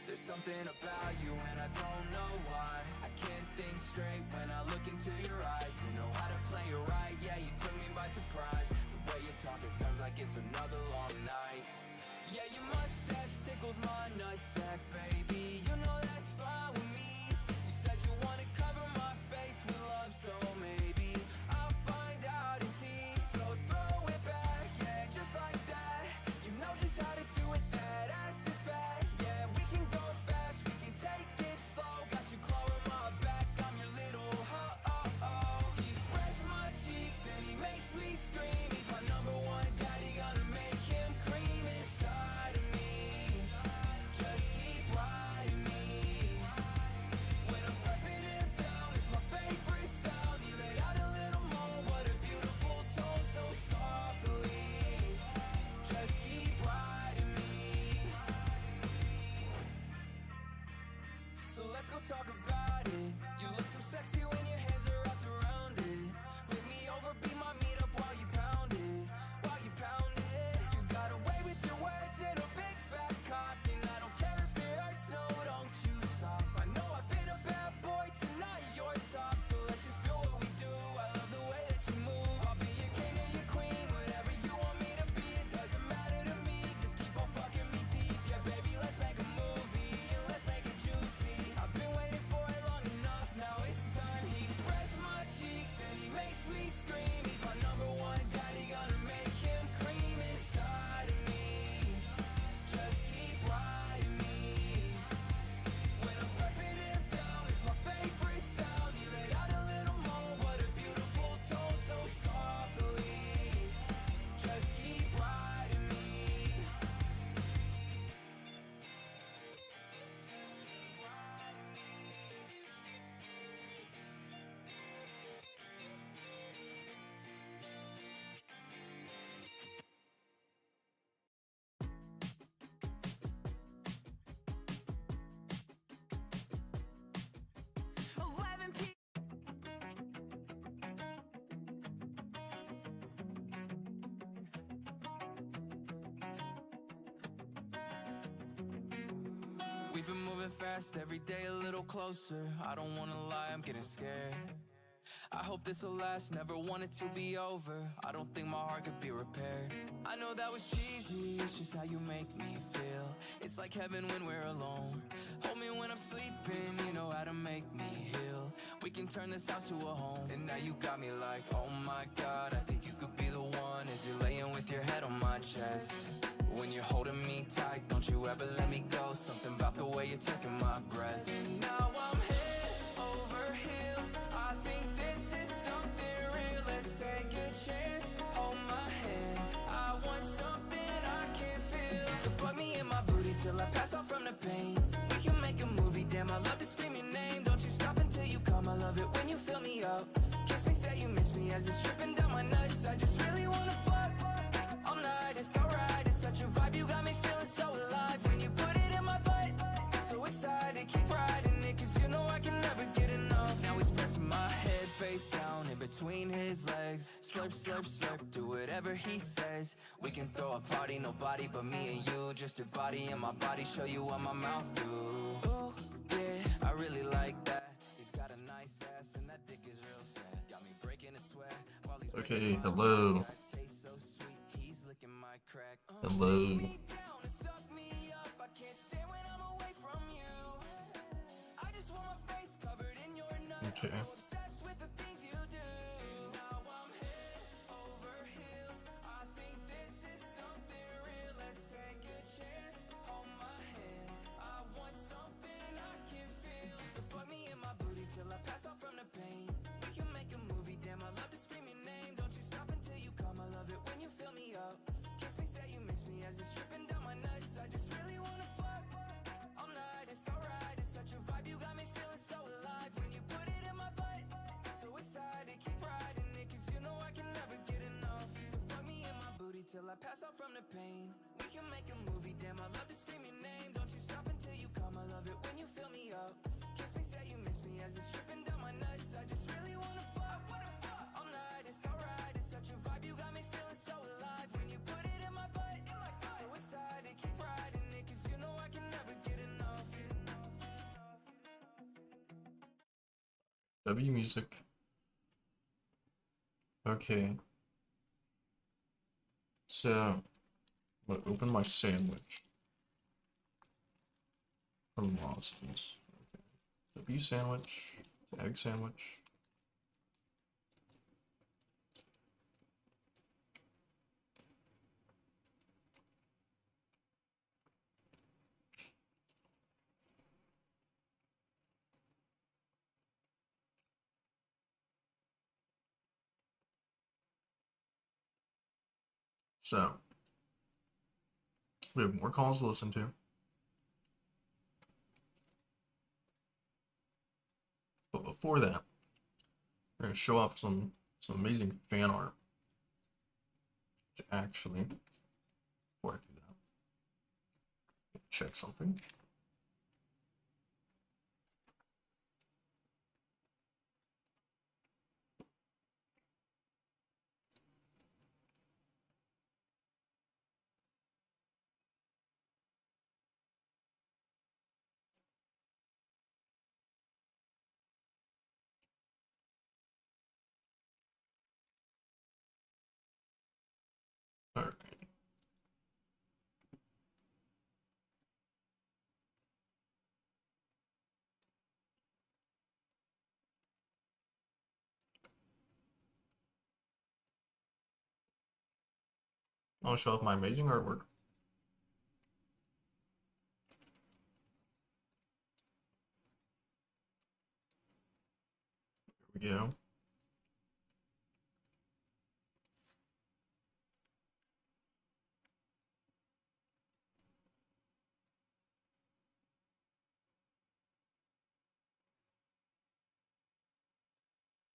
There's something about you and I don't know why. I can't think straight when I look into your eyes. You know how to play it right, yeah, you took me by surprise. The way you talk, it sounds like it's another long night. Yeah, your mustache tickles my nutsack, baby. You know that's fine with me. You said you wanna cover my face with love, so maybe I'll find out it's he. So throw it back, yeah, just like that. You know just how to do it, that ass is fat. Yeah, we can go fast, we can take it slow. Got you clawing my back, I'm your little ho-oh-oh. He spreads my cheeks and he makes me scream. He's my number one daddy, gonna make him cream inside of me. Just keep riding me. When I'm slapping him down, it's my favorite sound. He let out a little moan, what a beautiful tone, so softly. Just keep riding me. So let's go talk about it. You look so sexy when your hands are wrapped around it. Flip me over, be my meetup while you pound it. While you pound it. You got away with your words and a big fat cock. And I don't care if it hurts, no, don't you stop. I know I've been a bad boy, tonight you're top. So let's just do what we do, I love the way that you move. I'll be your king or your queen, whatever you want me to be. It doesn't matter to me, just keep on fucking me deep. Yeah baby, let's make a movie, and let's make it juicy. I've been waiting for it long enough, now it's time. He spreads my cheeks and he makes me scream. He's my number one daddy, gonna make him cream inside of me. Just keep riding me. When I'm slapping him down, it's my favorite sound. He let out a little moan, what a beautiful tone, so softly. Just keep riding me. We've been moving fast, every day a little closer. I don't wanna lie, I'm getting scared. I hope this'll last, never want it to be over. I don't think my heart could be repaired. I know that was cheesy, it's just how you make me feel. It's like heaven when we're alone. Hold me when I'm sleeping, you know how to make me heal. We can turn this house to a home. And now you got me like, oh my God, I think you could be the one. As you're laying with your head on my chest. When you're holding me tight, don't you ever let me go. Something about the way you're taking my breath. And now I'm head over heels. I think this is something real. Let's take a chance. Hold my hand. I want something I can feel. So fuck me in my booty till I pass out from the pain. We can make a movie, damn, I love to scream your name. Don't you stop until you come, I love it when you fill me up. Kiss me, say you miss me as it's dripping down my nuts. I just really wanna fuck all night, it's alright. It's such a vibe, you got me feeling so alive. When you put it in my butt, so excited, keep riding it, cause you know I can never get enough. Now he's pressing my head face down in between his legs. Slurp, slurp, slurp, do whatever he says. We can throw a party, nobody but me and you. Just your body and my body, show you what my mouth do. Ooh, yeah, I really like that. He's got a nice ass and that dick is real fat. Got me breaking a sweat while he's Okay, hello. so sweet, he's licking my crack. Hello. Okay. So fuck me in my booty till I pass out from the pain. We can make a movie, damn, I love to scream your name. Don't you stop until you come, I love it when you fill me up. Kiss me, say you miss me as it's dripping down my nuts. I just really wanna fuck all night, it's alright. It's such a vibe, you got me feeling so alive. When you put it in my butt, so excited, keep riding it, cause you know I can never get enough. So fuck me in my booty till I pass out from the pain. We can make a movie, damn, I love to scream your name. Don't you stop until you come, I love it when you fill me up. Kiss me, say you miss me as it's dripping down my nuts. I just really wanna fuck all night, it's alright. It's such a vibe, you got me feeling so alive. When you put it in my butt, so excited, keep riding it, cause you know I can never get enough. W music. Okay. So, I'm gonna open my sandwich from Lost's. Okay. W sandwich, egg sandwich. So, we have more calls to listen to. But before that, we're going to show off some amazing fan art. Actually, before I do that, check something. All right. I'll show off my amazing artwork. Here we go.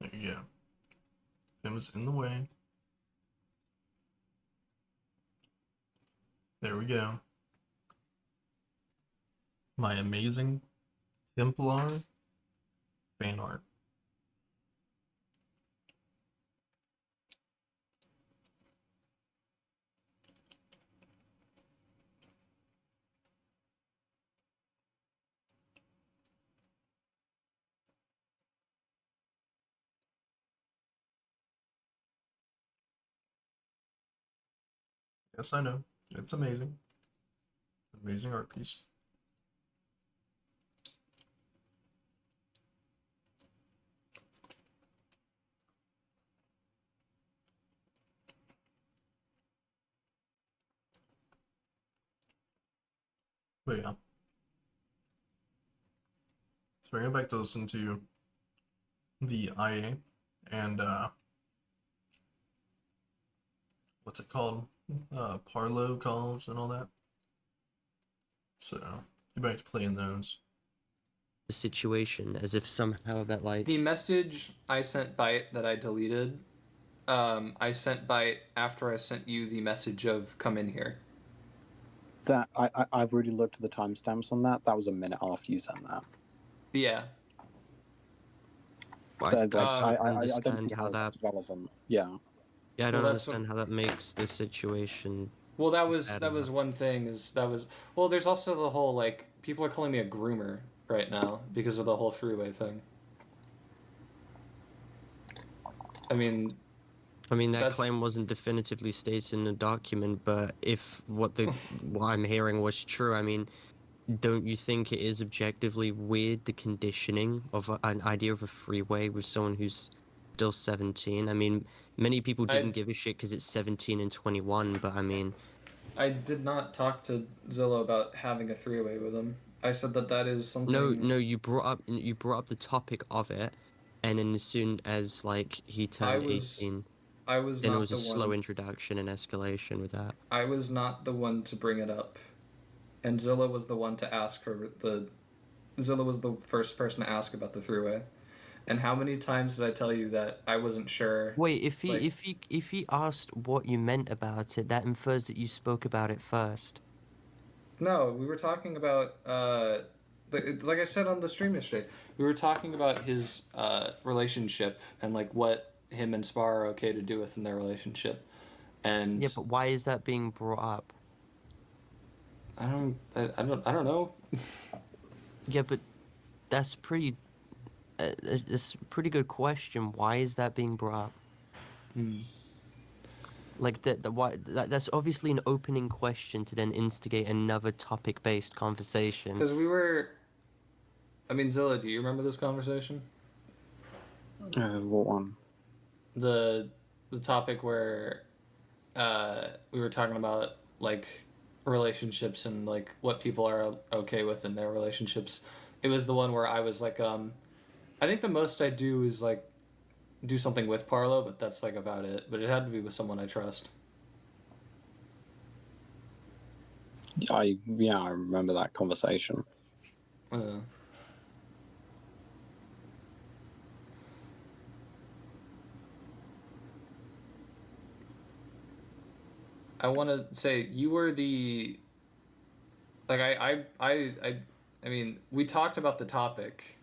There you go. Him is in the way. There we go. My amazing Templar fan art. Yes, I know. It's amazing. Amazing art piece. But yeah. So we're going back to listen to the IA and what's it called? Parlo calls and all that. So get back to playing those. The situation as if somehow that like The message I sent Byte that I deleted, I sent Byte after I sent you the message of come in here. That I've already looked at the timestamps on that. That was a minute after you sent that. Yeah. So, like, I don't understand see how that's that. relevant. Yeah. Yeah, I Well, don't that's understand how that makes the situation. Well, that was Better. one thing. Well, there's also the whole like people are calling me a groomer right now because of the whole three-way thing. I mean, that that's- claim wasn't definitively stated in the document, but if what I'm hearing was true, I mean, don't you think it is objectively weird the conditioning of an idea of a freeway with someone who's still 17? I mean, many people didn't give a shit because it's 17 and 21, but I mean, I did not talk to Zillow about having a three-way with him. I said that is something. No, you brought up the topic of it, and then as soon as like he turned 18, I was then not it was the a one. slow introduction and escalation with that. I was not the one to bring it up, and Zilla was the one to ask for the. Zilla was the first person to ask about the three-way, and how many times did I tell you that I wasn't sure? Wait, if he asked what you meant about it, that infers that you spoke about it first. No, we were talking about like I said on the stream yesterday, we were talking about his relationship and like what him and Spar are okay to do within their relationship, and Yeah, but why is that being brought up? I don't know. Yeah, but that's pretty. It's a pretty good question. Why is that being brought up? Like that's obviously an opening question to then instigate another topic-based conversation. Because we were. I mean, Zilla, do you remember this conversation? What one? The topic where we were talking about like relationships and like what people are okay with in their relationships. It was the one where I was like, I think the most I do is like do something with Parlo, but that's like about it. But it had to be with someone I trust. I remember that conversation. Uh, I want to say you were the like I mean we talked about the topic,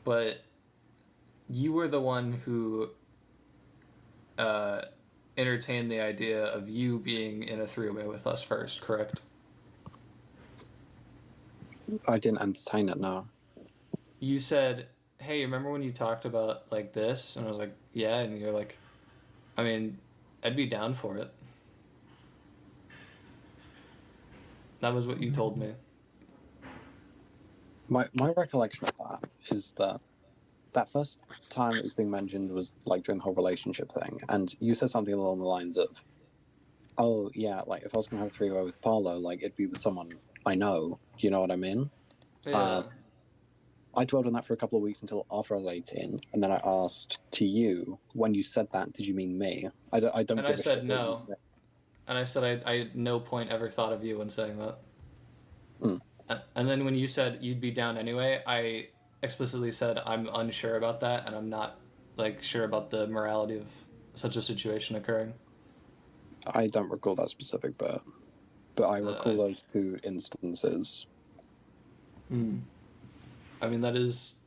but you were the one who uh, entertained the idea of you being in a three-way with us first, correct? I didn't entertain it. No. You said, "Hey, remember when you talked about like this?" And I was like, "Yeah," and you're like, "I mean, I'd be down for it." That was what you told me. My recollection of that is that first time it was being mentioned was like during the whole relationship thing, and you said something along the lines of, "Oh yeah, like if I was gonna have a three-way with Paulo, like it'd be with someone I know." Do you know what I mean? Yeah. I dwelled on that for a couple of weeks until after I was 18, and then I asked to you, when you said that, did you mean me? I don't And I give a shit said what you no. say. And I said I at no point ever thought of you when saying that. Mm. And then when you said you'd be down anyway, I explicitly said I'm unsure about that, and I'm not like sure about the morality of such a situation occurring. I don't recall that specific bit, but I recall Uh, those two instances. I mean, that is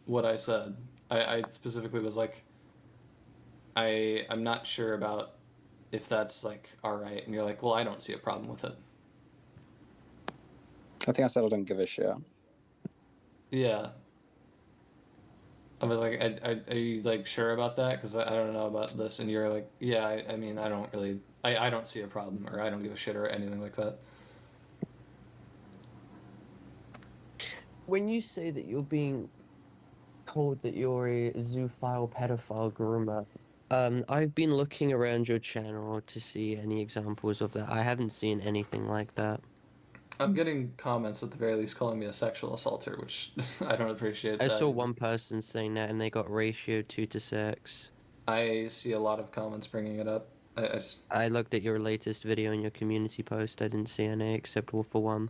what I said. I specifically was like, I'm not sure about if that's like all right, and you're like, well, I don't see a problem with it. I think I said I don't give a shit. Yeah. I was like, are you like sure about that? Because I don't know about this, and you're like, yeah. I mean, I don't really, I don't see a problem, or I don't give a shit, or anything like that. When you say that you're being told that you're a zoophile pedophile groomer, I've been looking around your channel to see any examples of that. I haven't seen anything like that. I'm getting comments at the very least calling me a sexual assaulter, which I don't appreciate I that saw either. one person saying that, and they got ratio 2 to 6. I see a lot of comments bringing it up. I looked at your latest video in your community post. I didn't see any except for one.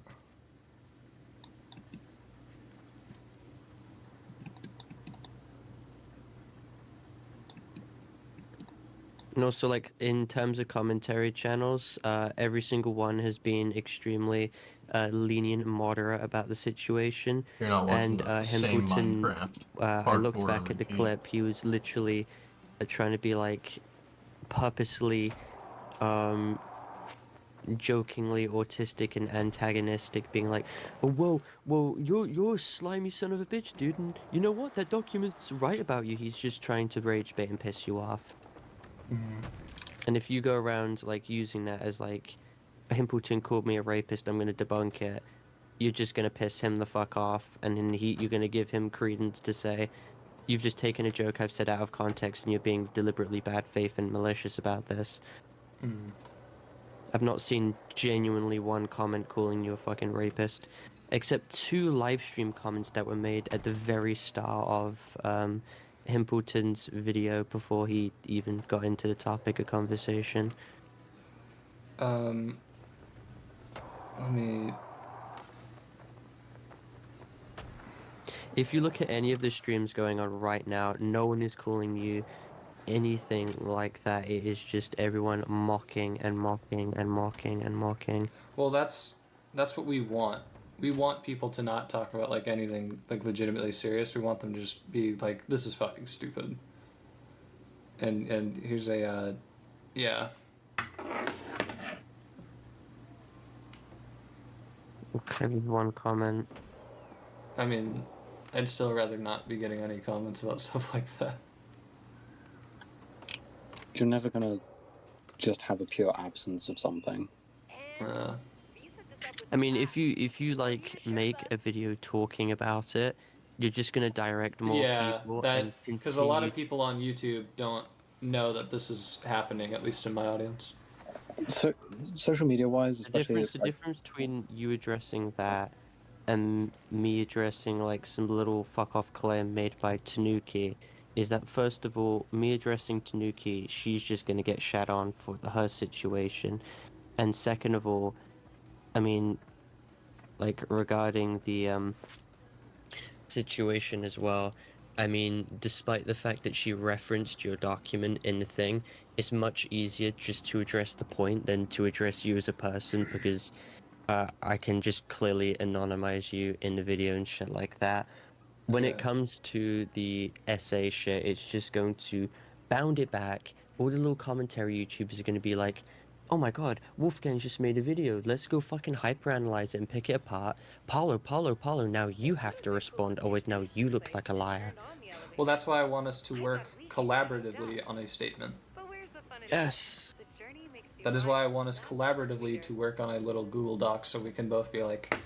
And also, like, in terms of commentary channels, every single one has been extremely lenient and moderate about the situation. You're not watching And the same Himpleton, Minecraft I looked hardcore back on at the repeat. clip, he was literally trying to be, like, purposely, jokingly autistic and antagonistic, being like, "Oh, whoa, you're a slimy son of a bitch, dude, and you know what? That document's right about you." He's just trying to rage bait and piss you off. And if you go around like using that as like, Himpleton called me a rapist, I'm gonna debunk it, you're just gonna piss him the fuck off, and then you're gonna give him credence to say, "You've just taken a joke I've said out of context, and you're being deliberately bad faith and malicious about this." I've not seen genuinely one comment calling you a fucking rapist, except 2 live stream comments that were made at the very start of Himpleton's video before he even got into the topic of conversation. Um, let me. If you look at any of the streams going on right now, no one is calling you anything like that. It is just everyone mocking and mocking and mocking and mocking. Well, that's what we want. We want people to not talk about like anything like legitimately serious. We want them to just be like, "This is fucking stupid." And here's a yeah. Okay, one comment. I mean, I'd still rather not be getting any comments about stuff like that. You're never gonna just have a pure absence of something. I mean, if you like make a video talking about it, you're just gonna direct more Yeah, people that and because a lot continue of people on YouTube don't know that this is happening, at least in my audience. So, social media wise, the especially difference like, between you addressing that and me addressing like some little fuck off claim made by Tanuki is that first of all, me addressing Tanuki, she's just gonna get shat on for her situation, and second of all, I mean, like regarding the situation as well. I mean, despite the fact that she referenced your document in the thing, it's much easier just to address the point than to address you as a person because I can just clearly anonymize you in the video and shit like that. When it Yeah. comes to the essay shit, it's just going to bound it back. All the little commentary YouTubers are going to be like, oh my god, Wolfgang just made a video. Let's go fucking hyperanalyze it and pick it apart. Paulo, now you have to respond. Always now you look like a liar. Well, that's why I want us to work collaboratively on a statement. Yes. That is why I want us collaboratively to work on a little Google Doc so we can both be like,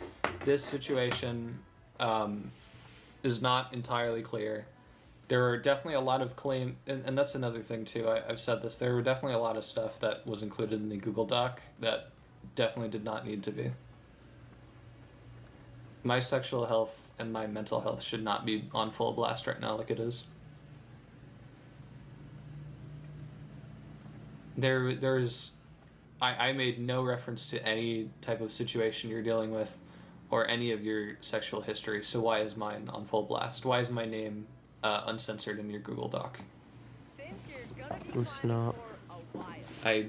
this situation is not entirely clear. There are definitely a lot of claim, and that's another thing too. I've said this. There were definitely a lot of stuff that was included in the Google Doc that definitely did not need to be. My sexual health and my mental health should not be on full blast right now like it is. There's I made no reference to any type of situation you're dealing with or any of your sexual history, so why is mine on full blast? Why is my name uncensored in your Google Doc? It's not. I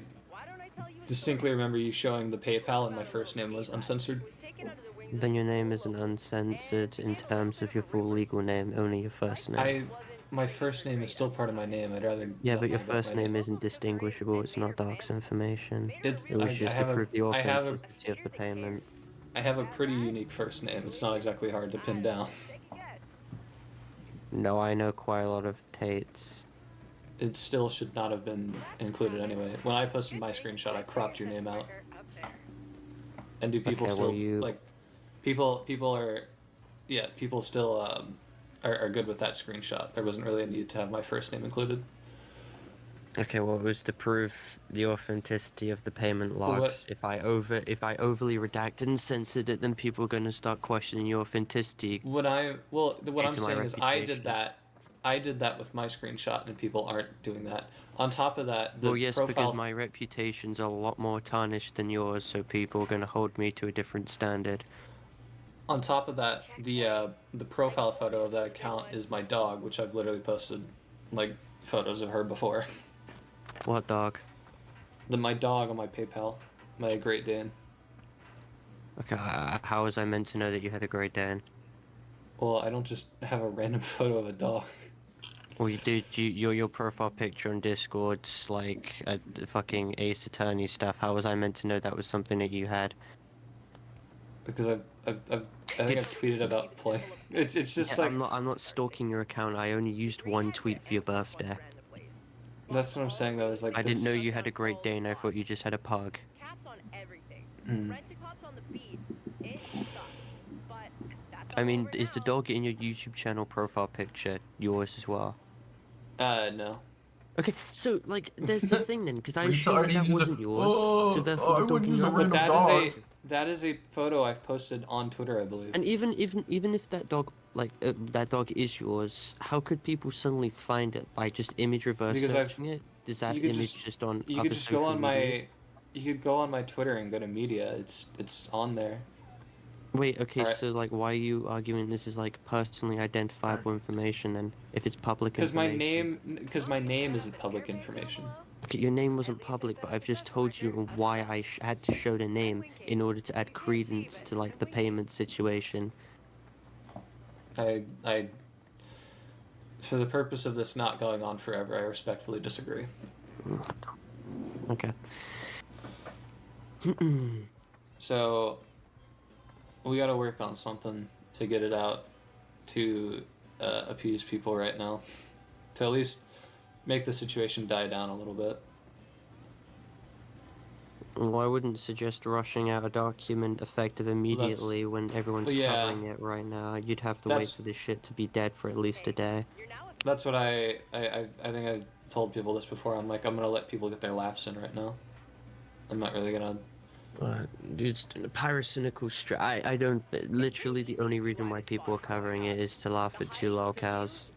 distinctly remember you showing the PayPal and my first name was uncensored. Then your name isn't uncensored in terms of your full legal name, only your first name. My first name is still part of my name. I'd rather. Yeah, but your nothing about first my name isn't distinguishable. It's not docs information. It's It was just to prove the I have authenticity of the payment. I have a pretty unique first name. It's not exactly hard to pin down. No, I know quite a lot of Tates. It still should not have been included anyway. When I posted my screenshot, I cropped your name out. And do people Okay, still well, you- like? People are, yeah. People still are good with that screenshot. There wasn't really a need to have my first name included. Okay, well, it was to prove the authenticity of the payment Well, logs. If I overly redacted and censored it, then people are gonna start questioning your authenticity. What I'm to my saying is I did reputation. that. I did that with my screenshot, and people aren't doing that. On top of that, the Well, yes, profile. because my reputation's a lot more tarnished than yours, so people are gonna hold me to a different standard. On top of that, the profile photo of that account is my dog, which I've literally posted like photos of her before. What dog? My dog on my PayPal, my Great Dane. Okay, how was I meant to know that you had a Great Dane? Well, I don't just have a random photo of a dog. Well, you did. Your profile picture on Discord's like the fucking Ace Attorney stuff. How was I meant to know that was something that you had? Because I think I've tweeted about playing. It's just Yeah, like I'm not stalking your account. I only used one tweet for your birthday. that's what I'm saying though. Is like I didn't know this- you had a Great Dane. I thought you just had a pug. Mm. I mean, is the dog in your YouTube channel profile picture yours as well? No. Okay, so like, there's the thing then, because I assumed Retarded, that you wasn't just- yours. Oh, so therefore, I the dog wouldn't in use a your random profile- dog. That is a photo I've posted on Twitter, I believe. And even if that dog that dog is yours, how could people suddenly find it by just image reverse Because I've- searching it? Is that you could image just- just on You other could just go social on medias? you could go on my Twitter and go to media. It's on there. Wait, okay, Alright. so like, why are you arguing this is like personally identifiable information then? If it's public Because information. my name isn't public information. Okay, your name wasn't public, but I've just told you why I had to show the name in order to add credence to like the payment situation. I for the purpose of this not going on forever, I respectfully disagree. Okay. So we got to work on something to get it out. to appease people right now, to at least make the situation die down a little bit. Well, I wouldn't suggest rushing out a document effective immediately when everyone's yeah. covering it right now. You'd have to wait That's- for this shit to be dead for at least a day. That's what I think I've told people this before. I'm like, I'm gonna let people get their laughs in right now. I'm not really gonna. Dude, pyrocynical I don't. Literally, the only reason why people are covering it is to laugh at two lolcows.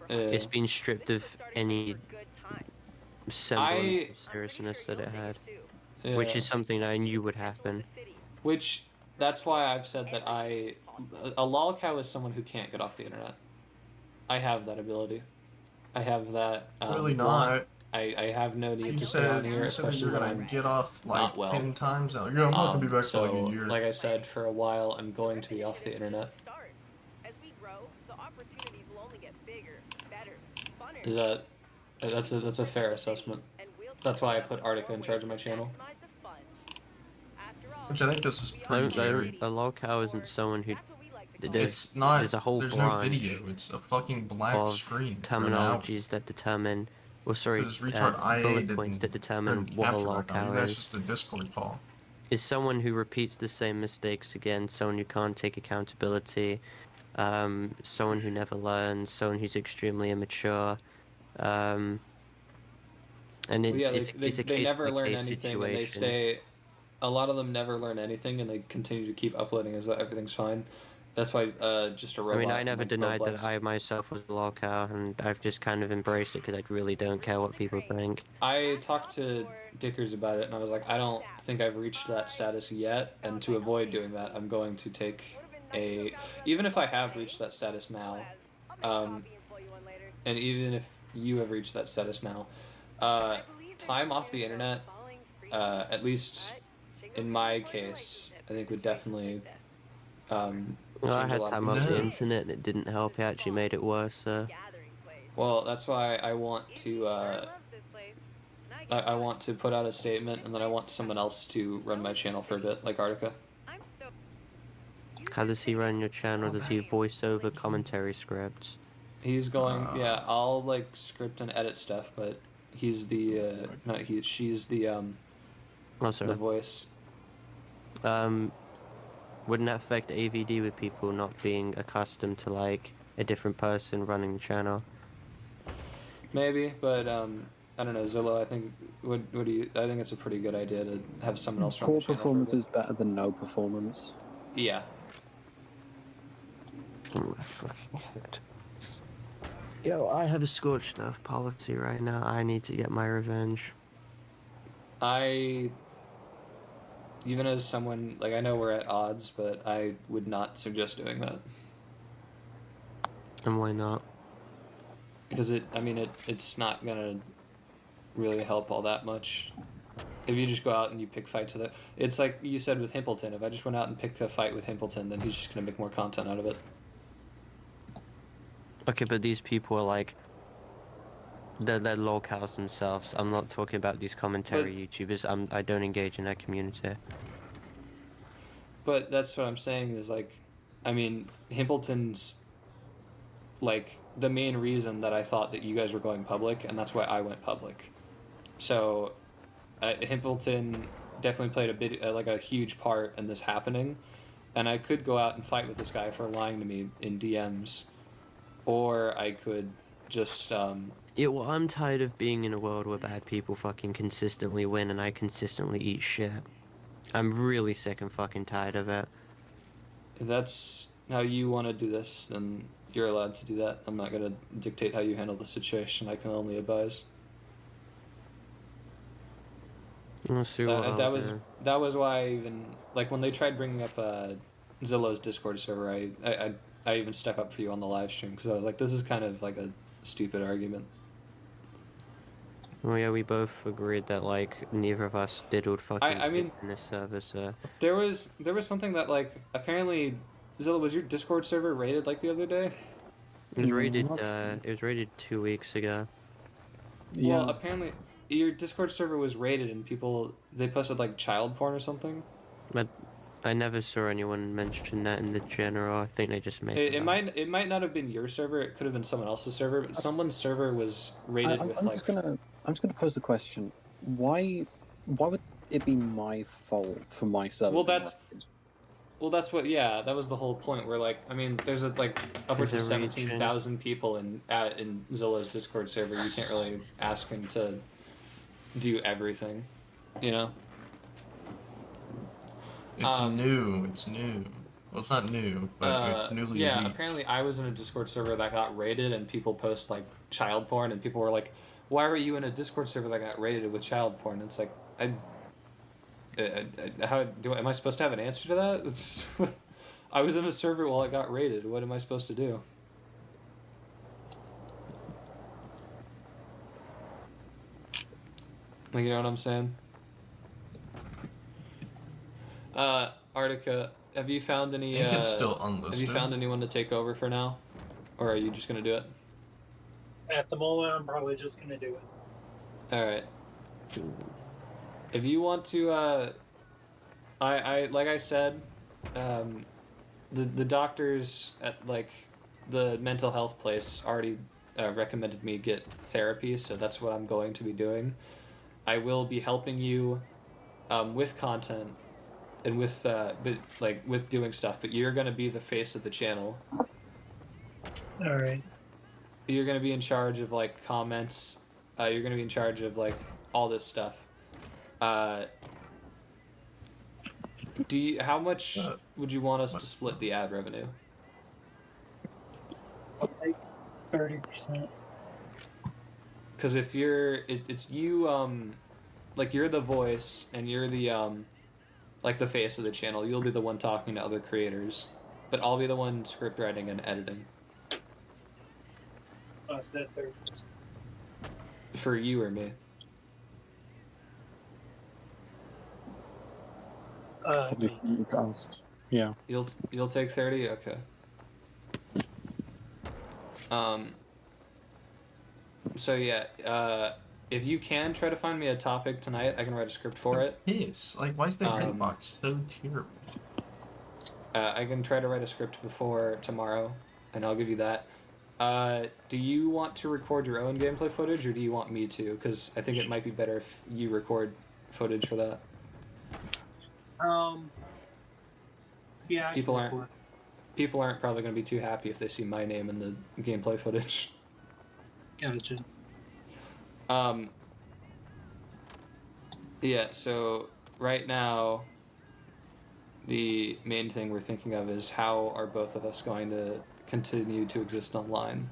It's been stripped of any semblance of seriousness that it had, which is something I knew would happen. Which, that's why I've said that a lolcow is someone who can't get off the internet. I have that ability. I have that. Really not. I have no need You to stay on said here, you said that especially you're when gonna I'm get off like not well. 10 times now. You're not gonna be back for like a year. Like I said, for a while, I'm going to be off the internet. Is that's a fair assessment. That's why I put Arctica in charge of my channel. Which I think this is pretty scary. A lolcow isn't someone who. It's not. There's a whole There's branch no video. It's a fucking black of screen. terminologies that determine. Well, sorry, This retard IA bullet didn't points that determine turn what a capture right now. Maybe lolcow that's is. just a Discord call. Is someone who repeats the same mistakes again, someone who can't take accountability, someone who never learns, someone who's extremely immature, and it's a they never learn case-by-case anything, situation. and they stay. A lot of them never learn anything, and they continue to keep uploading as though everything's fine. That's why just a robot. I mean, I never like denied Roblox. that I myself was a lolcow, and I've just kind of embraced it because I really don't care what people think. I talked to Dickers about it, and I was like, I don't think I've reached that status yet, and to avoid doing that, I'm going to take even if I have reached that status now, and even if you have reached that status now, time off the internet, at least in my case, I think would definitely. Well, I change a had lot of time off people's- the internet, and it didn't help. It actually made it worse. Well, that's why I want to. I want to put out a statement, and then I want someone else to run my channel for a bit, like Arctica. How does he run your channel? Does he voice over commentary scripts? He's going. Yeah, I'll like script and edit stuff, but he's the. Not he. She's the. Oh, sorry. The voice. Wouldn't that affect AVD with people not being accustomed to like a different person running the channel? Maybe, but I don't know, Zillow. I think what do you? I think it's a pretty good idea to have someone else run Poor the channel. performance is better than no performance. Yeah. Oh my fucking head. Yo, I have a scorched earth policy right now. I need to get my revenge. Even as someone like I know we're at odds, but I would not suggest doing that. And why not? Because it's not gonna really help all that much. If you just go out and you pick fights with it, it's like you said with Himpleton. If I just went out and picked a fight with Himpleton, then he's just gonna make more content out of it. Okay, but these people are like, they're lolcows themselves. I'm not talking about these commentary YouTubers. I don't engage in that community. But that's what I'm saying is like, Himpleton's like the main reason that I thought that you guys were going public, and that's why I went public. So, Himpleton definitely played a bit like a huge part in this happening, and I could go out and fight with this guy for lying to me in DMs, or I could just Yeah, well, I'm tired of being in a world where bad people fucking consistently win and I consistently eat shit. I'm really sick and fucking tired of it. If that's how you want to do this, then you're allowed to do that. I'm not going to dictate how you handle the situation. I can only advise. We'll see what I'll do. That was why I even like when they tried bringing up Zillow's Discord server. I even stuck up for you on the live stream because I was like, this is kind of like a stupid argument. Well, yeah, we both agreed that like neither of us diddled fucking I mean, kids in this server, so. There was something that like apparently Zillow, was your Discord server raided like the other day? It was raided. It was raided 2 weeks ago. Yeah. Well, apparently your Discord server was raided and they posted like child porn or something. But I never saw anyone mention that in the general. I think they just made It up. might not have been your server. It could have been someone else's server. But someone's server was rated with I'm like. just gonna pose the question: why would it be my fault for my server? Well, being that's raided? well, that's what. Yeah, that was the whole point. Where like, I mean, there's like upwards of There's a region. 17,000 people in Zillow's Discord server. You can't really ask him to do everything, you know. It's new. It's new. Well, it's not new, but it's newly Yeah, leaked. apparently I was in a Discord server that got raided, and people post like child porn, and people were like, "Why were you in a Discord server that got raided with child porn?" And it's like, am I supposed to have an answer to that? It's, I was in a server while it got raided. What am I supposed to do? Like, you know what I'm saying? Artica, have you found any? I think it's still Have you unlisted. found anyone to take over for now, or are you just gonna do it? At the moment, I'm probably just gonna do it. All right. If you want to, I like I said, the doctors at like the mental health place already recommended me get therapy, so that's what I'm going to be doing. I will be helping you with content and with with doing stuff, but you're gonna be the face of the channel. All right. You're gonna be in charge of like comments. You're gonna be in charge of like all this stuff. How much would you want us to split the ad revenue? Like 30%. Because if it's you, like you're the voice and you're the like the face of the channel. You'll be the one talking to other creators, but I'll be the one script writing and editing. I said 30%. For you or me? Probably Me. to us. Yeah. You'll take 30? Okay. So yeah, if you can try to find me a topic tonight, I can write a script for it. Yes. Like, why is that red box so terrible? I can try to write a script before tomorrow, and I'll give you that. Do you want to record your own gameplay footage, or do you want me to? Because I think it might be better if you record footage for that. Yeah. People aren't probably going to be too happy if they see my name in the gameplay footage. Gotcha. Yeah, so right now, the main thing we're thinking of is how are both of us going to continue to exist online.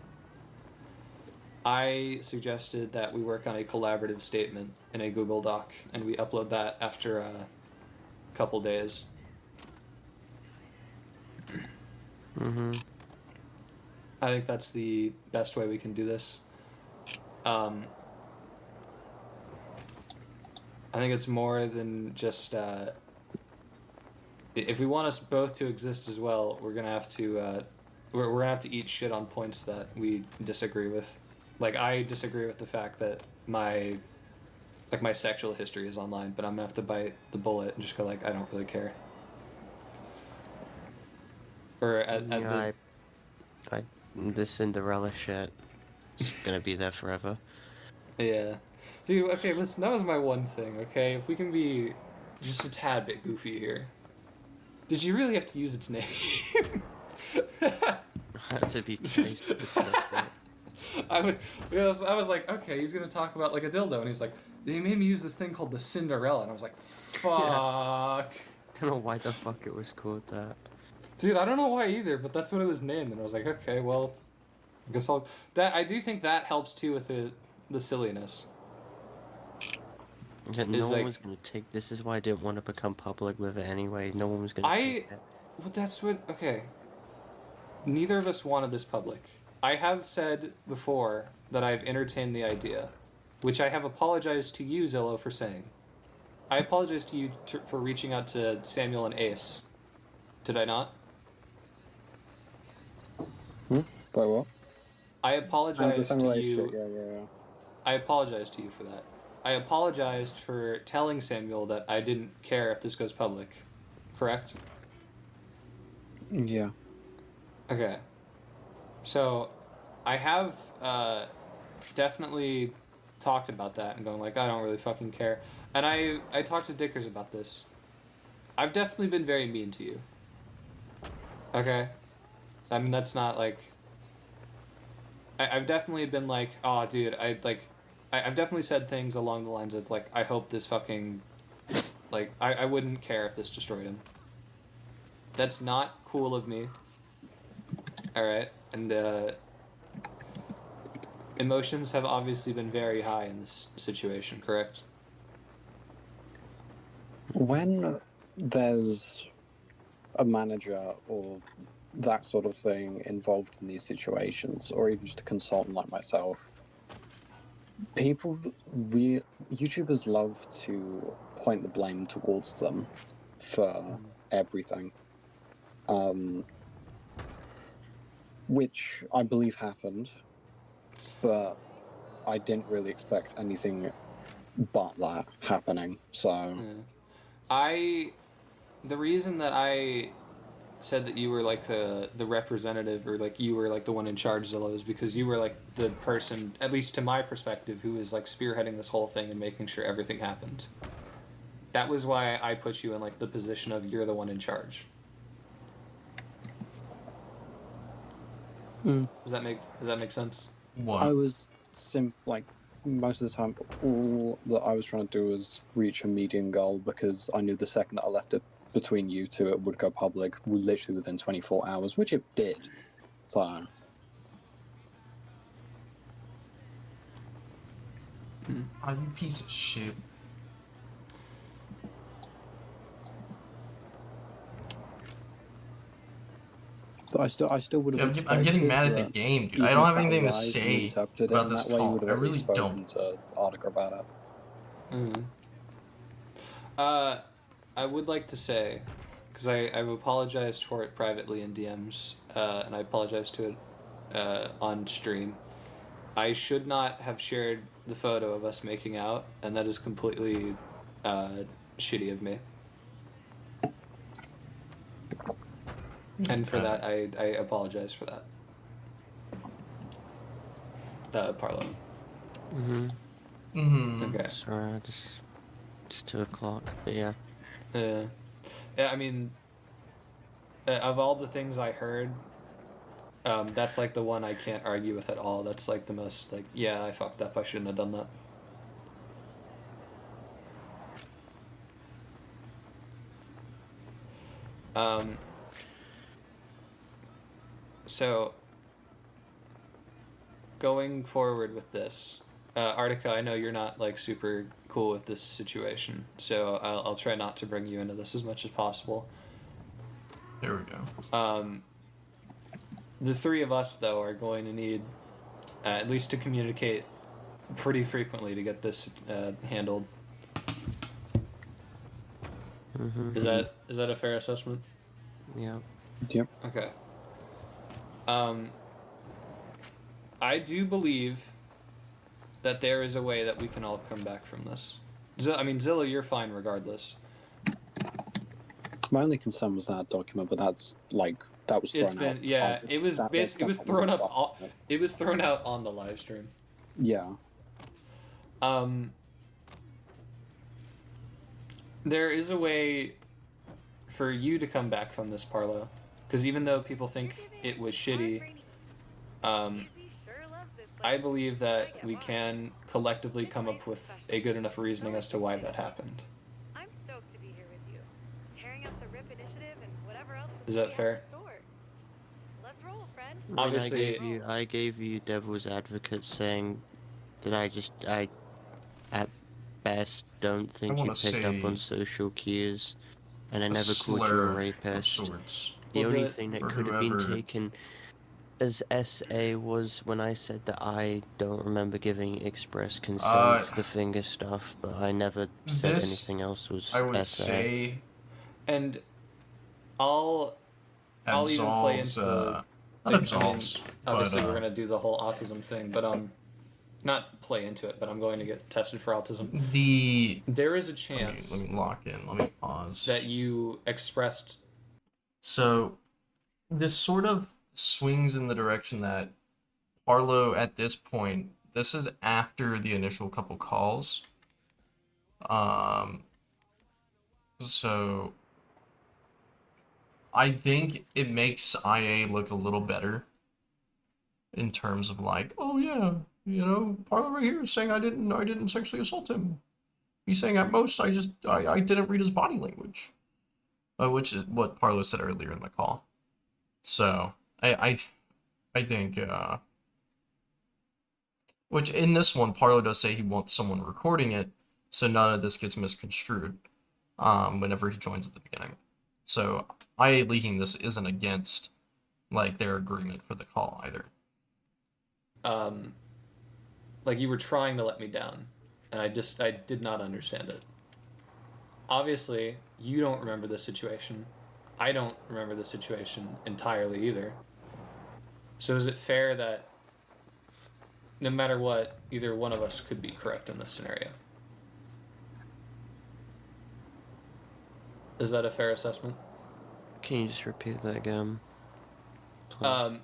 I suggested that we work on a collaborative statement in a Google Doc, and we upload that after a couple days. Mm-hmm. I think that's the best way we can do this. I think it's more than just if we want us both to exist as well, we're gonna have to we're gonna have to eat shit on points that we disagree with. Like, I disagree with the fact that my sexual history is online, but I'm gonna have to bite the bullet and just go like, I don't really care. Or the Cinderella shit is gonna be there forever. Yeah. Dude, okay, listen, that was my one thing, okay? If we can be just a tad bit goofy here. Did you really have to use its name? To be case specific. I was like, okay, he's gonna talk about like a dildo, and he's like, they made me use this thing called the Cinderella, and I was like, fuck. I don't know why the fuck it was called that. Dude, I don't know why either, but that's what it was named, and I was like, okay, well, I guess I'll. I do think that helps too with the silliness. No one was gonna take. This is why I didn't want to become public with it anyway. No one was gonna take it. Well, that's what. Okay. Neither of us wanted this public. I have said before that I've entertained the idea, which I have apologized to you, Zillow, for saying. I apologize to you for reaching out to Samuel and Ace. Did I not? Very well. I apologize to you. Yeah. I apologize to you for that. I apologized for telling Samuel that I didn't care if this goes public. correct? Yeah. Okay. So, I have definitely talked about that and going like, I don't really fucking care. And I talked to Dickers about this. I've definitely been very mean to you. Okay? I mean, that's not like... I've definitely been like, oh, dude, I've definitely said things along the lines of, like, I hope this fucking... Like, I wouldn't care if this destroyed him. That's not cool of me. Alright? And, emotions have obviously been very high in this situation, correct? When there's a manager or that sort of thing involved in these situations, or even just a consultant like myself, YouTubers love to point the blame towards them for everything, which I believe happened, but I didn't really expect anything but that happening. So The reason that I said that you were like the representative, or like you were like the one in charge, Zillow, is because you were like the person, at least to my perspective, who is like spearheading this whole thing and making sure everything happened. That was why I put you in like the position of you're the one in charge. Does that make sense? What? I was like most of the time, all that I was trying to do was reach a median goal, because I knew the second that I left it between you two, it would go public literally within 24 hours, which it did. So. Oh, you piece of shit. But I still would have. Dude, I'm getting mad at the game, dude. I don't have anything to say about this call. I really don't. To Arctic about it. I would like to say, because I've apologized for it privately in DMs, and I apologized to it on stream. I should not have shared the photo of us making out, and that is completely shitty of me. And for that, I apologize for that. Parlo. Okay. Sorry, it's 2 o'clock, but yeah. Yeah, I mean, of all the things I heard, that's like the one I can't argue with at all. That's like the most like, yeah, I fucked up. I shouldn't have done that. So, going forward with this, Artica, I know you're not like super cool with this situation, so I'll try not to bring you into this as much as possible. There we go. The three of us, though, are going to need at least to communicate pretty frequently to get this handled. Is that a fair assessment? Yeah. Yep. Okay. I do believe that there is a way that we can all come back from this. I mean, Zilla, you're fine regardless. My only concern was that document, but that's like that was thrown out. Yeah, it was thrown up. It was thrown out on the live stream. Yeah. There is a way for you to come back from this, Parlo, because even though people think it was shitty, I believe that we can collectively come up with a good enough reasoning as to why that happened. I'm stoked to be here with you. Carrying out the RIP initiative and whatever else. Is that fair? Let's roll, friend. Obviously, I gave you Devil's Advocate, saying that I at best don't think you picked up on social cues, and I never called you a rapist. The only thing that could have been taken as SA was when I said that I don't remember giving express consent for the finger stuff, but I never said anything else was I would SA. say, and I'll even play into not absolves. Obviously, we're gonna do the whole autism thing, but not play into it, but I'm going to get tested for autism. There is a chance Let me lock in. Let me pause. that you expressed. So, this sort of swings in the direction that Harlow, at this point, this is after the initial couple calls. So I think it makes IA look a little better in terms of like, oh yeah, you know, Harlow right here is saying I didn't sexually assault him. He's saying at most I didn't read his body language, which is what Parlo said earlier in the call. So I think which in this one Parlo does say he wants someone recording it, so none of this gets misconstrued whenever he joins at the beginning. So IA leaking this isn't against like their agreement for the call either. Like you were trying to let me down, and I did not understand it. Obviously, you don't remember the situation. I don't remember the situation entirely either. So is it fair that no matter what, either one of us could be correct in this scenario? Is that a fair assessment? Can you just repeat that again? Please?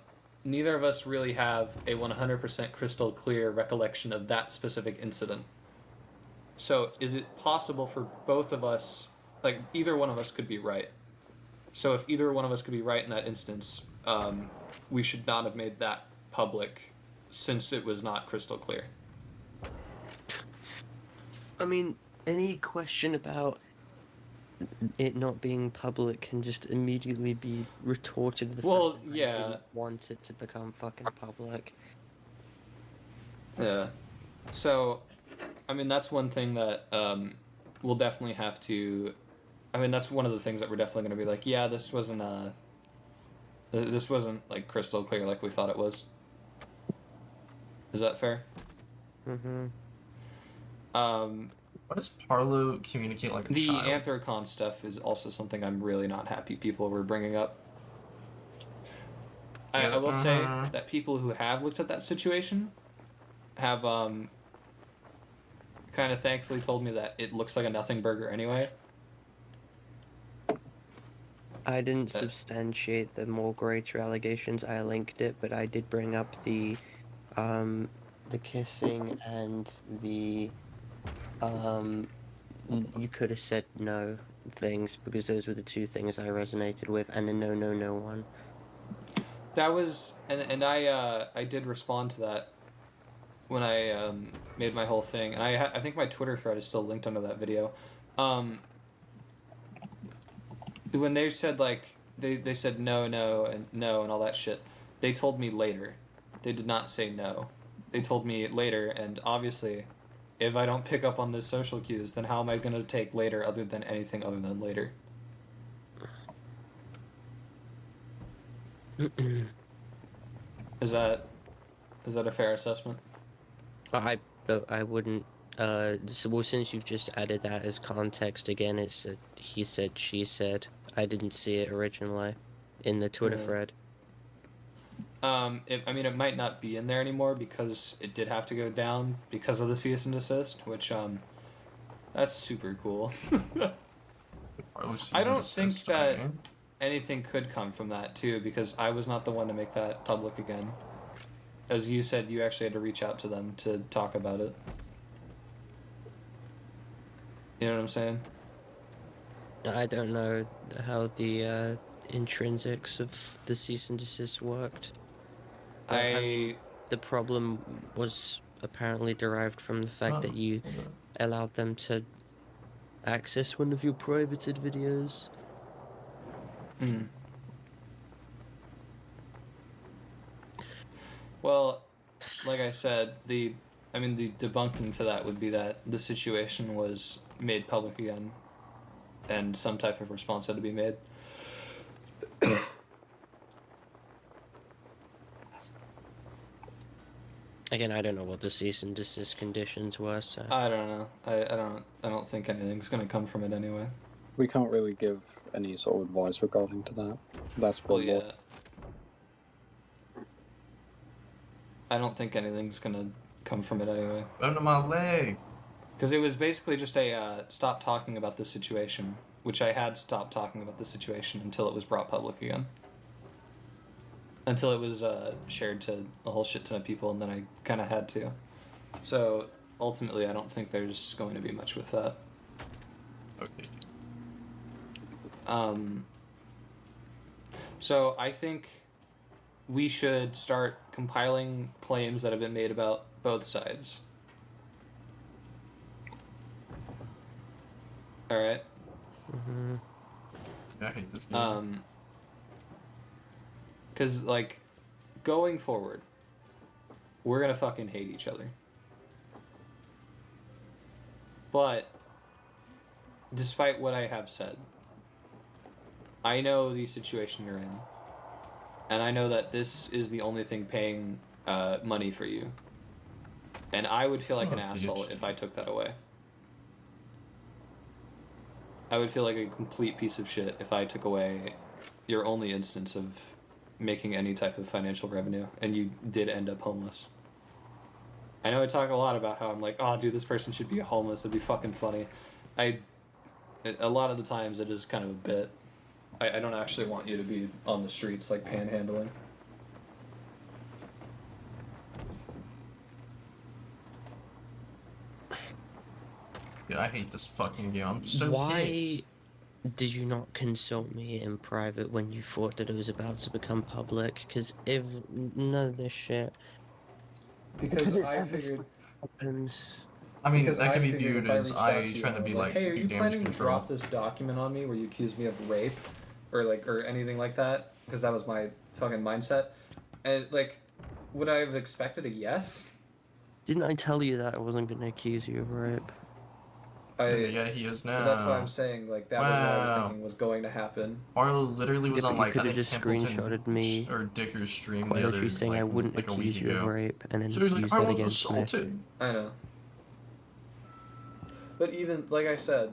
Neither of us really have a 100% crystal clear recollection of that specific incident. So is it possible for both of us, like either one of us could be right? So if either one of us could be right in that instance, we should not have made that public since it was not crystal clear. I mean, any question about it not being public can just immediately be retorted to the fact that I didn't want it to become fucking public. Yeah. So, I mean, that's one thing that we'll definitely have to... I mean, that's one of the things that we're definitely going to be like, yeah, this wasn't like crystal clear like we thought it was. Is that fair? Mm-hmm. Why does Parlo communicate like a The child? Anthrocon stuff is also something I'm really not happy people were bringing up. I will say that people who have looked at that situation have kind of thankfully told me that it looks like a nothing burger anyway. I didn't substantiate the more greater allegations. I linked it, but I did bring up the kissing and the you could have said no things, because those were the two things I resonated with, and the no one. That was, and I did respond to that when I made my whole thing, and I think my Twitter thread is still linked under that video. When they said like they said no and all that shit, they told me later. They did not say no. They told me later, and obviously, if I don't pick up on the social cues, then how am I going to take later other than anything other than later? Is that a fair assessment? I wouldn't. Well, since you've just added that as context again, it's a he said, she said. I didn't see it originally in the Twitter thread. It might not be in there anymore because it did have to go down because of the cease and desist, which that's super cool. I don't think that anything could come from that too, because I was not the one to make that public again. As you said, you actually had to reach out to them to talk about it. You know what I'm saying? I don't know how the intrinsics of the cease and desist worked. I mean, the problem was apparently derived from the fact that you allowed them to access one of your privated videos. Well, like I said, the debunking to that would be that the situation was made public again, and some type of response had to be made. Again, I don't know what the cease and desist conditions were, so... I don't know. I don't think anything's gonna come from it anyway. We can't really give any sort of advice regarding to that. That's for Well, yeah. I don't think anything's gonna come from it anyway. Under my leg. Because it was basically just a stop talking about this situation, which I had stopped talking about the situation until it was brought public again. Until it was shared to a whole shit ton of people, and then I kind of had to. So ultimately, I don't think there's going to be much with that. Okay. So I think we should start compiling claims that have been made about both sides. All right. Mm-hmm. I hate this game. Because, like, going forward, we're gonna fucking hate each other. But, despite what I have said, I know the situation you're in. And I know that this is the only thing paying money for you. And I would feel like an asshole if I took that away. I would feel like a complete piece of shit if I took away your only instance of making any type of financial revenue and you did end up homeless. I know I talk a lot about how I'm like, oh, dude, this person should be homeless. It'd be fucking funny. A lot of the times it is kind of a bit. I don't actually want you to be on the streets, like, panhandling. Yeah, I hate this fucking game. I'm so Why pissed. did you not consult me in private when you thought that it was about to become public? Because if none of this shit Because it I ever figured... happens. I mean, Because that I could be figured viewed if I as reached out I to you, trying to I be was like, hey, are do you damage planning to control. drop this document on me where you accuse me of rape, or anything like that? Because that was my fucking mindset. And, like, would I have expected a yes? Didn't I tell you that I wasn't going to accuse you of rape? Yeah, he is now. But that's why I'm saying, like, that was what I was thinking was going to happen. Barlow literally was Yeah, on, but you like, I could have think just Templeton screenshotted me or Dicker's stream quite the other, literally saying I wouldn't like a accuse week you of ago. rape and then So he was like, use I that was against me. assaulted. I know. But even, like I said,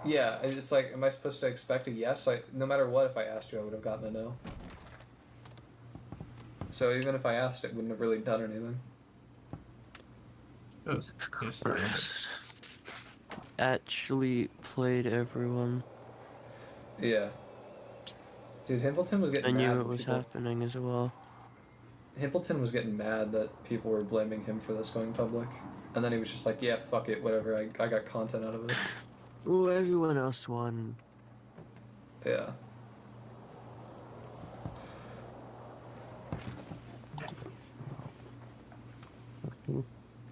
yeah, it's like, am I supposed to expect a yes? No matter what, if I asked you, I would have gotten a no. So even if I asked, it wouldn't have really done anything. Yes, man. Actually played everyone. Yeah. Dude, Himpleton was I getting mad knew when it was people... happening as well. Himpleton was getting mad that people were blaming him for this going public. And then he was just like, yeah, fuck it, whatever, I got content out of it. Well, everyone else won. Yeah.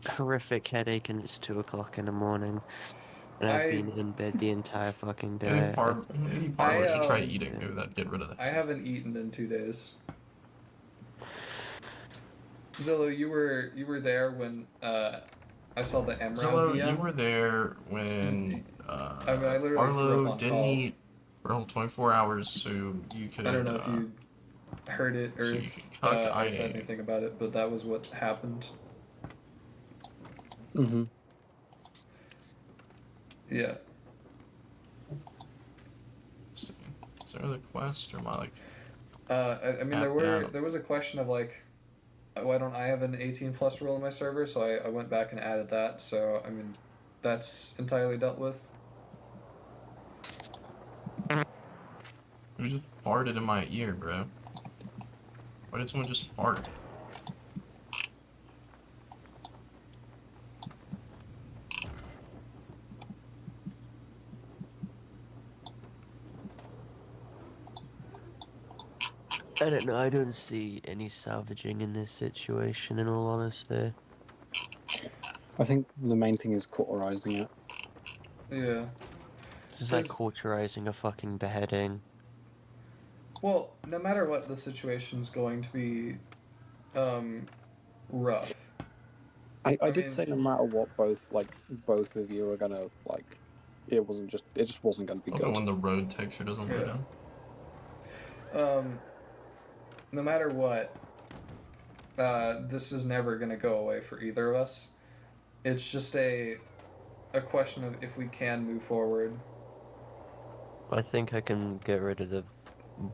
Horrific headache and it's 2 o'clock in the morning. And I've been in bed the entire fucking day. Maybe Barlow should try eating. Maybe that'd get rid of that. I haven't eaten in 2 days. Zillow, you were there when I saw the Emerald Zillow, DM? you were there when I mean, I literally threw up Barlow on didn't call. eat for a whole 24 hours, so you could... I don't know if you heard it or so you if could cuck I said IA. anything about it, but that was what happened. Mm-hmm. Yeah. Is there another quest, or am I like... I mean, there was a question of like, why don't I have an 18 plus rule in my server? So I went back and added that. So I mean, that's entirely dealt with. Who just farted in my ear, bro? Why did someone just fart? I don't know, I don't see any salvaging in this situation, in all honesty. I think the main thing is cauterizing it. Yeah. This is like cauterizing a fucking beheading. Well, no matter what, the situation's going to be rough. I I did mean- say no matter what, both of you are gonna it just wasn't gonna be Even good. when the road texture doesn't lay Yeah. down. No matter what, this is never going to go away for either of us. It's just a question of if we can move forward. I think I can get rid of the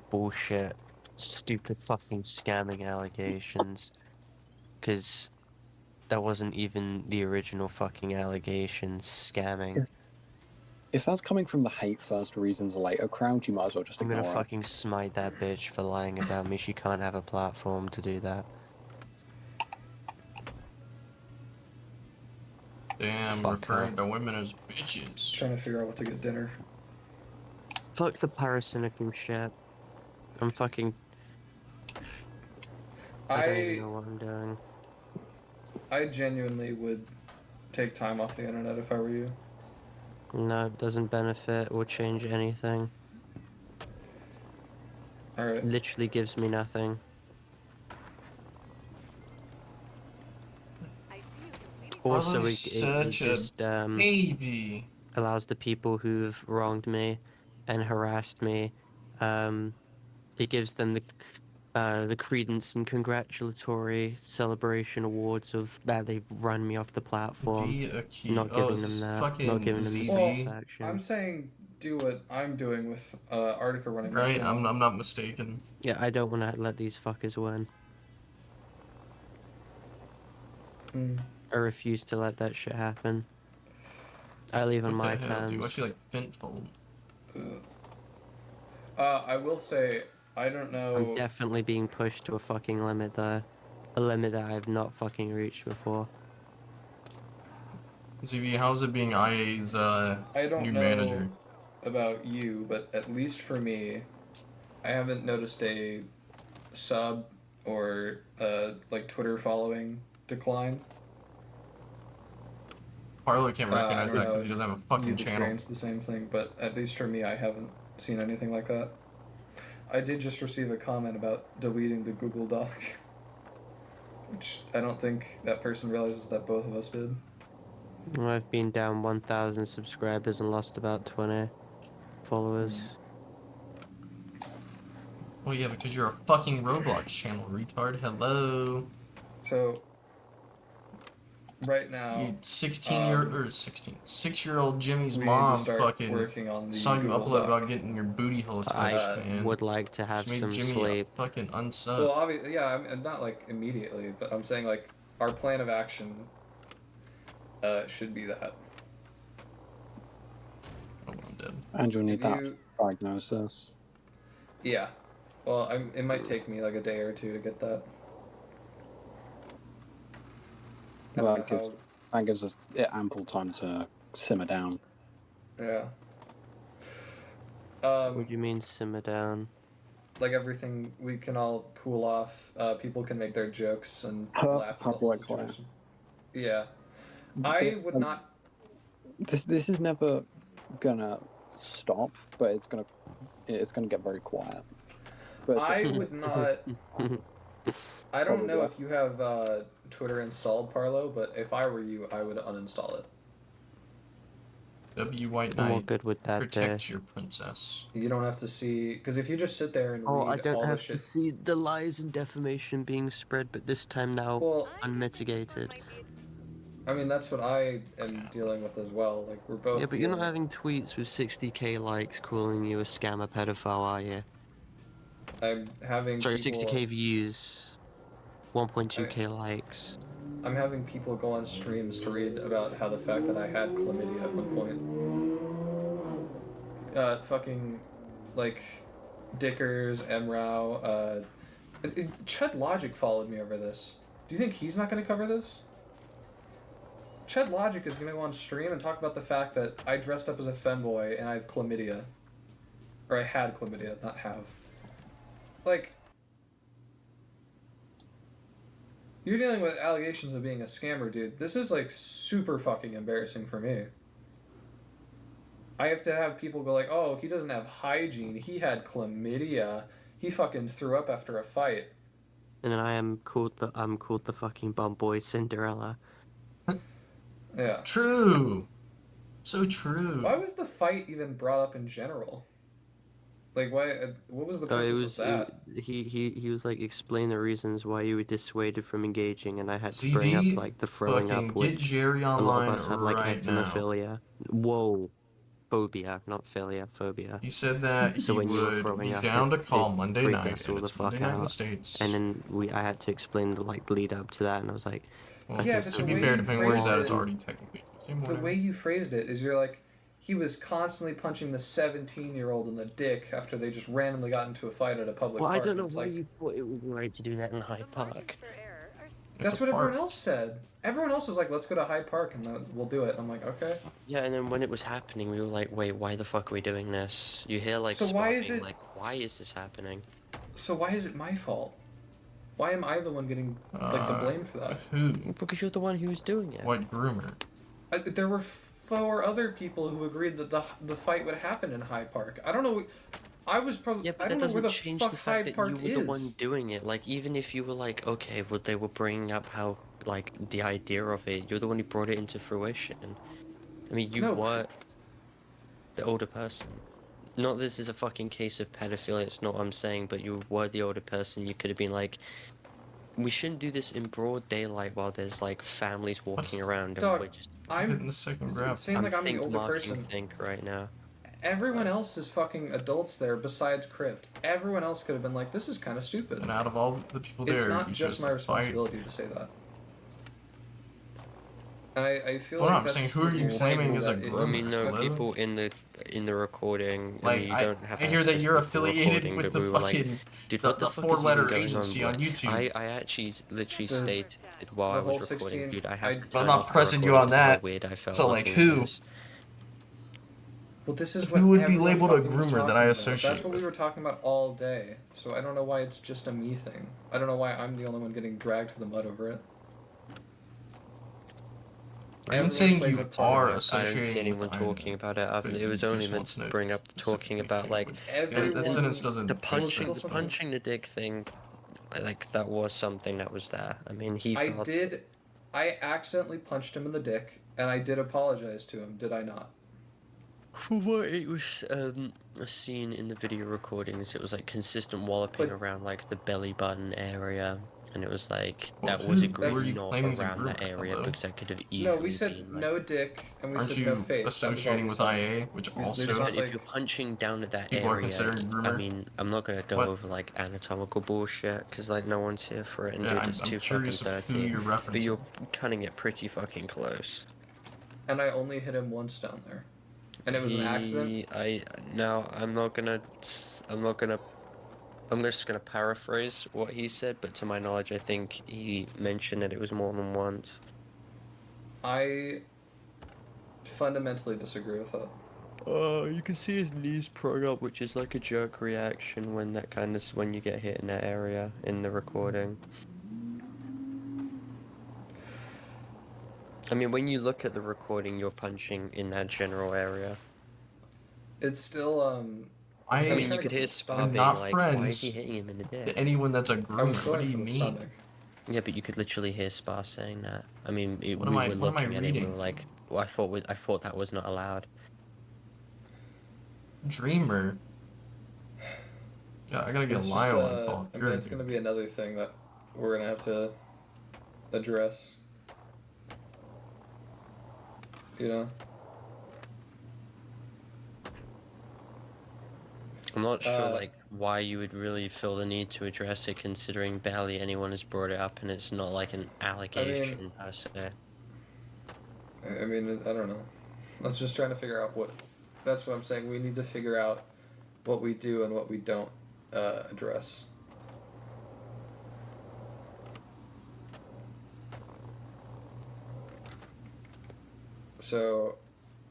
bullshit stupid fucking scamming allegations. Because that wasn't even the original fucking allegation. Scamming. If that's coming from the hate first, reasons later crowd, you might as well just I'm gonna ignore it. fucking smite that bitch for lying about me. She can't have a platform to do that. Damn, Fuck her. referring to women as bitches. Trying to figure out what to get dinner. Fuck the parasinicum shit. I'm fucking. I don't even know what I'm doing. I genuinely would take time off the internet if I were you. No, it doesn't benefit or change anything. Alright. Literally gives me nothing. I see you completed Also, Harlow's it such a just baby. allows the people who've wronged me and harassed me. It gives them the credence and congratulatory celebration awards of that they've run me off the platform. The key. Not Oh, giving is this them that. fucking Not giving them the ZZ? satisfaction. I'm saying do what I'm doing with Artica running my Right? channel. I'm not mistaken. Yeah, I don't want to let these fuckers win. Mm. I refuse to let that shit happen. I leave on What my the hell, dude? Why's terms. she like Fintfold? I will say, I don't know. I'm definitely being pushed to a fucking limit though. A limit that I have not fucking reached before. ZV, how's it being IA's I don't new know manager? about you, but at least for me, I haven't noticed a sub or like Twitter following decline. Parlo can't I recognize don't that know because he if doesn't have a fucking You've channel. experienced the same thing, but at least for me, I haven't seen anything like that. I did just receive a comment about deleting the Google Doc, which I don't think that person realizes that both of us did. I've been down 1,000 subscribers and lost about 20 followers. Well, yeah, because you're a fucking Roblox channel, retard. Hello. So, right now, You 6-year-old Jimmy's we need to mom start fucking working on the saw you Google upload Doc. about getting your booty hole touched, I man. would like to have Just made some Jimmy sleep. a fucking unsub. Well, obviously, yeah, I'm not like immediately, but I'm saying like our plan of action should be that. Oh, I'm dead. And you'll need If that you- diagnosis. Yeah. Well, it might take me like a day or two to get that. I Well, don't know that gives us ample time to simmer down. Yeah. What do you mean simmer down? Like everything, we can all cool off. People can make their jokes and Her laugh at the whole public way. situation. Yeah. I would not. This is never gonna stop, but it's gonna get very quiet. But I would not. I don't know Probably. if you have Twitter installed, Parlo, but if I were you, I would uninstall it. W. White I'm all Knight, good with that protect your princess. You don't have to see, because if you just sit there and Oh, read I don't all the have shit. to see the lies and defamation being spread, but this time now Well, unmitigated. I mean, that's what I am dealing with as well. Like we're both. Yeah, but you're not dealing- having tweets with 60k likes calling you a scammer pedophile, are you? I'm having. Sorry, people, 60k views, 1.2k likes. I'm having people go on streams to read about how the fact that I had chlamydia at one point. Fucking, like, Dickers, Mrau, Chud Logic followed me over this. Do you think he's not going to cover this? Chud Logic is going to go on stream and talk about the fact that I dressed up as a femboy and I have chlamydia. Or I had chlamydia, not have. Like, you're dealing with allegations of being a scammer, dude. This is, like, super fucking embarrassing for me. I have to have people go like, oh, he doesn't have hygiene. He had chlamydia. He fucking threw up after a fight. And then I'm called the fucking bum boy Cinderella. Yeah. True. So true. Why was the fight even brought up in general? Like, why? What was the Oh, purpose of that? He was like, explain the reasons why you were dissuaded from engaging, and I had to bring up like the throwing fucking up, get which Jerry a lot of online us have like right now. ectomophilia. Whoa. phobia, not philia, phobia. He said that So he when you were would throwing be up, down to it call Monday freaked night, us and all the it's Monday fuck night in the out. States. And then I had to explain the like lead up to that, and I was like, Well, okay, Yeah, so but to the be way fair, you depending where he's at, it's phrased it- already technically Tuesday The morning. way you phrased it is you're like, he was constantly punching the 17-year-old in the dick after they just randomly got into a fight at a public well, I park. don't know It's why like, you thought it was right to do that in Hyde The margins Park. for error are that's It's a what everyone park. else said. Everyone else was like, let's go to Hyde Park and then we'll do it. And I'm like, okay. Yeah, and then when it was happening, we were like, wait, why the fuck are we doing this? You hear like So Spot why is being it- like, why is this happening? So why is it my fault? Why am I the one getting like the blame for that? Who? Because you're the one who was doing it. What groomer? There were 4 other people who agreed that the fight would happen in Hyde Park. I don't know. I was probably. Yeah, I but that don't know where doesn't the change fuck the fact Hyde that Park you were is. the one doing it. Like, even if you were like, okay, well, they were bringing up how, like, the idea of it, you're the one who brought it into fruition. I mean, you No. were the older person. Not this is a fucking case of pedophilia, it's not what I'm saying, but you were the older person. You could have been like, we shouldn't do this in broad daylight while there's, like, families walking around and Dog, we're just... Hit in I'm the second grab. saying like I'm the think older marking person. think right now. Everyone else is fucking adults there besides Crypt. Everyone else could have been like, this is kind of stupid. And out of all the people there, It's not you just chose my to fight. responsibility to say that. And I feel Well, no, like I'm that's saying, who are you the claiming angle is a that it- groomer? I mean, there are Hello? people in the recording. I Like, mean, you I don't have hear that access you're to the affiliated recording, with but the we were like, fucking dude, the what the fuck is four-letter even going agency on What? YouTube. I actually literally The- stated while the I was whole recording, 16 dude, I I- have to I'm turn not off the pressing you recording on 'cause of how that. weird I felt So, like, looking at who? this. Well, this is Who what would be everyone labeled a fucking was groomer that talking I about. associate That's what we with? were talking about all day. So I don't know why it's just a me thing. I don't know why I'm the only one getting dragged to the mud over it. Are you Everyone saying plays you a part are in it. I don't see associating anyone with talking Iron, about it. but It you was only just meant want to know bring up talking specifically about who like would- Everyone. that sentence doesn't the make punching, sense the to me. punching the dick thing. Like that was something that was there. I mean, he I felt did. I accidentally punched him in the dick, and I did apologize to him. Did I not? For what it was a scene in the video recordings, it was like consistent walloping But- around like the belly button area, and it was like Well, that was who agreed were you not claiming is a around that groomer, area hello? because that could have easily No, we said been like. no dick, and we Aren't said you no face. associating with That was all we said. IA, which We- also there's But not, if like- you're punching down at that people are area, considered I groomer? mean, I'm not gonna go What? over like anatomical bullshit because like no one's here for it, and Yeah, dude, I'm it's too fucking curious of who dirty. you're But referencing. you're cutting it pretty fucking close. And I only hit him once down there, and it was an accident. I'm just gonna paraphrase what he said, but to my knowledge, I think he mentioned that it was more than once. I fundamentally disagree with that. You can see his knees prong up, which is like a jerk reaction when when you get hit in that area in the recording. I mean, when you look at the recording, you're punching in that general area. It's still I I mean, trying you to could go hear for the Spa stomach. being not like, why is friends. he hitting him in the dick? anyone that's a I was groomer. What going do you for the mean? stomach. Yeah, but you could literally hear Spa saying that. I mean, we What am I- were what am I looking at it, we reading? were like, well, I thought that was not allowed. Dreamer. Yeah, I gotta get It's a just, lie on Paul. I mean, it's gonna be another thing that we're gonna have to address. You know. I'm not sure, Uh, like, why you would really feel the need to address it, considering barely anyone has brought it up, and it's not like an allegation per se. I mean, I don't know. I was just trying to figure out what. That's what I'm saying. We need to figure out what we do and what we don't address. So,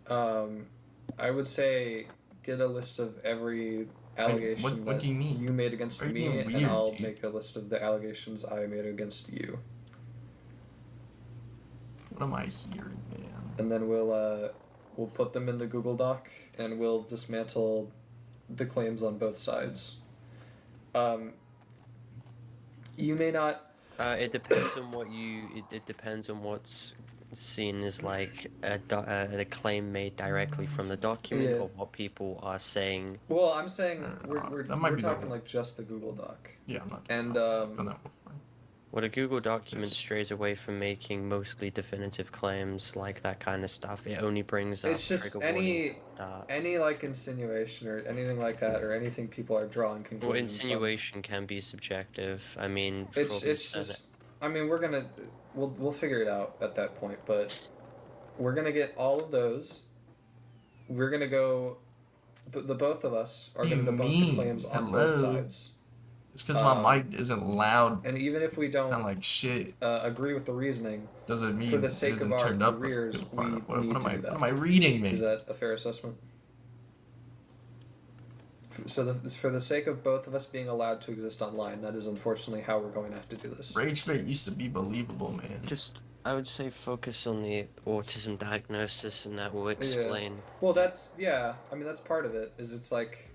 I would say get a list of every allegation what that do you mean? you made against Are you me, being and weird, I'll dude? make a list of the allegations I made against you, What am I hearing, man? and then we'll put them in the Google Doc, and we'll dismantle the claims on both sides. You may not. It depends on what you. It depends on what's seen as like a claim made directly from the document, Yeah. or what people are saying. Well, I'm saying we're That might we're be the talking whole- like just the Google Doc, Yeah, I'm not. and I've done that before. Well, a Google document strays away from making mostly definitive claims like that kind of stuff. It only brings up It's just trigger warnings at the start. any like insinuation or anything like that, or anything people are drawing Well, conclusions from. insinuation can be subjective. I mean, It's from just. I mean, we'll figure it out at that point, but we're gonna get all of those. We're gonna go. The both of us are gonna debunk the claims on both sides. It's because my mic isn't loud. And even if we don't Sound like shit. agree with the reasoning, Doesn't mean for the sake it of isn't our turned up. careers, we need what to do that. What am I reading, man? Is that a fair assessment? So for the sake of both of us being allowed to exist online, that is unfortunately how we're going to have to do this. Ragebait used to be believable, man. Just, I would say focus on the autism diagnosis, and that will explain. Well, that's I mean, that's part of it. Is it's like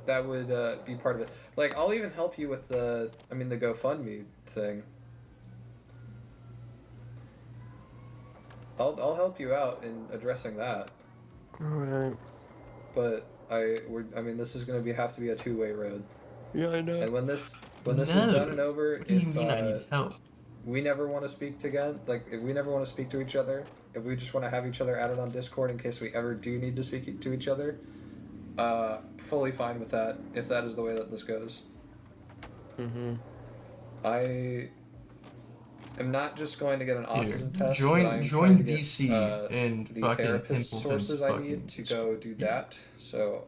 that would be part of it. Like, I'll even help you with the GoFundMe thing. I'll help you out in addressing that. Alright. But this is going to have to be a two-way road. Yeah, I know. And when this is done and over, What do you mean I need help? we never want to speak again, like if we never want to speak to each other, if we just want to have each other added on Discord in case we ever do need to speak to each other, fully fine with that if that is the way that this goes. I am not just going to get an autism test. Join but I am trying to get, VC and the fucking therapist Pimpleton's sources I fucking need to go do that. So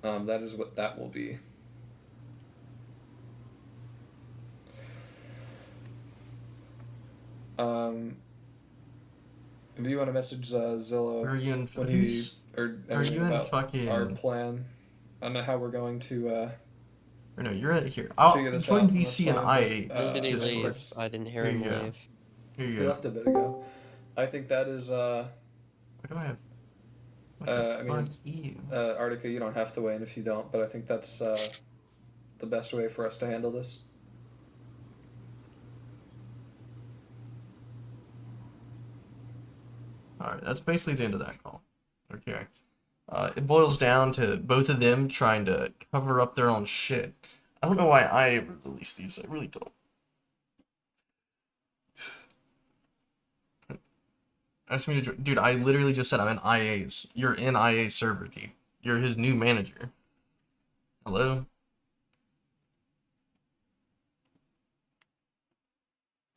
that is what that will be. Do you want to message Zillow Are you in when about fucking our plan? I don't know how we're going to or no, you're in here. I'll figure this join out. VC and Let's IA. find When did he Discord. leave? I didn't hear Here him you go. leave. Here you He go. left a bit ago. I think that is What do I have? What the I mean, fuck you? Artica, you don't have to win if you don't, but I think that's the best way for us to handle this. Alright, that's basically the end of that call. Okay. It boils down to both of them trying to cover up their own shit. I don't know why I released these. I really don't. Ask me to dude, I literally just said I'm in IA's. You're in IA's server, dude. You're his new manager. Hello?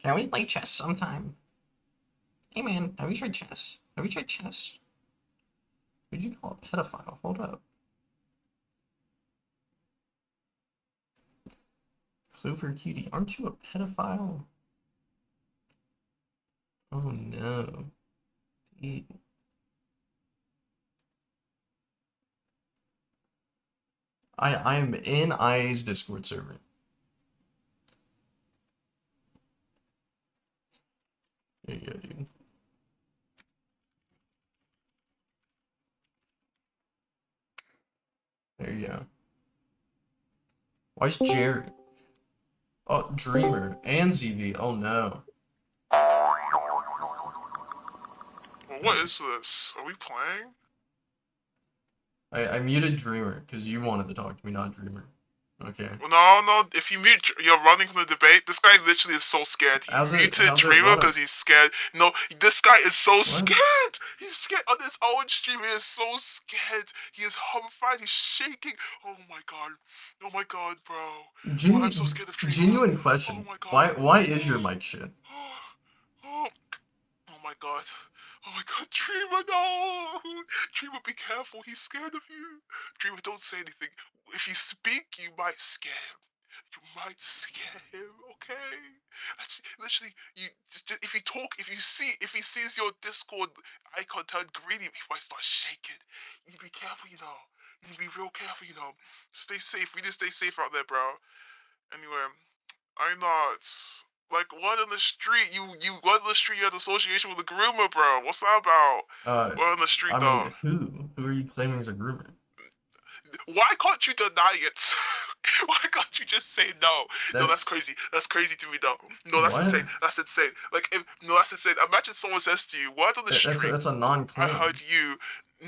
Can we play chess sometime? Hey man, have you tried chess? Have you tried chess? Who'd you call a pedophile? Hold up. Clover Cutie, aren't you a pedophile? Oh no. Dude. I'm in IA's Discord server. There you go, dude. There you go. Why's Jerry? Oh, Dreamer and ZV. Oh no. What is this? Are we playing? I muted Dreamer because you wanted to talk to me, not Dreamer. Okay. No. If you mute, you're running from the debate. This guy literally is so scared. He muted Dreamer because he's scared. No, this guy is so scared. He's scared on his own stream. He is so scared. He is horrified. He's shaking. Oh my god, bro. I'm so scared of Dreamer. Genuine question. Oh my god. Why is your mic shit? Oh my god. Oh my god, Dreamer, no! Dreamer, be careful, he's scared of you. Dreamer, don't say anything. If you speak, you might scare him. You might scare him, okay? Actually, literally, if you talk, if he sees your Discord icon turn green, he might start shaking. You need to be careful, you know. You need to be real careful, you know. Stay safe. We need to stay safe out there, bro. Anyway, I'm not... Like, what on the street? You what on the street? You had association with a groomer, bro. What's that about? What on the street, though? Who are you claiming is a groomer? Why can't you deny it? Why can't you just say no? No, that's crazy. That's crazy to me, though. No, that's insane. That's insane. Like, that's insane. Imagine someone says to you, "What on the street?" That's a non-claim. I heard you.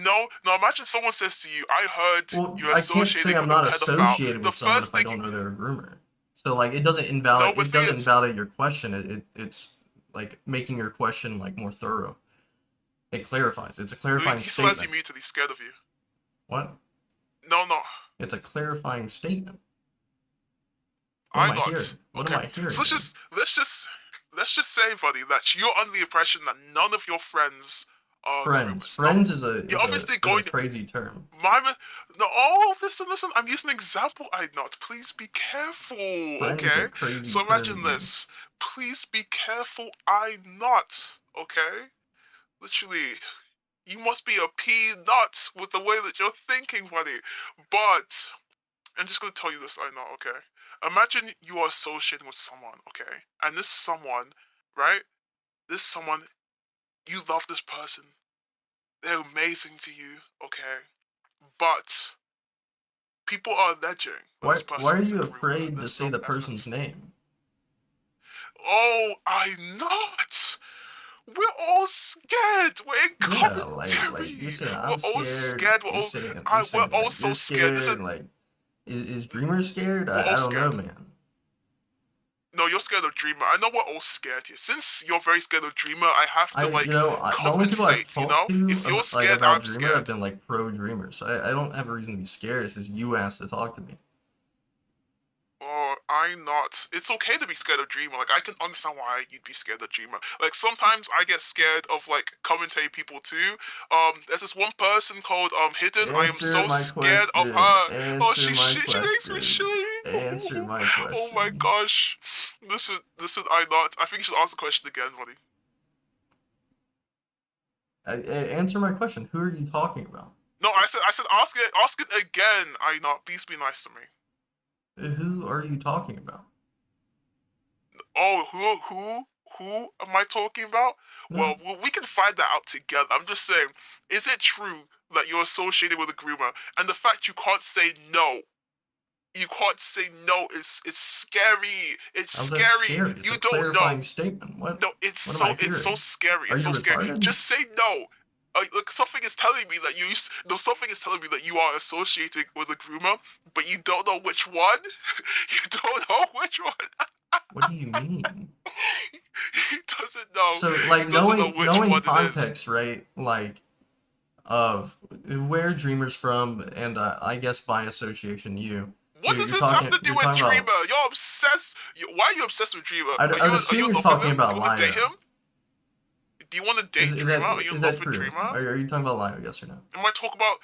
No. Imagine someone says to you, "I heard you." I can't say I'm not associated with someone if I don't know they're a groomer. So like it doesn't No, but it doesn't thing is, invalidate your question. It's like making your question like more thorough. It clarifies. It's a clarifying he still has you statement. muted. He's scared of you. What? No. It's a clarifying statement. What I am I not. hearing? What am Okay. I hearing? So let's just say, buddy, that you're under the impression that none of your friends are Friends. groomers. Friends You're obviously is going a crazy term. no, oh, listen, I'm using an example, I not. Please be careful, Friend is a okay? crazy So term, imagine dude. this. Please be careful, I not, okay? Literally, you must be a peanut with the way that you're thinking, buddy. But, I'm just gonna tell you this, I not, okay? Imagine you are associating with someone, okay? And this someone, right? This someone, you love this person. They're amazing to you, okay? But people are alleging that this Why person are is a you groomer. afraid to There's say no the evidence. person's name? Oh, I'm not. We're all scared. We're in Yeah, commentary. like you're saying We're I'm all scared. scared. You're saying We're all like you're so scared. scared. Like is Dreamer scared? We're all I don't know, scared. man. No, you're scared of Dreamer. I know we're all scared here. Since you're very scared of Dreamer, I have to The only people I've compensate. You talked know, to if you're like scared, about I'm Dreamer have scared. been like pro Dreamer, so I don't have a reason to be scared. It's just you asked to talk to me. Or I'm not. It's okay to be scared of Dreamer. Like, I can understand why you'd be scared of Dreamer. Like, sometimes I get scared of, like, commentating people too. There's this one person called, Hidden. I am Answer so my scared of question. her. Oh, Answer my she makes me question. shake. Answer my Oh my question. gosh. Listen, I'm not. I think you should ask the question again, buddy. Answer my question. Who are you talking about? No, I said, ask it again. I'm not. Please be nice to me. Who are you talking about? Oh, who am I talking about? No. Well, we can find that out together. I'm just saying, is it true that you're associated with a groomer? And the fact you can't say no, it's scary. It's How's scary. that scary? It's You a don't know. clarifying statement. What? No, it's What am I it's so hearing? scary. Are It's you so scary. retarded? Just say no. Look, something is telling me that something is telling me that you are associating with a groomer, but you don't know which one. You don't know which one. What do you mean? He doesn't know. So like He doesn't know which knowing one it is. context, right? Like of where Dreamer's from, and I guess by association you. What does this have to do with talking Dreamer? about, You're obsessed. Why are you obsessed with Dreamer? I'd assume you're talking about Do you want to date Lio. him? Do you want to date Dreamer? Are you in Is love that with true? Dreamer? Are you talking about Lio? Yes or no? Am I talking about?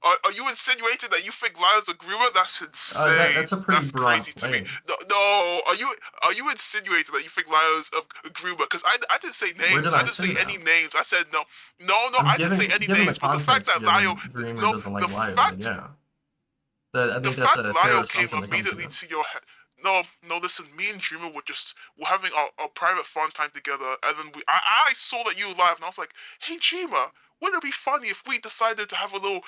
Are you insinuating that you think Lio's a groomer? That's insane. That's a pretty broad crazy to me. claim. No. Are you insinuating that you think Lio's a groomer? Because I didn't say names. Where did I didn't say any that? names. I said no. I'm I didn't say any given names. the But the fact context, that Lio, Dreamer no, doesn't like the Lio, fact, then yeah. I the think that's fact a fair Lio came assumption to come immediately to. to your head. No, listen, me and Dreamer we're having our private fun time together, and then I saw that you were live, and I was like, hey Dreamer, wouldn't it be funny if we decided to have a little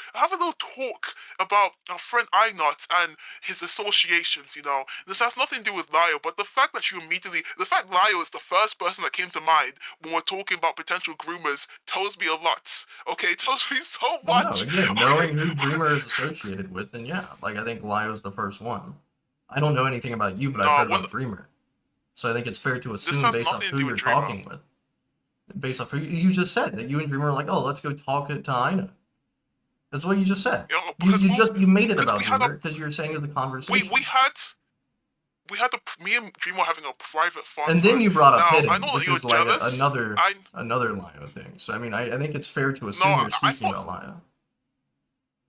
talk about our friend Einot and his associations, you know? This has nothing to do with Lio, but the fact Lio is the first person that came to mind when we're talking about potential groomers tells me a lot. Okay, it tells me so Well, much. no, again, knowing who Dreamer is associated with, then yeah, like I think Lio's the first one. I don't know anything about you, but I've heard about Dreamer. So I think it's fair to assume based off who you're talking with. Based off who you just said that you and Dreamer are like, oh, let's go talk to Aina. That's what you just said. You made it about Dreamer because you were saying it was a conversation. We had me and Dreamer were having a private fun. And then you brought up Hidden, which is like jealous. another Lio thing. So I mean, I think it's fair to assume you're speaking about Lio.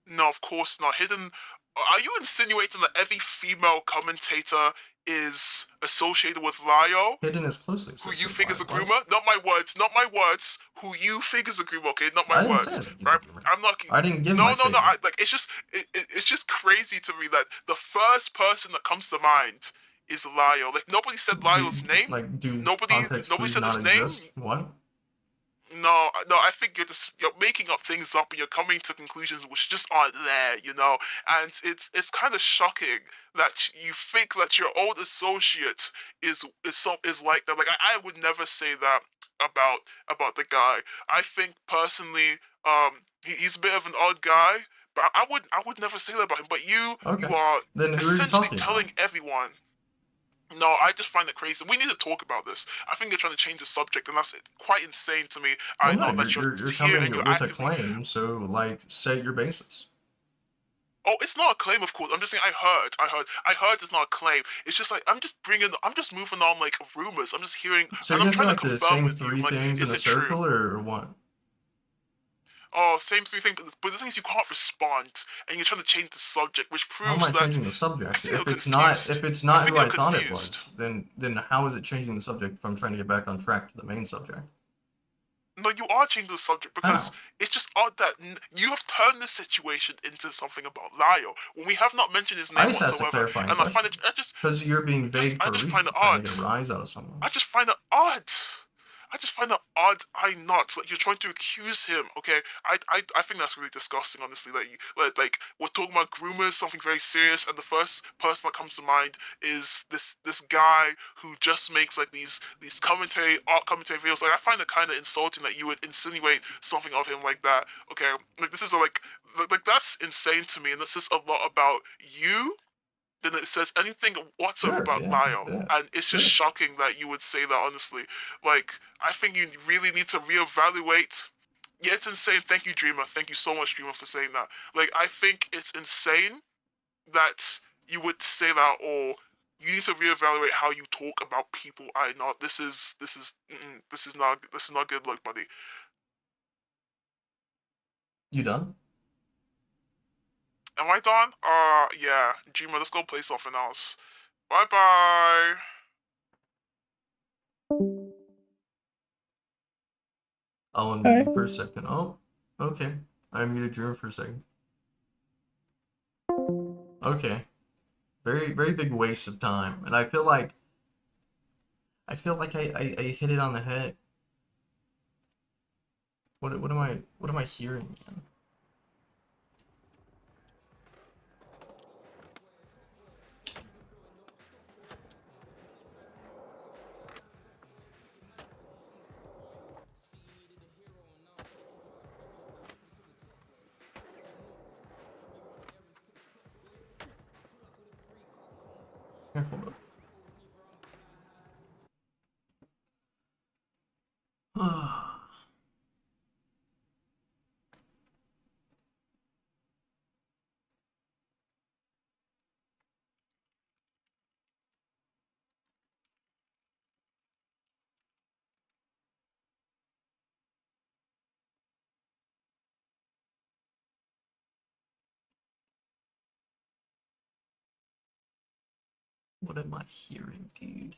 No, of course not. Hidden. Are you insinuating that every female commentator is associated with Lio? Hidden is closely associated. Who you think is a groomer? Not my words. Who you think is a groomer? Okay, not my words. I didn't say right? I'm not. I didn't give my statement. It's just crazy to me that the first person that comes to mind is Lio. Like nobody said Lio's name. Like nobody said his name. What? No, I think you're making up things up and you're coming to conclusions which just aren't there, you know. And it's kind of shocking that you think that your old associate is like that. Like I would never say that about the guy. I think personally, he's a bit of an odd guy, but I would never say that about him. But you are then who essentially are you telling everyone. No, I just find it crazy. We need to talk about this. I think you're trying to change the subject, and that's quite insane to me. Well, I no, know that you're you're here and coming you're with a actively. claim, so like set your basis. Oh, it's not a claim, of course. I'm just saying. I heard. It's not a claim. It's just like I'm just moving on like rumors. I'm just hearing, So and you're I'm gonna say trying to like the confirm same with you. three Like, things in is a it true? circle or what? Oh, same thing. But the thing is, you can't respond, and you're trying to change the subject, which How am I proves that changing the I subject? think you're If confused. it's I not think who you're I thought it confused. was, then how is it changing the subject if I'm trying to get back on track to the main subject? No, you are changing the subject because How? it's just odd that you have turned this situation into something about Lyle when we have not mentioned his I name just asked a whatsoever, clarifying and I find question. it Because you're being vague I for a just find reason, it trying to odd. get a rise out of someone. I just find it odd. I just find that odd. I not like you're trying to accuse him. Okay, I think that's really disgusting. Honestly, like we're talking about groomers, something very serious, and the first person that comes to mind is this guy who just makes like these art commentary videos. Like I find it kind of insulting that you would insinuate something of him like that. Okay, like this is like that's insane to me, and this is a lot about you than it says anything whatsoever Sure, about yeah, Lyle. yeah, And it's just sure. shocking that you would say that, honestly. Like, I think you really need to reevaluate. Yeah, it's insane. Thank you, Dreamer. Thank you so much, Dreamer, for saying that. Like, I think it's insane that you would say that, or you need to reevaluate how you talk about people. I know this is not good look, buddy. You done? Am I done? Yeah, Dreamer. Let's go play something else. Bye bye. I'll unmute you for a second. Oh, okay. I muted Drew for a second. Okay. Very big waste of time. And I feel like I hit it on the head. What am I hearing, man? Here, hold up. What am I hearing, dude?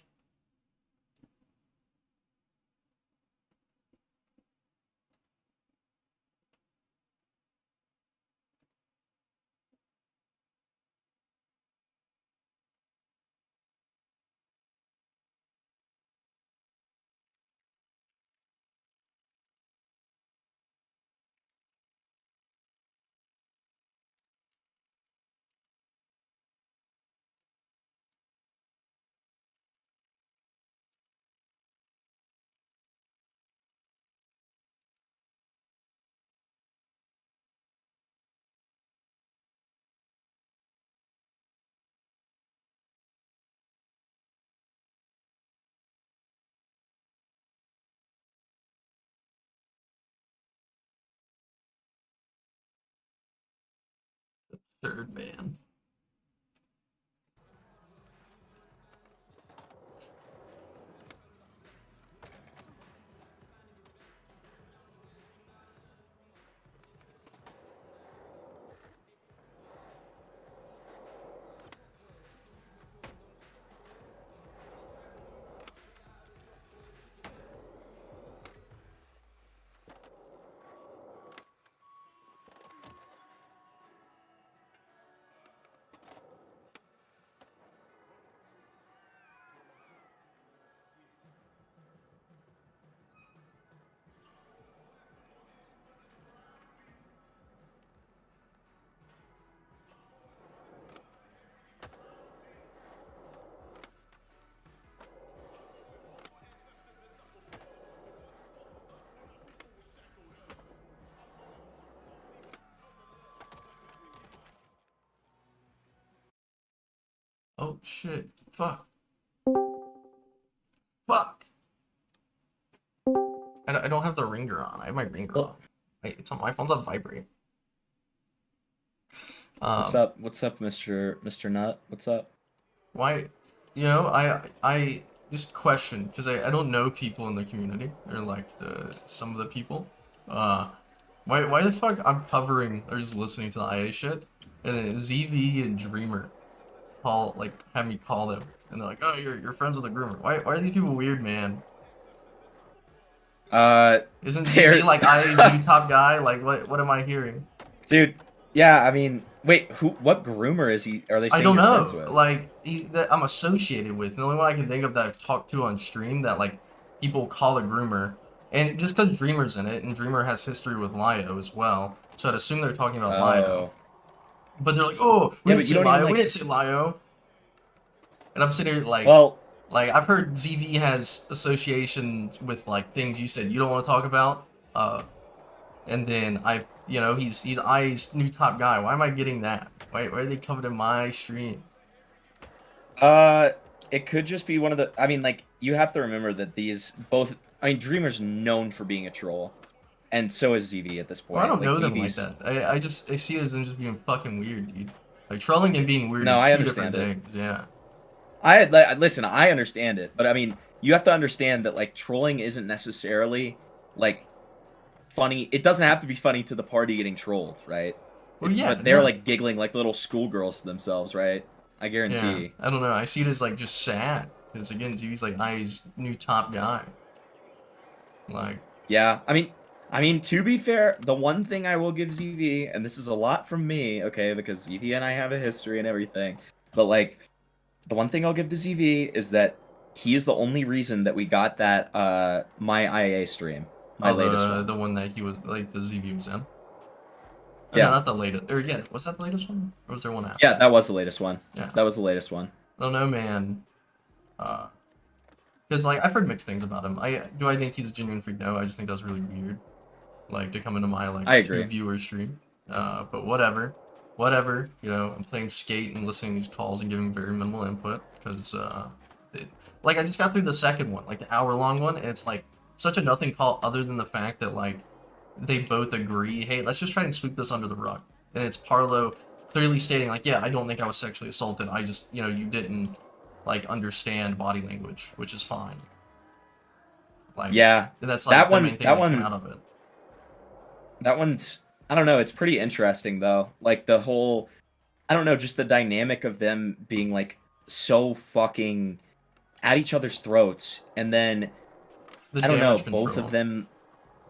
Absurd, man. Oh shit. Fuck. ringer on. I have my ringer Well- on. Wait, it's on my phone's on vibrate. What's up? What's up, Mr. Nut? What's up? Why, I just question because I don't know people in the community or like some of the people. Why the fuck I'm covering or just listening to the IA shit and then ZV and Dreamer have me call them and they're like, oh, you're friends with the groomer. Why are these people weird, man? Isn't They're- ZV like IA new top guy? Like what am I hearing? Dude, yeah, I mean, wait, what groomer is he? Are they I saying don't you're know. friends with? Like that I'm associated with. The only one I can think of that I've talked to on stream that like people call a groomer, and just because Dreamer's in it, and Dreamer has history with Lio as well, so I'd assume they're talking about Lio. But they're like, oh, we Yeah, didn't but say you don't Lio, even, we like- didn't say Lio. And I'm sitting here like, Well, like I've heard ZV has associations with like things you said you don't want to talk about. And then he's IA's new top guy. Why am I getting that? Why are they covered in my stream? it could just be one of the. I mean, like, you have to remember that these both. I mean, Dreamer's known for being a troll, and so is ZV at this point. Well, I don't know them like ZV's that. I see it as them just being fucking weird, dude. Like trolling and being weird No, are I two different understand things. Yeah. Listen. I understand it, but I mean, you have to understand that like trolling isn't necessarily like funny. It doesn't have to be funny to the party getting trolled, right? Well, yeah, But they're no. like giggling like little schoolgirls to themselves, right? I guarantee. Yeah. I don't know. I see it as like just sad because again, ZV's like IA's new top guy. Like. Yeah, I mean, to be fair, the one thing I will give ZV, and this is a lot from me, okay, because ZV and I have a history and everything, but like, the one thing I'll give to ZV is that he is the only reason that we got that my IA stream, my latest one. The one that he was like the ZV was in. Yeah. No, not the latest. Or yeah, was that the latest one? Or was there one after? Yeah, that was the latest one. Yeah. That was the latest one. I don't know, man. Because like I've heard mixed things about him. I think he's a genuine freak? No, I just think that's really weird. Like to come into my like I agree. 2 viewer stream. But whatever. You know, I'm playing Skate and listening to these calls and giving very minimal input because like I just got through the second one, like the hour-long one, and it's like such a nothing call other than the fact that like they both agree, hey, let's just try and sweep this under the rug. And it's Parlo clearly stating like, yeah, I don't think I was sexually assaulted. I just, you didn't like understand body language, which is fine. Like, Yeah, that's like that the one- main thing that that came one- out of it. That one's, I don't know, it's pretty interesting though. Like the whole, I don't know, just the dynamic of them being like so fucking at each other's throats, and then The I don't know, damage both control. of them,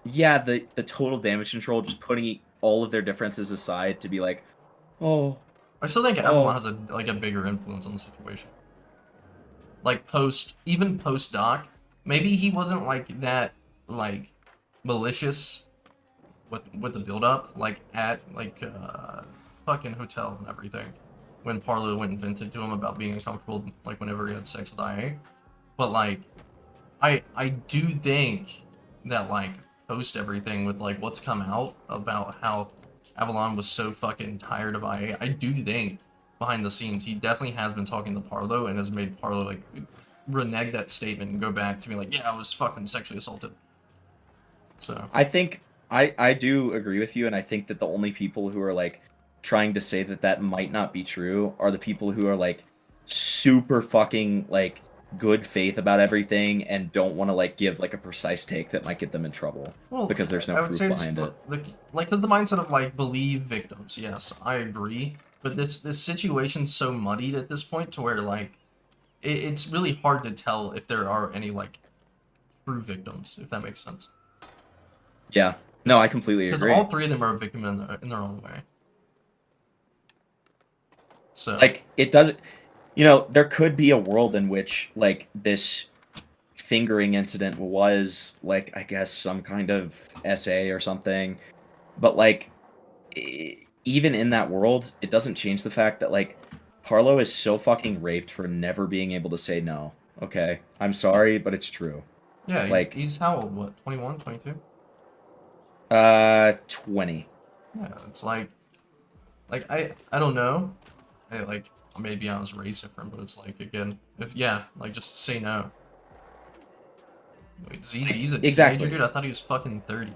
yeah, the total damage control, just putting all of their differences aside to be like, oh, I still think Avalon has a bigger influence on the situation. Like even post doc, maybe he wasn't like that like malicious with the build up like at like fucking hotel and everything when Parlo went and vented to him about being uncomfortable like whenever he had sex with IA. But like I do think that like post everything with like what's come out about how Avalon was so fucking tired of IA, I do think behind the scenes he definitely has been talking to Parlo and has made Parlo like renege that statement and go back to be like, yeah, I was fucking sexually assaulted. So I think I do agree with you, and I think that the only people who are like trying to say that that might not be true are the people who are like super fucking like good faith about everything and don't want to like give like a precise take that might get them in trouble because there's no I would proof say it's behind it. like because the mindset of like believe victims. Yes, I agree, but this situation's so muddied at this point to where like it's really hard to tell if there are any like true victims, if that makes sense. Yeah, no, I completely Because agree. all three of them are a victim in their own way. So Like it doesn't, you know, there could be a world in which like this fingering incident was like, I guess, some kind of SA or something, but like even in that world, it doesn't change the fact that like Parlo is so fucking raped for never being able to say no. Okay, I'm sorry, but it's true. yeah, he's how old? What, 21, 22? 20. Yeah, it's like I don't know. Like maybe I was raised different, but it's like again, if like just say no. Wait, ZV's a Exactly. teenager, dude? I thought he was fucking 30.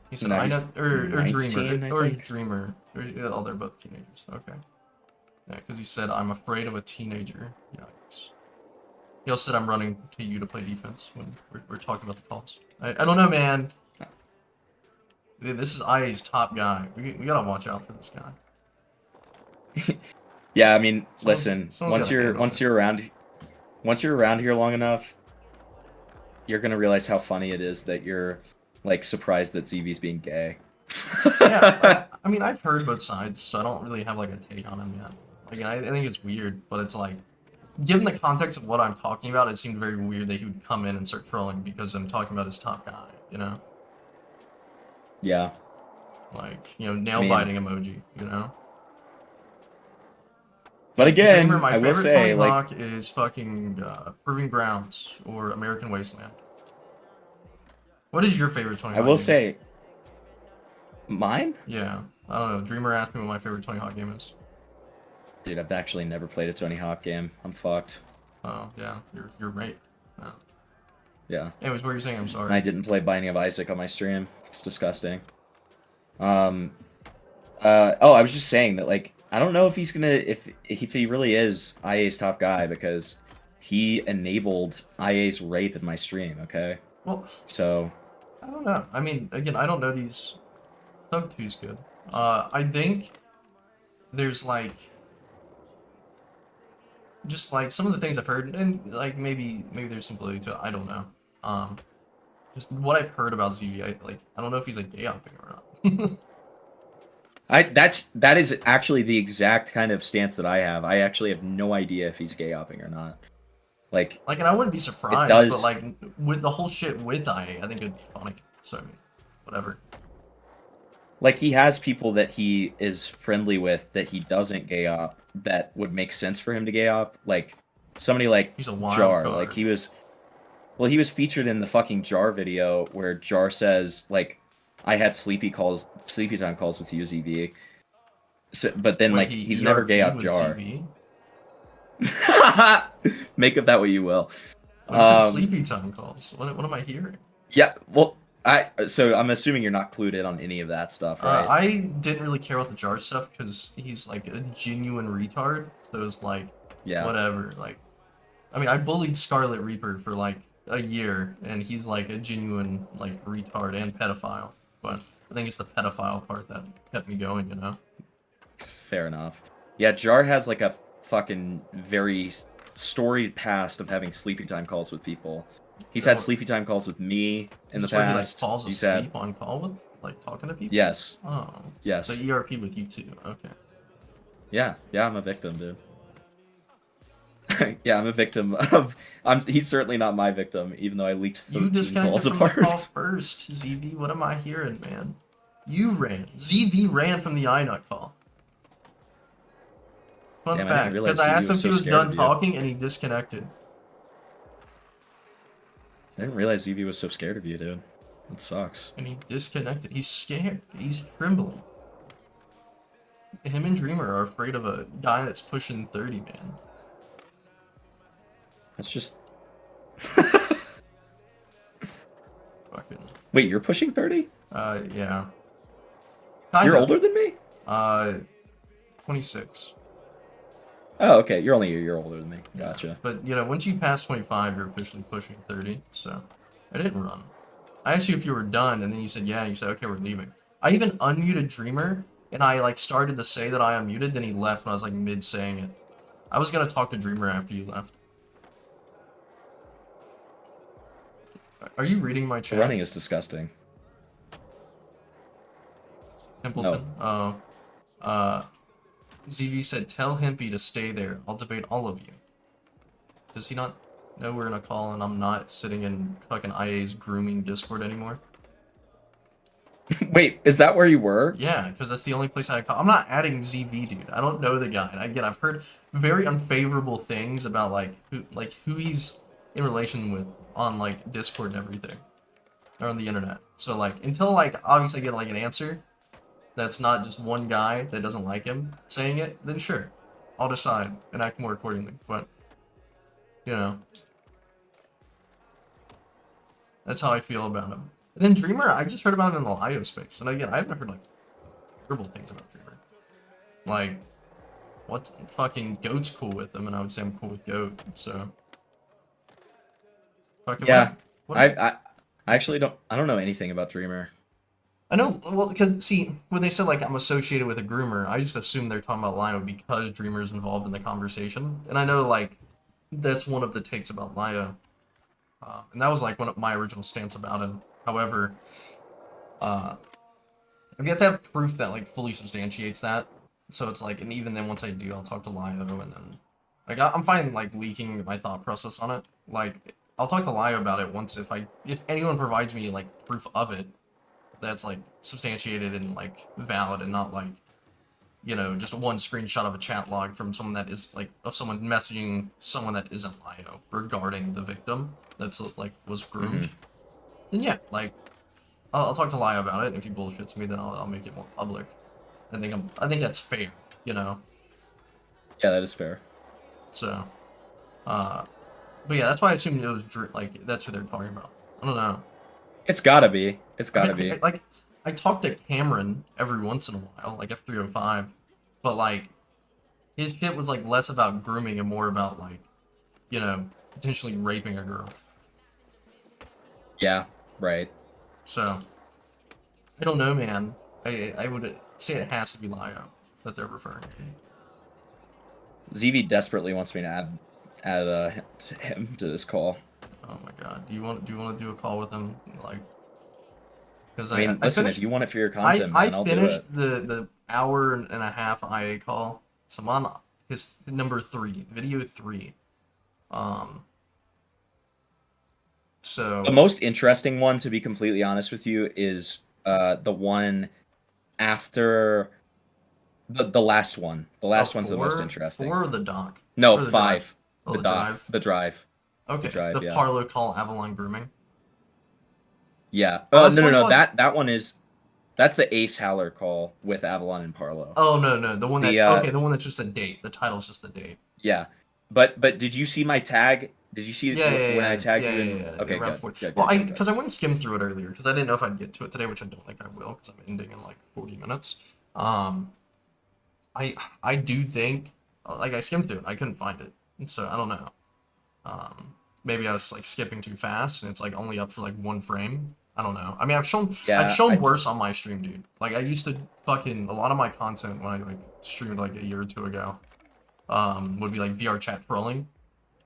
He said, No, I he's know, or 19, Dreamer, I or think. Dreamer. Oh, they're both teenagers. Okay. Yeah, because he said, I'm afraid of a teenager. Yikes. He also said, I'm running to you to play defense when we're talking about the calls. I don't know, man. This is IA's top guy. We gotta watch out for this guy. Yeah, I mean, listen. someone's gotta handle Once you're around here long enough, you're gonna realize how funny it is that you're like surprised that ZV's being gay. Yeah, I mean, I've heard both sides, so I don't really have like a take on him yet. Like, I think it's weird, but it's like, given the context of what I'm talking about, it seemed very weird that he would come in and start trolling because I'm talking about his top guy, you know? Yeah. Like, you know, nail-biting emoji, you know? But again, Dreamer, my I will favorite say, Tony like, Hawk is fucking Proving Grounds or American Wasteland. What is your favorite Tony Hawk I will game? say, mine? Yeah, I don't know. Dreamer asked me what my favorite Tony Hawk game is. Dude, I've actually never played a Tony Hawk game. I'm fucked. Oh, yeah, you're right. Oh. Yeah. Anyways, what were you saying? I'm sorry. And I didn't play Binding of Isaac on my stream. It's disgusting. Oh, I was just saying that, like, I don't know if he's gonna, if he really is IA's top guy, because he enabled IA's rape in my stream, okay? Well, so I don't know. I mean, again, I don't know these. Thug 2's good. I think there's like, just like some of the things I've heard, and like maybe there's some validity to it. I don't know. Just what I've heard about ZV, I don't know if he's like gay hopping or not. that is actually the exact kind of stance that I have. I actually have no idea if he's gay hopping or not. Like, and I wouldn't be surprised, does... but like with the whole shit with IA, I think it'd be funny. So I mean, whatever. Like, he has people that he is friendly with that he doesn't gay op that would make sense for him to gay op. Like, somebody like He's a wild Jar. card. Like, he was featured in the fucking Jar video where Jar says, like, I had sleepy time calls with you, ZV. So, but then, Wait, like, he's never gay op Jar. CV? Make of that what you will. When you said sleepy time calls, what am I hearing? Yeah, well, so I'm assuming you're not clued in on any of that stuff, right? I didn't really care about the Jar stuff because he's like a genuine retard. So it's like, yeah, whatever. Like, I mean, I bullied Scarlet Reaper for like a year, and he's like a genuine like retard and pedophile. But I think it's the pedophile part that kept me going, you know? Fair enough. Yeah, Jar has like a fucking very storied past of having sleepy time calls with people. He's had sleepy time calls with me in the past. He like falls asleep on call with like talking to people? Yes. Oh. Yes. So ERP with you too. Okay. Yeah, I'm a victim, dude. Yeah, I'm a victim of. He's certainly not my victim, even though I leaked 13 calls apart. The call first, ZV. What am I hearing, man? You ran. ZV ran from the iNut call. Fun fact, because I asked him if he was done talking, and he disconnected. I didn't realize ZV was so scared of you, dude. That sucks. And he disconnected. He's scared. He's trembling. Him and Dreamer are afraid of a guy that's pushing 30, man. That's just... Fucking... Wait, you're pushing 30? Yeah. You're older than me? 26. Oh, okay. You're only a year older than me. Gotcha. Yeah. But, you know, once you pass 25, you're officially pushing 30, so... I didn't run. I asked you if you were done, and then you said, yeah, and you said, okay, we're leaving. I even unmuted Dreamer, and I, like, started to say that I unmuted, then he left when I was, like, mid-saying it. I was gonna talk to Dreamer after you left. Are you reading my chat? Running is disgusting. Templeton? No. Oh. ZV said, tell Hempy to stay there. I'll debate all of you. Does he not know we're in a call and I'm not sitting in fucking IA's grooming Discord anymore? Wait, is that where you were? Yeah, because that's the only place I call. I'm not adding ZV, dude. I don't know the guy. And again, I've heard very unfavorable things about who he's in relation with on like Discord and everything, or on the internet. So like until like obviously I get like an answer that's not just one guy that doesn't like him saying it, then sure, I'll decide and act more accordingly. But you know, That's how I feel about him. And then Dreamer, I just heard about him in the IO space, and again, I haven't heard like terrible things about Dreamer. Like, what's fucking Goat's cool with him, and I would say I'm cool with Goat. So, fucking Yeah, what I actually I don't know anything about Dreamer. I know, well, because, see, when they said, like, I'm associated with a groomer, I just assumed they're talking about Lio because Dreamer's involved in the conversation. And I know, like, that's one of the takes about Lio. And that was, like, one of my original stance about him. However, I've yet to have proof that, like, fully substantiates that. So it's like, and even then, once I do, I'll talk to Lio, and then, like, I'm fine, like, leaking my thought process on it. Like, I'll talk to Lio about it once if anyone provides me, like, proof of it. That's like substantiated and like valid and not like, you know, just one screenshot of a chat log from someone that is like of someone messaging someone that isn't Lio regarding the victim that's like was groomed. Then yeah, like I'll talk to Lio about it, and if he bullshits me, then I'll make it more public. I think that's fair, you know. Yeah, that is fair. So, but yeah, that's why I assumed it was like that's who they're talking about. I don't know. It's gotta be. It's gotta be. Like, I talk to Cameron every once in a while, like F305, but like, his shit was like less about grooming and more about like, you know, potentially raping a girl. Yeah, right. So, I don't know, man. I would say it has to be Lio that they're referring to. ZV desperately wants me to add him to this call. Oh my god, do you want to do a call with him, like? Because I mean, listen, if you want it for your content, man, I'll do it. I finished the hour and a half IA call, so I'm on his number 3, video 3. So the most interesting one, to be completely honest with you, is the one after the last one. The last one's the most interesting. 4 or the doc? No, or the 5. Drive? Oh, the drive. The drive. Okay. The drive, yeah. Parlo call Avalon grooming. Yeah. Oh, no. That one is that's the Ace Haller call with Avalon and Parlo. Oh no, the one that okay, the one that's just a date. The title's just the date. Yeah, but did you see my tag? Did you see when I tagged you? Yeah. Okay, good. Well, because I went and skimmed through it earlier because I didn't know if I'd get to it today, which I don't think I will because I'm ending in like 40 minutes. I do think like I skimmed through it, I couldn't find it, and so I don't know. Maybe I was like skipping too fast and it's like only up for like 1 frame. I don't know. I mean, I've shown worse on my stream, dude. Like I used to fucking a lot of my content when I like streamed like a year or 2 ago, would be like VR chat trolling,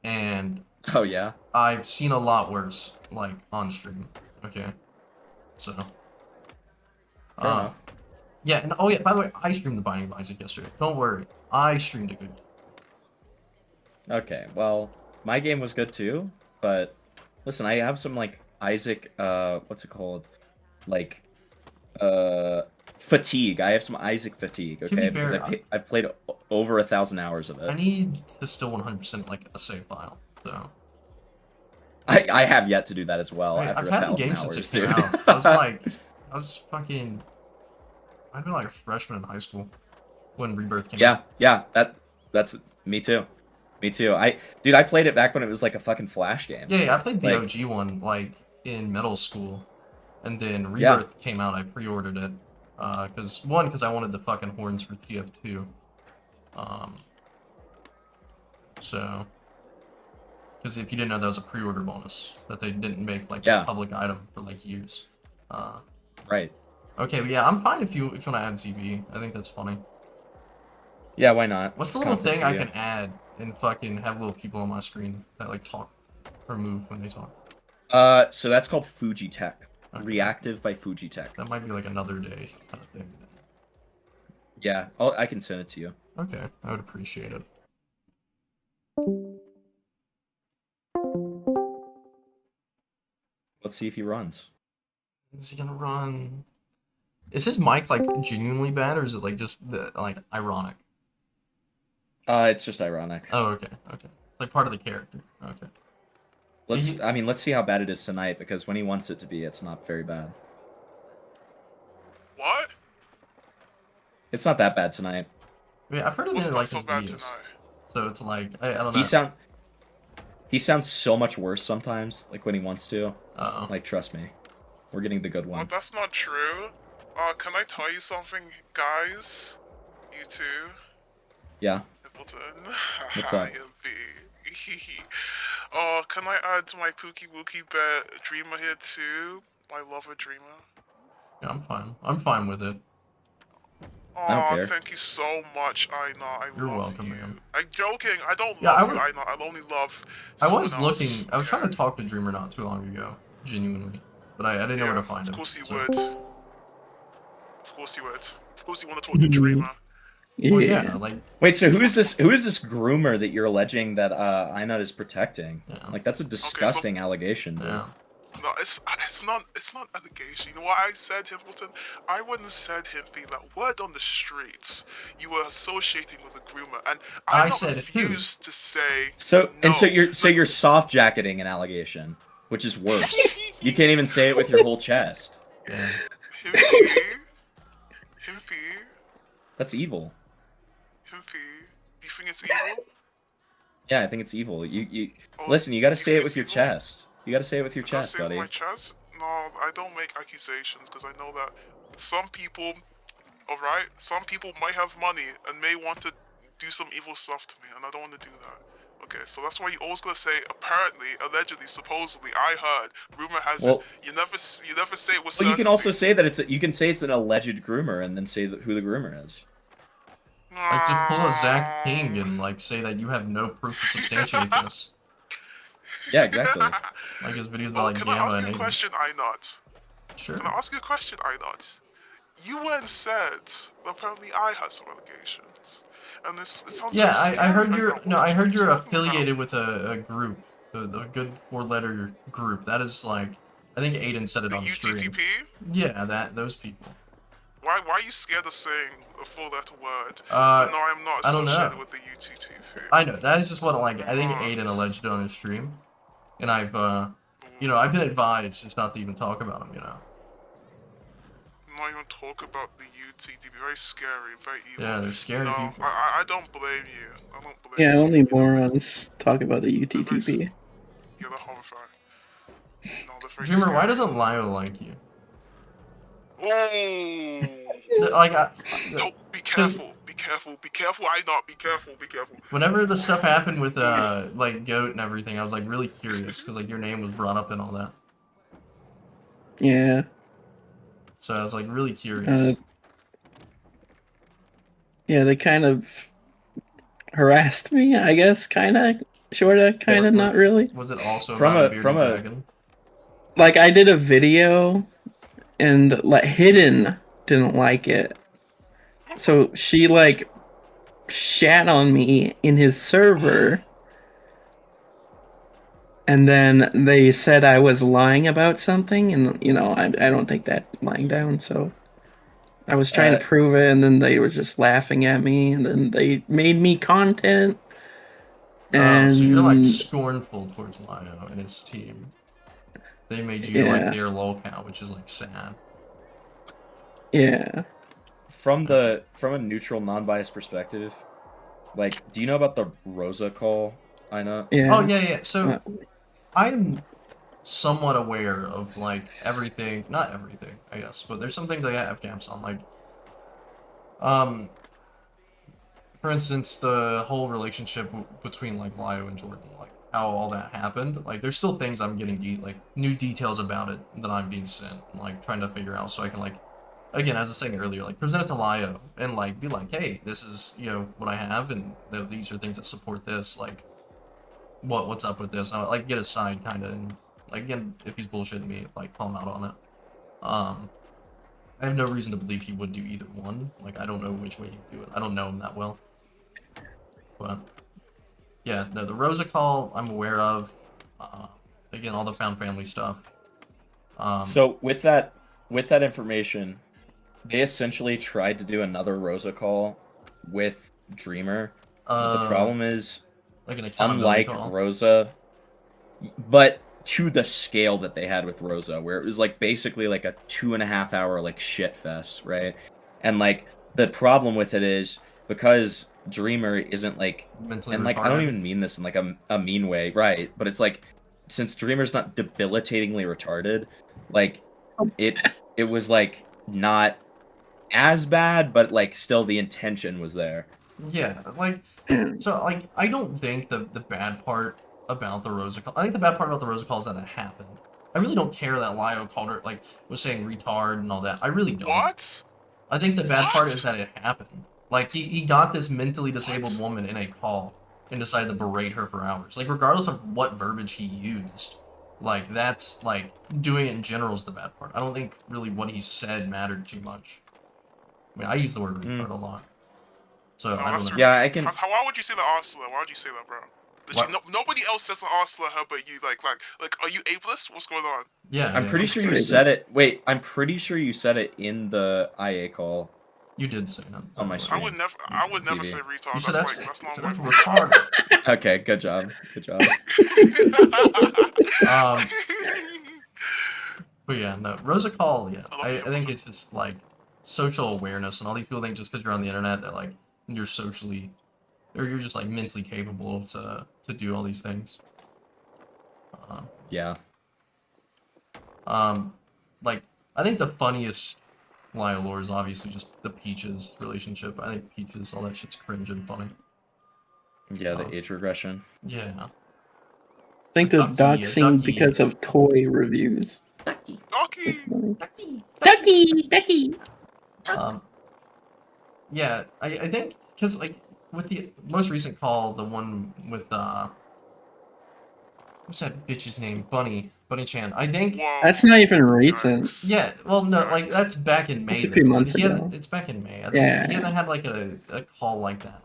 and oh yeah, I've seen a lot worse like on stream. Okay, so yeah, and oh yeah, by the way, I streamed the Binding of Isaac yesterday. Don't worry, I streamed a good game. Okay, well, my game was good too, but listen, I have some like Isaac, what's it called? Like, fatigue. I have some Isaac fatigue, okay? Because I've played over 1,000 hours of it. I need to still 100% like a save file, so. I have yet to do that as well. Right, after I've had the 1,000 game hours, since it came dude. out. I was fucking, I'd been like a freshman in high school when Rebirth came out. Yeah, that's me too. Me too. I played it back when it was like a fucking Flash game. Yeah, I played the OG one like in middle school, and then Rebirth came out. I pre-ordered it because I wanted the fucking horns for TF2. So because if you didn't know, that was a pre-order bonus that they didn't make like a public item for like use. Right. Okay, but yeah, I'm fine if you want to add ZV. I think that's funny. Yeah, why not? What's the little thing I can add and fucking have little people on my screen that like talk or move when they talk? So that's called Fuji Tech. Okay. Reactive by Fuji Tech. That might be like another day kind of thing. Yeah, I can send it to you. Okay, I would appreciate it. Let's see if he runs. Is he gonna run? Is his mic like genuinely bad, or is it like just like ironic? It's just ironic. Oh, okay. It's like part of the character. Okay. Let's see how bad it is tonight, because when he wants it to be, it's not very bad. What? It's not that bad tonight. I mean, I've heard it in like his videos. So it's like I don't know. He sounds so much worse sometimes, like when he wants to. Uh-oh. Like, trust me. We're getting the good Well, one. that's not true. Can I tell you something, guys? You too? Yeah. Appleton. What's up? Hi, can I add to my Pookie Wookie bet Dreamer here too? My lover Dreamer. Yeah, I'm fine. I'm fine with it. I don't care. Thank you so much, Aina. I You're love welcome, you. man. I'm joking. I don't Yeah, love you, Aina. I only love I was someone else. looking. I was Okay? trying to talk to Dreamer not too long ago, genuinely, but I didn't know where to find him. Of course you so. would. Of course you would. Of course you want to talk to Dreamer. Well, yeah, like. Wait, so who is this groomer that you're alleging that Einat is protecting? Yeah. Like, that's a disgusting allegation, dude. Yeah. No, it's not allegation. You know what I said, Himpleton? I wouldn't have said Himpy that word on the streets. You were associating with a groomer, and I I'm not said who? refused to say. So no. you're soft jacketing an allegation, which is worse. You can't even say it with your whole chest. Yeah. Himpy, That's evil. Himpy, you think it's evil? Yeah, I think it's evil. You Oh, listen. You got to you say think it with it's your evil? chest. You got to say it with your Did I chest, say it with buddy. my chest? No, I don't make accusations because I know that some people, alright, some people might have money and may want to do some evil stuff to me, and I don't want to do that. Okay, so that's why you always gotta say apparently, allegedly, supposedly, I heard, rumor has Well- it. You never say it was. Well, you can also say that you can say it's an alleged groomer, and then say who the groomer is. Like, just pull a Zach King and, like, say that you have no proof to substantiate this. Yeah, exactly. Like his videos about, like, Can Gamma I and ask you a Aiden. question, Einot? Sure. Can I ask you a question, Einot? You went and said that apparently I had some allegations, and it sounds. Yeah, so I scary, heard you're Einot. no, I What heard are you you're talking affiliated with a group, the good 4-letter group. That is like, I think Aiden said it The on stream. UTTP? Yeah, those people. Why are you scared of saying a four-letter word? No, I'm not I don't associated know. with the UTTP. I know that is just what like I think Aiden alleged it on his stream, and I've I've been advised just not to even talk about him. Not even talk about the UTTP. Very scary, very evil. Yeah, they're scary No, people. I don't blame you. I don't blame Yeah, you. only morons talk about the UTTP. Yeah, they're horrifying. No, they're very Dreamer, why scary. doesn't Lio like you? Oh! Like, No, be careful, be careful, be careful, be careful, be careful. whenever the stuff happened with like Goat and everything, I was like really curious because like your name was brought up and all that. Yeah. So I was like really curious. Yeah, they kind of harassed me, I guess, kinda, sorta, kinda, not really. Was it also From about a- a bearded from a- dragon? Like, I did a video, and, like, Hidden didn't like it. So she, like, shat on me in his server, and then they said I was lying about something, and, I don't take that lying down, so I was trying to prove it, and then they were just laughing at me, and then they made me content. Oh, so you're like And scornful towards Lio and his team. They made you like their lolcow, which is like sad. yeah. From a neutral, non-biased perspective, like, do you know about the Rosa call, Aina? Yeah. Oh yeah. So I'm somewhat aware of like everything, not everything, I guess, but there's some things I have gaps on, like for instance, the whole relationship between like Lio and Jordan, like how all that happened. Like there's still things I'm getting new details about it that I'm being sent, and, like trying to figure out so I can like, again, as I was saying earlier, like present it to Lio and like be like, hey, this is what I have, and these are things that support this. Like, what's up with this? I like get his side kind of, and like again, if he's bullshitting me, like call him out on it. I have no reason to believe he would do either one. Like I don't know which way he would do it. I don't know him that well. But yeah, the Rosa call I'm aware of. Again, all the found family stuff. So with that information, they essentially tried to do another Rosa call with Dreamer. The problem is, like an accountability unlike call. Rosa, but to the scale that they had with Rosa, where it was like basically like a 2.5 hour like shit fest, right? And like the problem with it is because Dreamer isn't like, Mentally and like I don't retarded. even mean this in like a mean way, right? But it's like, since Dreamer's not debilitatingly retarded, like it was like not as bad, but like still the intention was there. Yeah, like, so, like, I don't think the bad part about the Rosa call, I think the bad part about the Rosa call is that it happened. I really don't care that Lio called her, like, was saying retard and all that. I really don't. What? I think the bad part What? is that it happened. Like, he got this mentally disabled woman in a call and decided to berate her for hours. Like, regardless of what verbiage he used, like, that's, like, doing it in general is the bad part. I don't think really what he said mattered too much. I mean, I use the word retard a lot. So, I don't know. Yeah, I can. Why would you say the Osler? Why would you say that, bro? Nobody else says the Osler her but you. Like, are you ableist? What's going on? Yeah, I'm pretty sure you said it. Wait, I'm pretty sure you said it in the IA call. You did say that. On my stream. I would never TV. say retard. You said that's not that's my retarded. Okay, good job. Good job. But yeah, no, Rosa Call, yeah. I think it's just like social awareness, and all these people think just because you're on the internet that like you're socially, or you're just like mentally capable to do all these things. Yeah. Like I think the funniest Lyle lore is obviously just the Peaches relationship. I think Peaches, all that shit's cringe and funny. Yeah, the age regression. Yeah. I think the doxing because of toy reviews. Ducky. Ducky. Yeah, I think because like with the most recent call, the one with what's that bitch's name? Bunny Chan. I think That's not even recent. Yeah, well, no, like that's back in May. It's a few months He ago. hasn't. It's back in May. I think Yeah. he hasn't had like a call like that.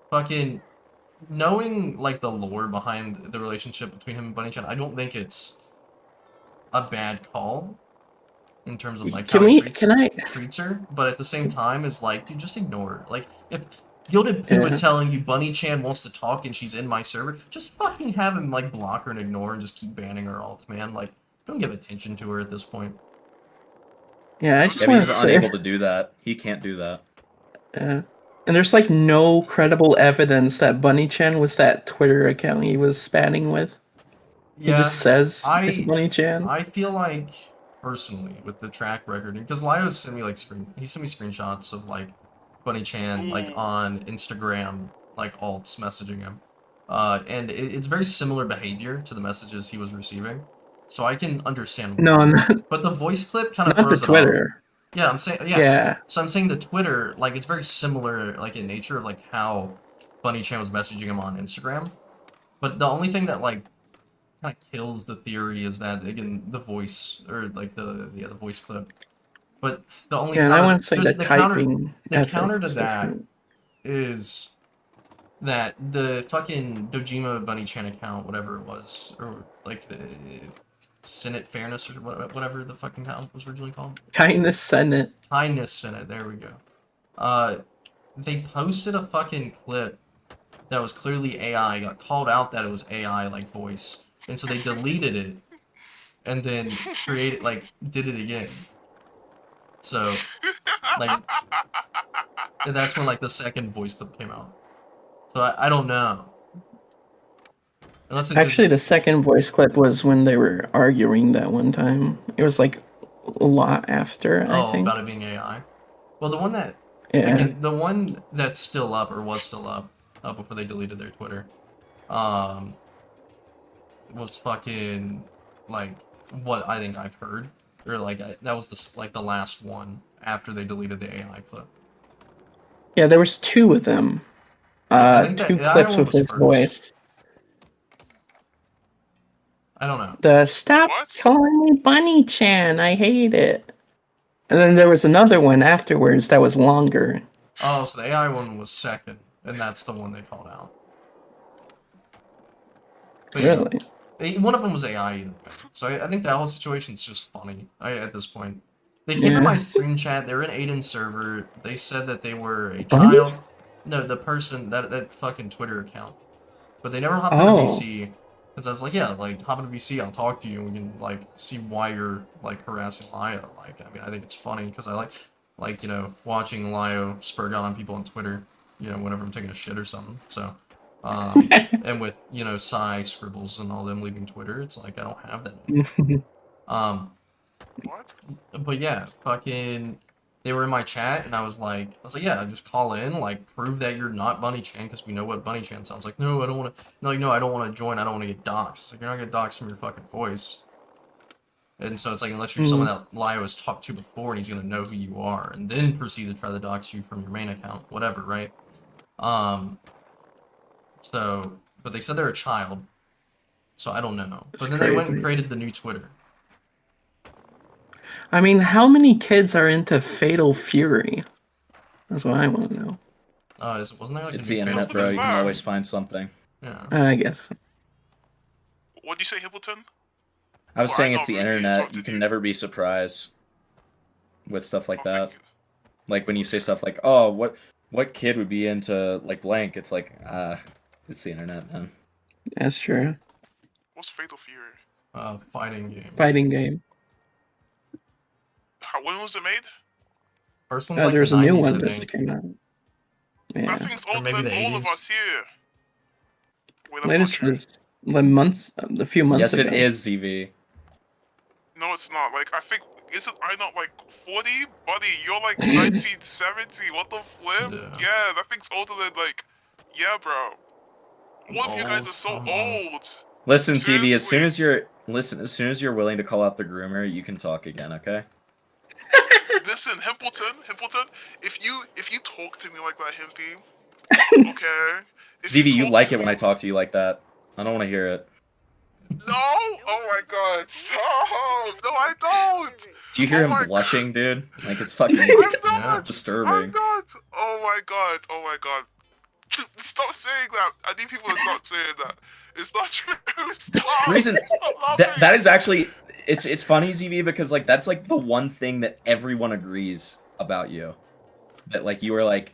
Fucking knowing like the lore behind the relationship between him and Bunny Chan, I don't think it's a bad call in terms of like how he treats her, but at the same time is like, dude, just ignore her. Like if Gilded Poo is telling you Bunny Chan wants to talk and she's in my server, just fucking have him like block her and ignore and just keep banning her alt, man. Like don't give attention to her at this point. Yeah, I just Yeah, want he's unable to do that. He can't do that. And there's like no credible evidence that Bunny Chan was that Twitter account he was spatting with. Yeah, he just says it's Bunny Chan. I feel like personally with the track record, because Lio sent me like he sent me screenshots of like Bunny Chan like on Instagram like alts messaging him, and it's very similar behavior to the messages he was receiving, so I can understand. But the voice clip kind of throws the Twitter. It off. Yeah, I'm saying yeah. So I'm saying the Twitter, like it's very similar, like in nature of like how Bunny Chan was messaging him on Instagram, but the only thing that like kind of kills the theory is that again the voice or like the voice clip. But the only and I want to say the typing counter to that is that the fucking Dojima Bunny Chan account, whatever it was, or like the Senate Fairness or whatever the fucking account was originally called. Kindness Senate. Kindness Senate. There we go. They posted a fucking clip that was clearly AI. Got called out that it was AI like voice, and so they deleted it, and then did it again. So, like, and that's when like the second voice clip came out. So I don't know. Actually, the second voice clip was when they were arguing that one time. It was like a lot after. I think. About it being AI. Well, the one that again, the one that's still up or was still up before they deleted their Twitter, was fucking like what I think I've heard, or like that was the last one after they deleted the AI clip. Yeah, there was two of them. Two clips with his voice. I don't know. The stop calling me Bunny Chan, I hate it. And then there was another one afterwards that was longer. Oh, so the AI one was second, and that's the one they called out. But really? Yeah, one of them was AI either way. So I think that whole situation's just funny at this point. They came to my screen chat, they were in Aiden's server, they said that they were a child. No, the person, that fucking Twitter account. But they never hopped into VC. Because I was like, yeah, like, hop into VC, I'll talk to you, and we can, like, see why you're, like, harassing Laya. Like, I mean, I think it's funny, because I like, watching Lio spurg on people on Twitter, whenever I'm taking a shit or something. So, and with, Psy, Scribbles, and all them leaving Twitter, it's like I don't have that anymore. What? But yeah, fucking, they were in my chat, and I was like, yeah, just call in, like, prove that you're not Bunny Chan, because we know what Bunny Chan sounds like. No, I don't want to. No, I don't want to join. I don't want to get doxxed. It's like, you're not gonna dox from your fucking voice. And so it's like, unless you're someone that Lio has talked to before, and he's gonna know who you are, and then proceed to try to dox you from your main account, whatever, right? So, but they said they're a child, so I don't know. But then they went and crazy. created the new Twitter. I mean, how many kids are into Fatal Fury? That's what I want to know. Wasn't there like It's a new the internet, Fatal bro. Fury You can game? always find something. Yeah. I guess. What do you say, Hippleton? I was Well, saying I it's the know, really, internet. talk to You can you. never be surprised with stuff like Oh, that. thank you. Like when you say stuff like, "Oh, what kid would be into like blank?" It's like, it's the internet, man. That's true. What's Fatal Fury? Fighting game. Fighting game. When was it made? First one's like There's the a new 90s, one I that think. came out. That Yeah. thing's Or older maybe than the all of 80s. us here. Wait, that's Latest not true. was the months, a few months Yes, ago. it is, ZV. No, it's not. Like, I think, isn't I not like 40? Buddy, you're like 1970. What the flip? Yeah. That thing's older than like, yeah, bro. All of you guys are so Come on. old. Listen, TV. As soon Seriously. as soon as you're willing to call out the groomer, you can talk again. Okay. Listen, Himpleton, if you talk to me like that, Himpy, okay? If ZV, you talk like to it when me- I talk to you like that. I don't want to hear it. No! Oh my god! Stop! No, I don't! Do you hear Oh him my blushing, dude? Like it's fucking I'm not! Yeah. disturbing. I'm not! Oh my god! Oh my god! Stop saying that! I need people to stop saying that. It's not true. Stop! The reason Stop that laughing. is actually it's funny, ZV, because like that's like the one thing that everyone agrees about you. That like you are like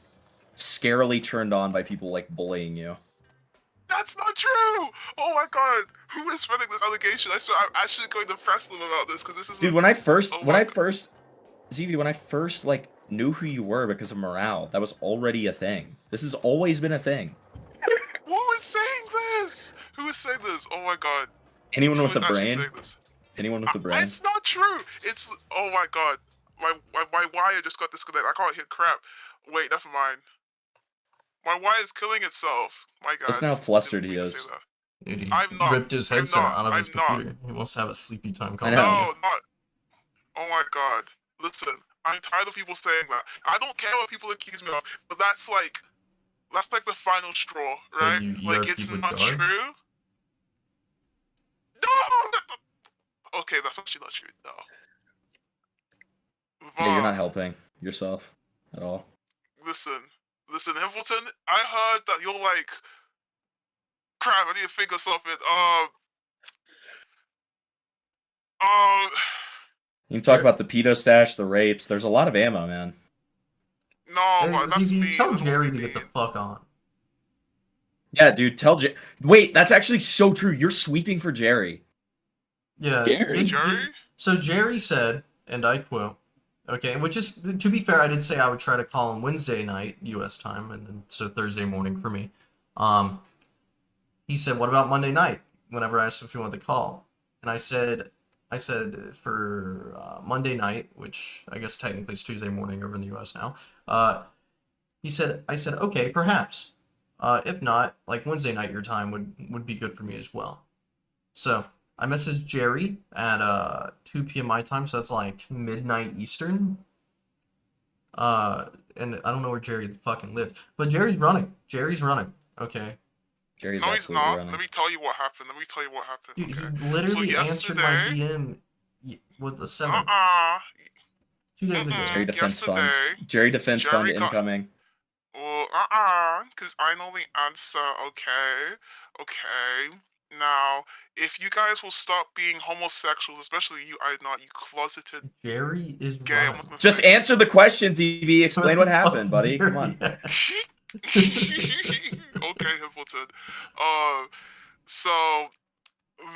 scarily turned on by people like bullying you. That's not true! Oh my god! Who is spreading this allegation? I swear, I'm actually going to press them about this because this is. Dude, when I first Oh my God. ZV, when I first like knew who you were because of morale, that was already a thing. This has always been a thing. Who is saying this? Who is saying this? Oh my god! Anyone Who with is a actually brain? saying this? Anyone with a brain? It's not true. It's oh my god. My wire just got disconnected. I can't hear crap. Wait, never mind. My wire is killing itself. My god. Listen how flustered Didn't he mean to is. say that. Dude, he I'm not. ripped his I'm headset not. out of his I'm not. computer. He wants to have a sleepy time I call. know. No, not. Oh my god. Listen, I'm tired of people saying that. I don't care what people accuse me of, but that's like the final straw, right? you Like ERP it's with not Jar? true. No. Okay, that's actually not true. No. Yeah, you're not Vaughn, helping yourself at all. Listen, Himpleton. I heard that you're like. Crap! I need to think of something. You can talk about the pedo stash, the rapes. There's a lot of ammo, man. No, but that's ZV, me. tell That's Jerry only to get the me. fuck on. Yeah, dude, tell Wait, that's actually so true. You're sweeping for Jerry. Yeah. Jerry? Jerry? So Jerry said, and I quote, okay, which is, to be fair, I did say I would try to call him Wednesday night, U.S. time, and then so Thursday morning for me. He said, what about Monday night? Whenever I asked him if he wanted to call. And I said for Monday night, which I guess technically is Tuesday morning over in the U.S. now, I said, okay, perhaps. If not, like Wednesday night your time would be good for me as well. So I messaged Jerry at 2 p.m. my time, so that's like midnight Eastern. And I don't know where Jerry fucking lived, but Jerry's running. Okay. Jerry's No, he's absolutely not. running. Let me tell you what happened. Dude, Okay. he literally So answered my yesterday- DM with the 7th, 2 days ago. Jerry Defense Fund. yesterday, Jerry Defense Fund Jerry got- incoming. Well, because I know the answer, okay? Now, if you guys will stop being homosexuals, especially you, I not, you closeted Jerry is gay, I'm running. not gonna Just say- answer the questions, EV. Explain what happened, buddy. Come on. Okay, Hippleton. So,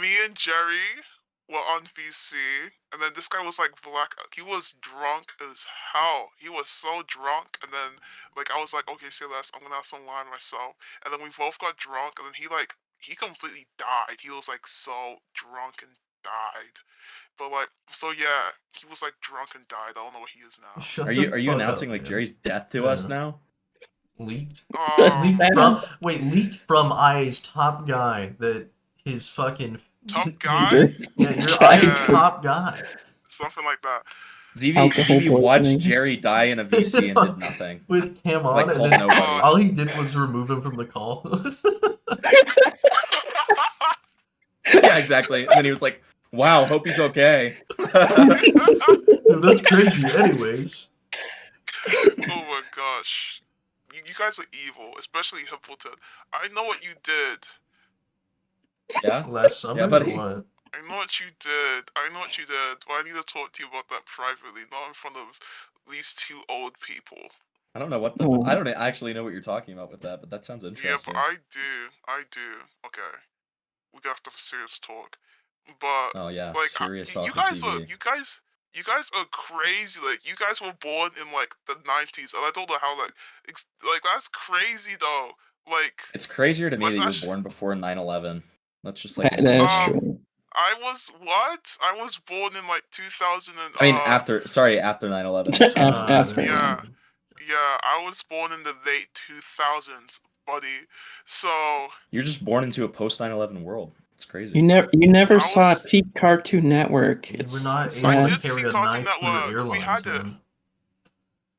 me and Jerry were on VC, and then this guy was like black. He was drunk as hell. He was so drunk, and then like I was like, okay, CLS, I'm gonna have some wine myself. And then we both got drunk, and then he completely died. He was like so drunk and died. But like, so yeah, he was like drunk and died. I don't know where he is now. Shut Are the you fuck announcing up, like man. Jerry's death to Yeah. us now? Leaked? Um, Leaked from IA's top guy that his fucking top guy? yeah, your Guy IA's for top guy. Something like that. alcohol ZV watched poisoning. Jerry die in a VC and did nothing. With Cam on, Like, and told then nobody. all he did was remove him from the call. Yeah, exactly. And then he was like, wow, hope he's okay. Dude, that's crazy. Anyways. Oh my gosh. You guys are evil, especially Hippleton. I know what you did. Yeah? Last summer Yeah, or buddy. what? I know what you did. I know what you did. But I need to talk to you about that privately, not in front of these two old people. I don't know what the... Oh. I don't actually know what you're talking about with that, but that sounds Yeah, interesting. but I do. Okay. We have to have a serious talk. But Oh yeah, like serious you talk guys TV. you guys are crazy. Like you guys were born in like the 90s, and I don't know how like that's crazy though. Like It's crazier to me was that you that were born before 9/11. That's just like That is insane. true. I was what? I was born in like 2000 and I mean, after 9/11. After. yeah. Yeah, I was born in the late 2000s, buddy. So You're just born into a post 9/11 world. It's crazy. You never I saw was- peak Cartoon Network. You It's were not sad. able I to did carry see a Cartoon knife through Network. We airlines, had it. man.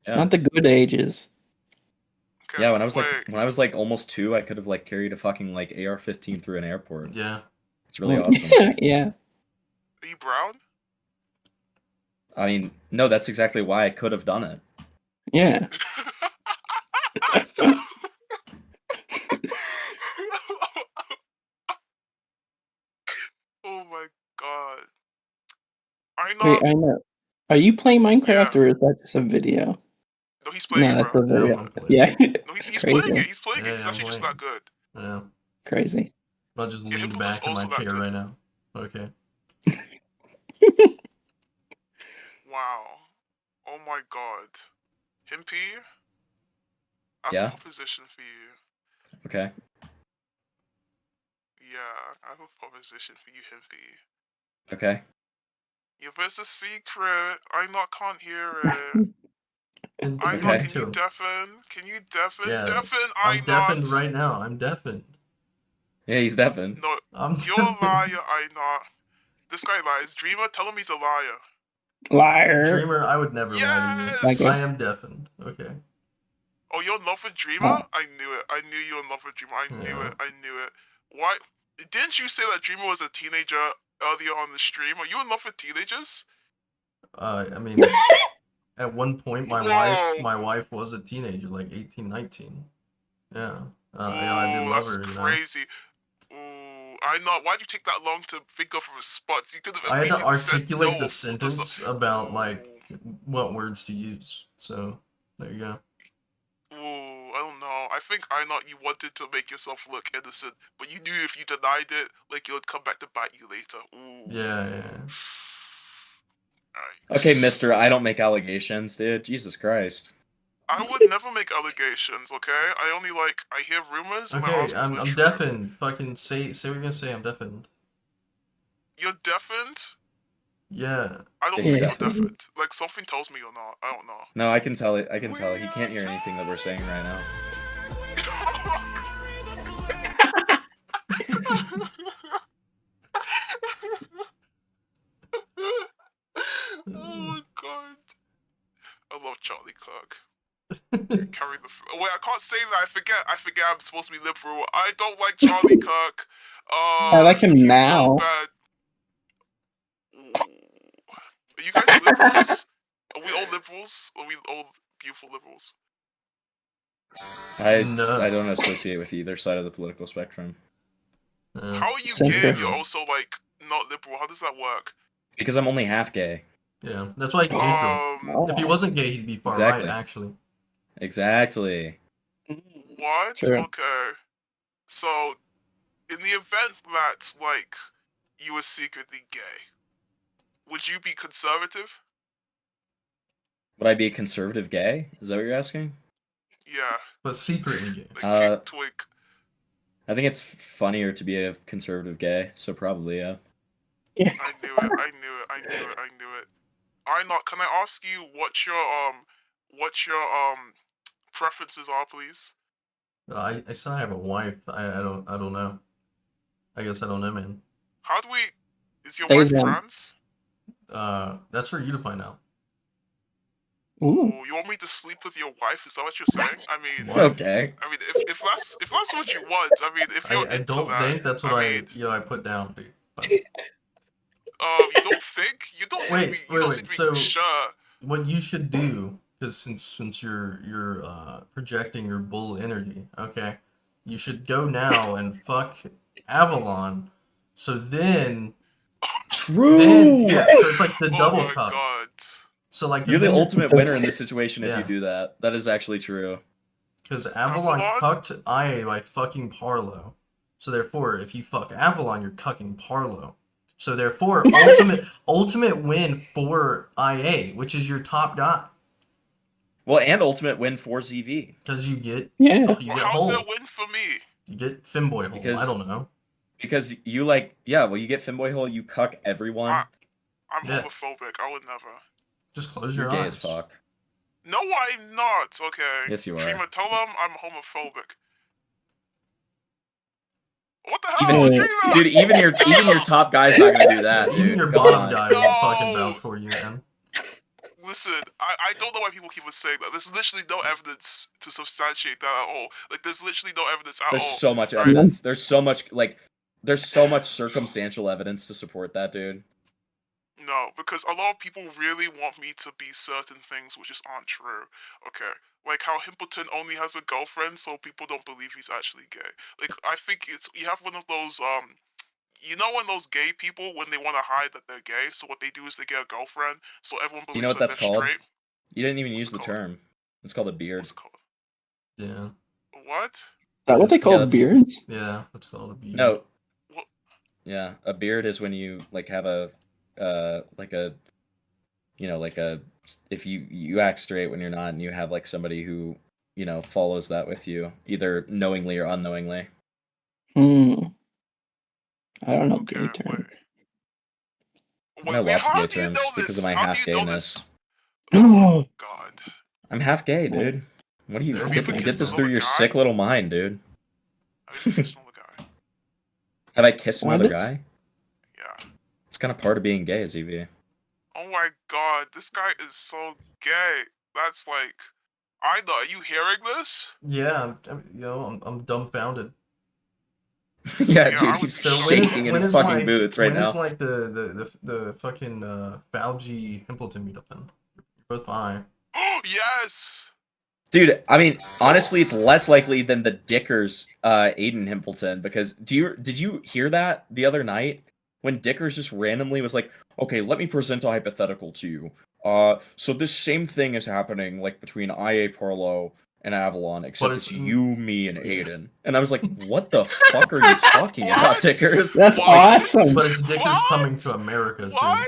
Yeah. Not the good ages. Okay, Yeah, when I was wait. like almost 2, I could have like carried a fucking like AR-15 through an airport. Yeah. It's really Oh, awesome. yeah. Are you brown? I mean, no, that's exactly why I could have done it. Yeah. Oh my god. I Wait, know. I know. Are you playing Minecraft Yeah. or is that just a video? No, he's playing No, it, that's bro. a video. I'm playing Yeah. No, It's he's crazy. playing it. He's playing it. Yeah, He's I'm actually just playing. not good. Yeah. Crazy. I'll just Yeah, lean Hippleton's back in my also not chair good. right now. Okay. Wow. Oh my god. Himpy? I have Yeah? a proposition for you. Okay. Yeah, I have a proposition for you, Himpy. Okay. If it's a secret, I not can't hear it. And I Okay. not, me can you too. deafen? Can you deafen? Yeah. Deafen, I I'm deafened not. right now. I'm deafened. Yeah, he's deafened. No, I'm you're a deafened. liar, I not. This guy lies. Dreamer, tell him he's a liar. Liar. Dreamer, I would never lie Yes! to you. Okay. I am deafened. Okay. Oh, you're in love with Dreamer? I knew it. I knew you were in love with Dreamer. I knew Yeah. it. I knew it. Why? Didn't you say that Dreamer was a teenager earlier on the stream? Are you in love with teenagers? I mean, at one point, my wife was a teenager, like 18, 19. Yeah. Yeah, I did love that's her, you know. crazy. Ooh, I know. Why'd you take that long to think of a response? You could have I had to immediately said articulate no. the sentence about, like, Ooh. what words to use. So, there you go. Ooh, I don't know. I think I know you wanted to make yourself look innocent, but you knew if you denied it, like it would come back to bite you later. Ooh. Yeah. Alright. Okay, mister, I don't make allegations, dude. Jesus Christ. I would never make allegations, okay? I only I hear rumors and I Okay, ask if I'm they're true. deafened. Fucking say what you're gonna say. I'm deafened. You're deafened? Yeah. I don't He's think you're deafened. deafened. Like something tells me you're not. I don't know. No, I can tell it. I can tell. He can't hear anything that we're saying right now. Oh my god. I love Charlie Kirk. Carry the. Wait, I can't say that. I forget. I'm supposed to be liberal. I don't like Charlie Kirk. I like him he's now. So bad. Ooh. Are you guys liberals? Are we all liberals? Are we all beautiful liberals? No. I don't associate with either side of the political spectrum. How are you gay? Centrist. You're also not liberal. How does that work? Because I'm only half gay. Yeah. That's why he came from. If he wasn't gay, he'd be far Exactly. right, actually. Exactly. What? True. Okay. So, in the event that you were secretly gay, would you be conservative? Would I be a conservative gay? Is that what you're asking? Yeah. But secretly gay. Like twink. I think it's funnier to be a conservative gay, so probably yeah. I knew it. Alright, now can I ask you what your preferences are, please? I said I have a wife. I don't know. I guess I don't know, man. How do we? Is your There's wife one. trans? That's for you to find out. Ooh. Oh, you want me to sleep with your wife? Is that what you're saying? I mean, Okay. I mean, if that's what you want, I mean, if you're I into don't that, think that's what I mean, I put down, dude. But you don't think? You don't think wait. we So sure. what you should do, because since you're projecting your bull energy, okay, you should go now and fuck Avalon. So then, True. yeah. So it's like the Oh double my cup. god. So like You're the then ultimate winner in this situation if Yeah. you do that. That is actually true. Because Avalon Avalon? cucked IA by fucking Parlo. So therefore, if you fuck Avalon, you're cucking Parlo. So therefore, ultimate win for IA, which is your top guy. Well, and ultimate win for ZV. Because you get Yeah. you Well, get how's hole. that win for me? You get Femboy hole. Because- I don't know. Because you you get Finboy hole, you cuck everyone. I'm Yeah. homophobic. I would never. Just close You're your gay eyes. as fuck. No, I'm not. Okay. Yes, you are. Trima, tell them I'm homophobic. What the Even- hell, Even- Trima? Dude, even your top guy's not gonna do that, dude. Even your Come bottom on. guy will fucking No. vouch for you, man. Listen, I don't know why people keep on saying that. There's literally no evidence to substantiate that at all. Like, there's literally no evidence at There's all. so much Right. evidence. There's so much circumstantial evidence to support that, dude. No, because a lot of people really want me to be certain things which just aren't true. Okay, like how Himpleton only has a girlfriend, so people don't believe he's actually gay. Like, I think you have one of those you know when those gay people, when they want to hide that they're gay, so what they do is they get a girlfriend, so everyone believes You know what that that's they're called? straight. You didn't even What's use it the called? term. It's called a beard. What's it called? Yeah. What? Is that what they Yeah, call that's- beards? Yeah, that's called a beard. No. What? Yeah, a beard is when you have a if you act straight when you're not, and you have like somebody who follows that with you, either knowingly or unknowingly. I don't know Okay, gay term. I know Wait, lots of how gay do you terms know because of this? my How do half you know gayness. this? Oh God. I'm half gay, dude. What do you Have you get, ever get kissed this another through your guy? sick little mind, dude? Have you kissed another guy? Have I kissed What another is- guy? Yeah. It's kind of part of being gay, ZV. Oh my God, this guy is so gay. That's like, I know. Are you hearing this? Yeah, I'm dumbfounded. Yeah, Yeah, dude, I he's would- shaking in his fucking boots right when now. is like the fucking Fauci Himpleton meetup then? You're both bi. Yes. Dude, I mean, honestly, it's less likely than the Dickers, Aiden Himpleton, because did you hear that the other night when Dickers just randomly was like, "Okay, let me present a hypothetical to you. So this same thing is happening like between IA Parlo and Avalon, except it's it's you, me, and yeah. Aiden." And I was like, "What the fuck are you talking about, Dickers?" That's What? awesome. But it's Dickers What? coming to America too. What?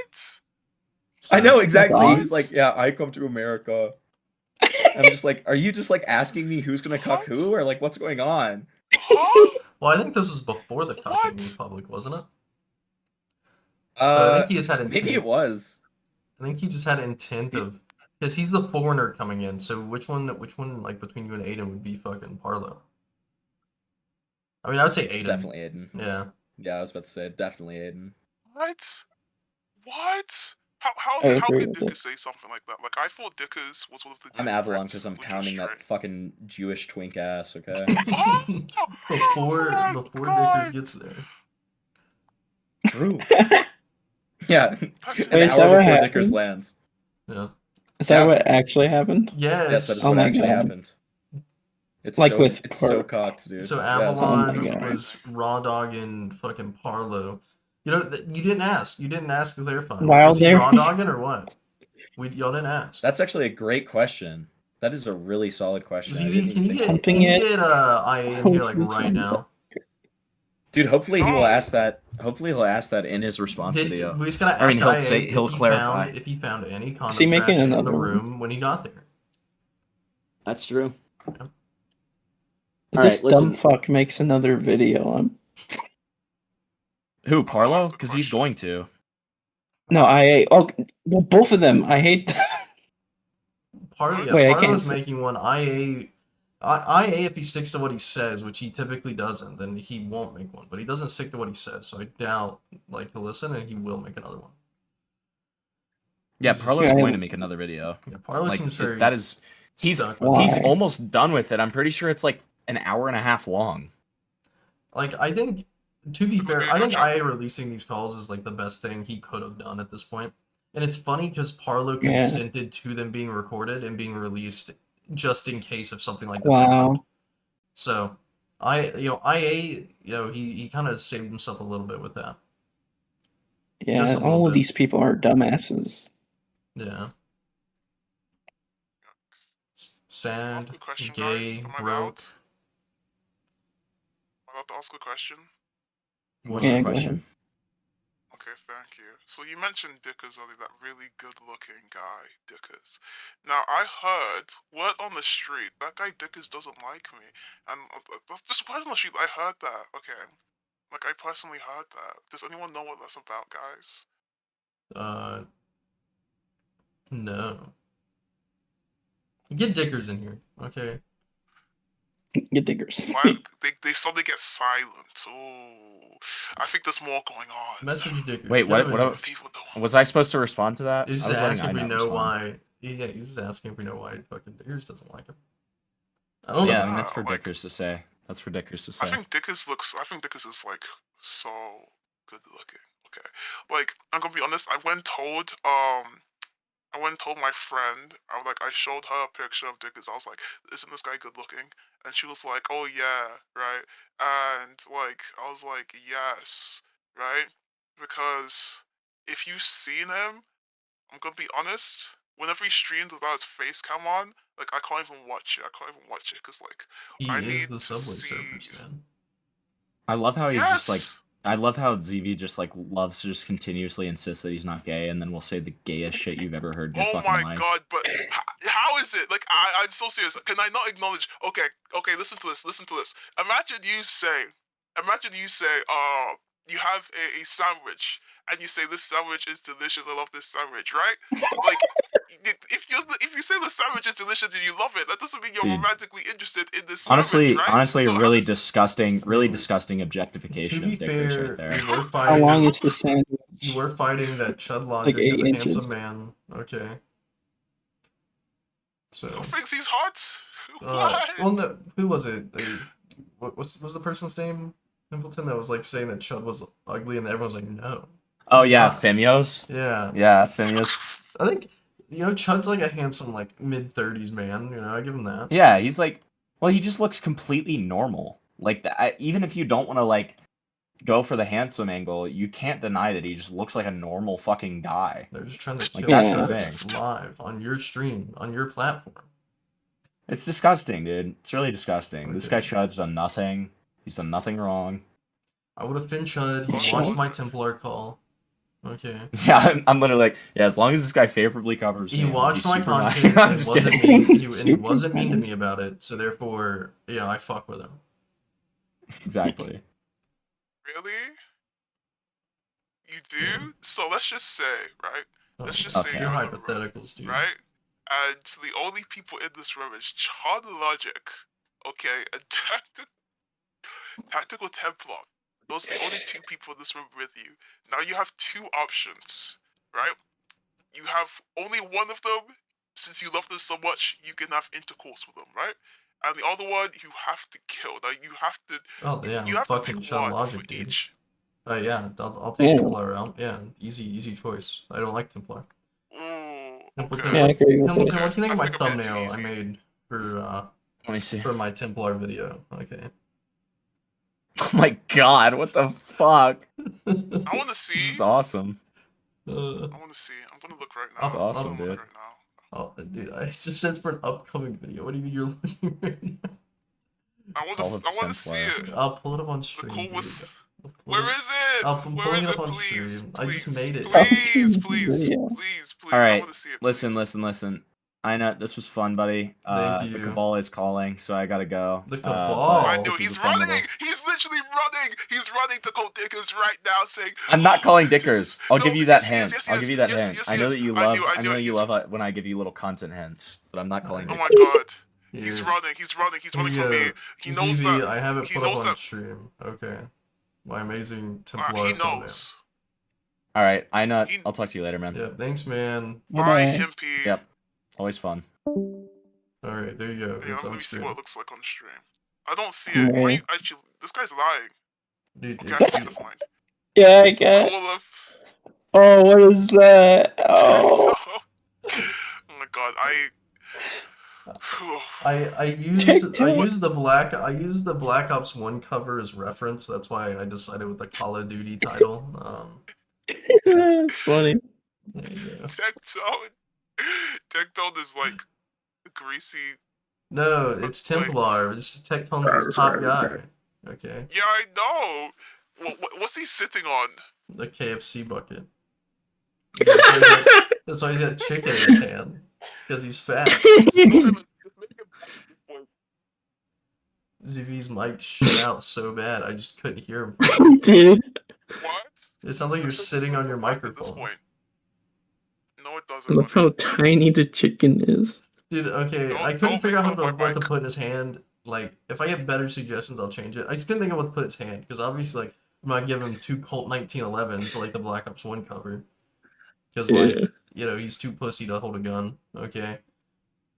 So- I know exactly. That's He was like, "Yeah, I come to America." I'm just like, are you just like asking me who's gonna cuck who, or like what's going on? Huh? Well, I think this was before the What? cucking was public, wasn't it? So I think he just had intent. Maybe it was. I think he just had intent of because he's the foreigner coming in. So which one like between you and Aiden would be fucking Parlo? I mean, I would say Aiden. Definitely Aiden. Yeah. Yeah, I was about to say definitely Aiden. What? What? How I agree could with Dickers say something like that? Like, I thought Dickers was one of the. I'm gay Avalon friends because I'm which was pounding that straight. fucking Jewish twink ass. Okay. before my Dickers God. gets there. True. Yeah. That's An Wait, hour so what before Dickers happened? lands. Yeah. Is that Yeah. what actually happened? Yes. Yes, that is Oh what my actually God. happened. It's Like so, with it's so her. cocked, dude. So Yes. Avalon Oh my God. was raw dogging fucking Parlo. You know, you didn't ask. You didn't ask to clarify. Wild Was he Dairy. raw dogging or what? Y'all didn't ask. That's actually a great question. That is a really solid question. I ZV, didn't can even you think get Pumping can you it. get IA in here like right now? Dude, hopefully he will No. ask that. Hopefully he'll ask that in his response video. We just gotta I mean, ask he'll IA say he'll clarify. if he found any Is condom he making traction in the another one? room when he got there. That's true. If All this right, listen. dumb fuck makes another video, Who, Parlo? the Because he's question. going to. no, well, both of them. I hate. Wait, I can't Parlo's say. making one. IA, if he sticks to what he says, which he typically doesn't, then he won't make one. But he doesn't stick to what he says, so I doubt like he'll listen and he will make another one. Yeah, He's- Parlo's Yeah, going to make another video. Yeah, Parlo Like seems very that is. He's stuck with Why? he's almost done with it. I'm pretty sure it's like an hour and a half long. Like, I think, to be fair, I think IA releasing these calls is like the best thing he could have done at this point. And it's funny because Parlo Yeah. consented to them being recorded and being released just in case if something like this Wow. happened. So, IA, he kind of saved himself a little bit with that. Yeah, Just a little all of bit. these people are dumbasses. Yeah. Sad, Good question, gay, guys. Am I broke. Am I allowed to ask a question? What's Yeah, the go question? ahead. Okay, thank you. So you mentioned Dickers earlier, that really good-looking guy, Dickers. Now, I heard word on the street, that guy Dickers doesn't like me. And just word on the street, I heard that. Okay. Like, I personally heard that. Does anyone know what that's about, guys? No. Get Dickers in here, okay? Get diggers. Why, they suddenly get silent. Ooh. I think there's more going on. Message Dickers. Wait, Get what? him in What? here. People don't. Was I supposed to respond to that? He's I just was letting asking if we Inut know respond. why. Yeah, he's just asking if we know why fucking Dickers doesn't like him. I don't Yeah, I know. mean that's for like- Dickers to say. That's for Dickers to I say. think Dickers is like so good looking. Okay. Like, I'm gonna be honest, I went and told my friend, I showed her a picture of Dickers. I was like, isn't this guy good looking? And she was like, oh yeah, right? And like, I was like, yes, right? Because if you've seen him, I'm gonna be honest, whenever he streams without his face cam on, like, I can't even watch it. Because, like, He I is need the to Subway see- Surfers, man. I love how he's just like. Yes! I love how ZV just like loves to just continuously insist that he's not gay, and then will say the gayest shit you've ever heard in your Oh fucking my life. god, but how is it? Like, I'm so serious. Can I not acknowledge? Okay, listen to this. Imagine you say, you have a sandwich, and you say, this sandwich is delicious, I love this sandwich, right? Like, if you say the sandwich is delicious and you love it, that doesn't mean you're Dude. romantically interested in this Honestly, sandwich, right? honestly, So really how does- disgusting objectification To be of Dickers fair, right there. you were How fighting. long is the sandwich? You were fighting that Chud Like Logic 8 is a inches. handsome man. Okay. So. Who thinks he's hot? What? Well, no, who was it? What was the person's name? Templeton that was like saying that Chud was ugly, and everyone's like, no. Oh He's yeah, not. Femios. Yeah. Yeah, Femios. I think Chud's like a handsome like mid-30s man. I give him that. Yeah, he's like, well, he just looks completely normal. Like, even if you don't want to like go for the handsome angle, you can't deny that he just looks like a normal fucking guy. They're just trying to Like, kill that's the Chud thing. live on your stream, on your platform. It's disgusting, dude. It's really disgusting. This Okay. guy Chud's done nothing. He's done nothing wrong. I would have been Chud. He watched my Templar call. Okay. Yeah, I'm literally like, yeah, as long as this guy favorably covers He me, I'll watched be my super nice. content I'm and just wasn't kidding. mean. And he wasn't mean to me about it. So therefore, I fuck with him. Exactly. Really? You do? So let's just say, right? Let's just Okay. say You're you're in the room, hypotheticals, dude. right? And the only people in this room is Chad Logic, okay, and Tactical Templar. Those are the only two people in this room with you. Now you have two options, right? You have only one of them. Since you love them so much, you can have intercourse with them, right? And the other one, you have to kill. Now you have to. Oh yeah, You I'm have to fucking pick Chud one Logic, for dude. each. Yeah, I'll take Yeah. Templar out. Yeah, easy choice. I don't like Templar. Ooh, Templeton, okay. Yeah, I agree with Templeton, that. what do you think of my I think I'm being thumbnail too I easy. made Let me see. for my Templar video? Okay. Oh my god, what the fuck? I want to see. This is awesome. I want to see. I'm gonna look right now. That's awesome, I'm gonna look dude. right now. Oh, dude, it just says for an upcoming video. What do you mean you're looking right now? I want Call of to see Templar. it. I'll pull it up on The stream, cool with dude. Where is it? I'm Where pulling is it up it? on Please, stream. I just please, made it. please, please, Video. please, please. All I right, want to see it. listen, please. listen. I know this was fun, buddy. Thank The you. cabal is calling, so I gotta go. The but Cabal? I Oh, knew this was he's a fun running. little- He's literally running. He's running to call Dickers right now, saying, I'm not calling Dickers. I'll No, give you that yes, hint. yes, I'll yes, give you that yes, hint. yes, I know yes. that you I love. knew- I I knew know that you he's- love when I give you little content hints, but I'm not calling Oh Dickers. my god. He's Yeah. running. He's running. He's running Here from you me. go. He knows ZV, that. I have it he put up knows on that. stream. Okay. My amazing He Templar thumbnail. knows. All right, I know. He- I'll talk to you later, man. Yeah, thanks, man. Bye, Himpy. Yep. Always fun. Alright, there you go. Yeah, It's let on me see stream. what it looks like on stream. I don't see it. Why you, actually, this guy's lying. Dude, Okay, I see it. Never mind. Yeah, I got it. Call him. Oh, what is that? Oh. Oh my god, I used the Black Ops 1 cover as reference. That's why I decided with the Call of Duty title. That's funny. There you go. Tectone is like greasy. No, it's Templar. Tectone's his top guy. Okay. Yeah, I know. What's he sitting on? The KFC bucket. That's why he's got chicken in his hand. Because he's fat. ZV's mic shit out so bad, I just couldn't hear him. Dude. What? It sounds like you're sitting on your microphone. No, it doesn't. Look how tiny the chicken is. Dude, okay, I couldn't figure out what to put in his hand. Like, if I get better suggestions, I'll change it. I just couldn't think of what to put in his hand, because obviously, like, I'm not giving him two Colt 1911s like the Black Ops 1 cover. Because, like, you know, he's too pussy to hold a gun, okay?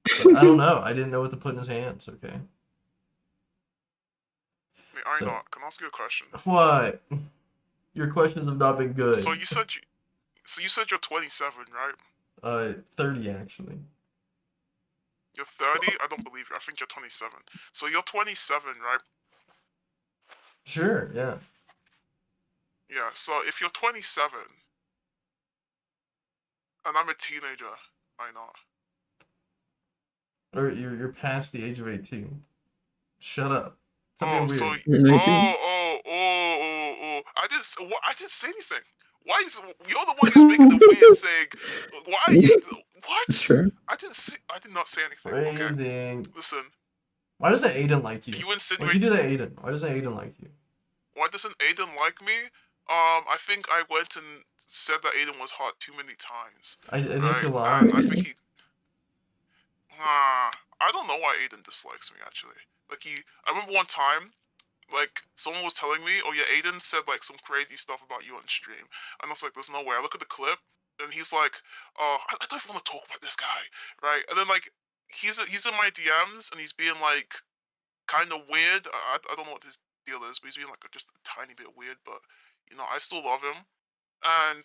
So, I don't know. I didn't know what to put in his hands, okay? I know. Can I ask you a question? What? Your questions have not been good. So you said you're 27, right? 30 actually. You're 30? I don't believe you. I think you're 27. So you're 27, right? Sure, yeah. Yeah, so if you're 27, and I'm a teenager, I know. Or you're past the age of 18. Shut up. Something weird. I didn't say anything. Why is you're the one who's making the weird saying? Why are you? What? Sure. I did not say anything. Phrasing. Okay. Listen. Why doesn't Aiden like you? Why'd you do that, Aiden? Why doesn't Aiden like you? Why doesn't Aiden like me? I think I went and said that Aiden was hot too many times. I think you're lying. I think he. I don't know why Aiden dislikes me actually. Like I remember one time, like someone was telling me, "Oh yeah, Aiden said like some crazy stuff about you on stream," and I was like, "There's no way." I look at the clip, and he's like, "Oh, I don't even want to talk about this guy, right?" And then like he's in my DMs and he's being like kind of weird. I don't know what his deal is, but he's being like just a tiny bit weird. But you know, I still love him, and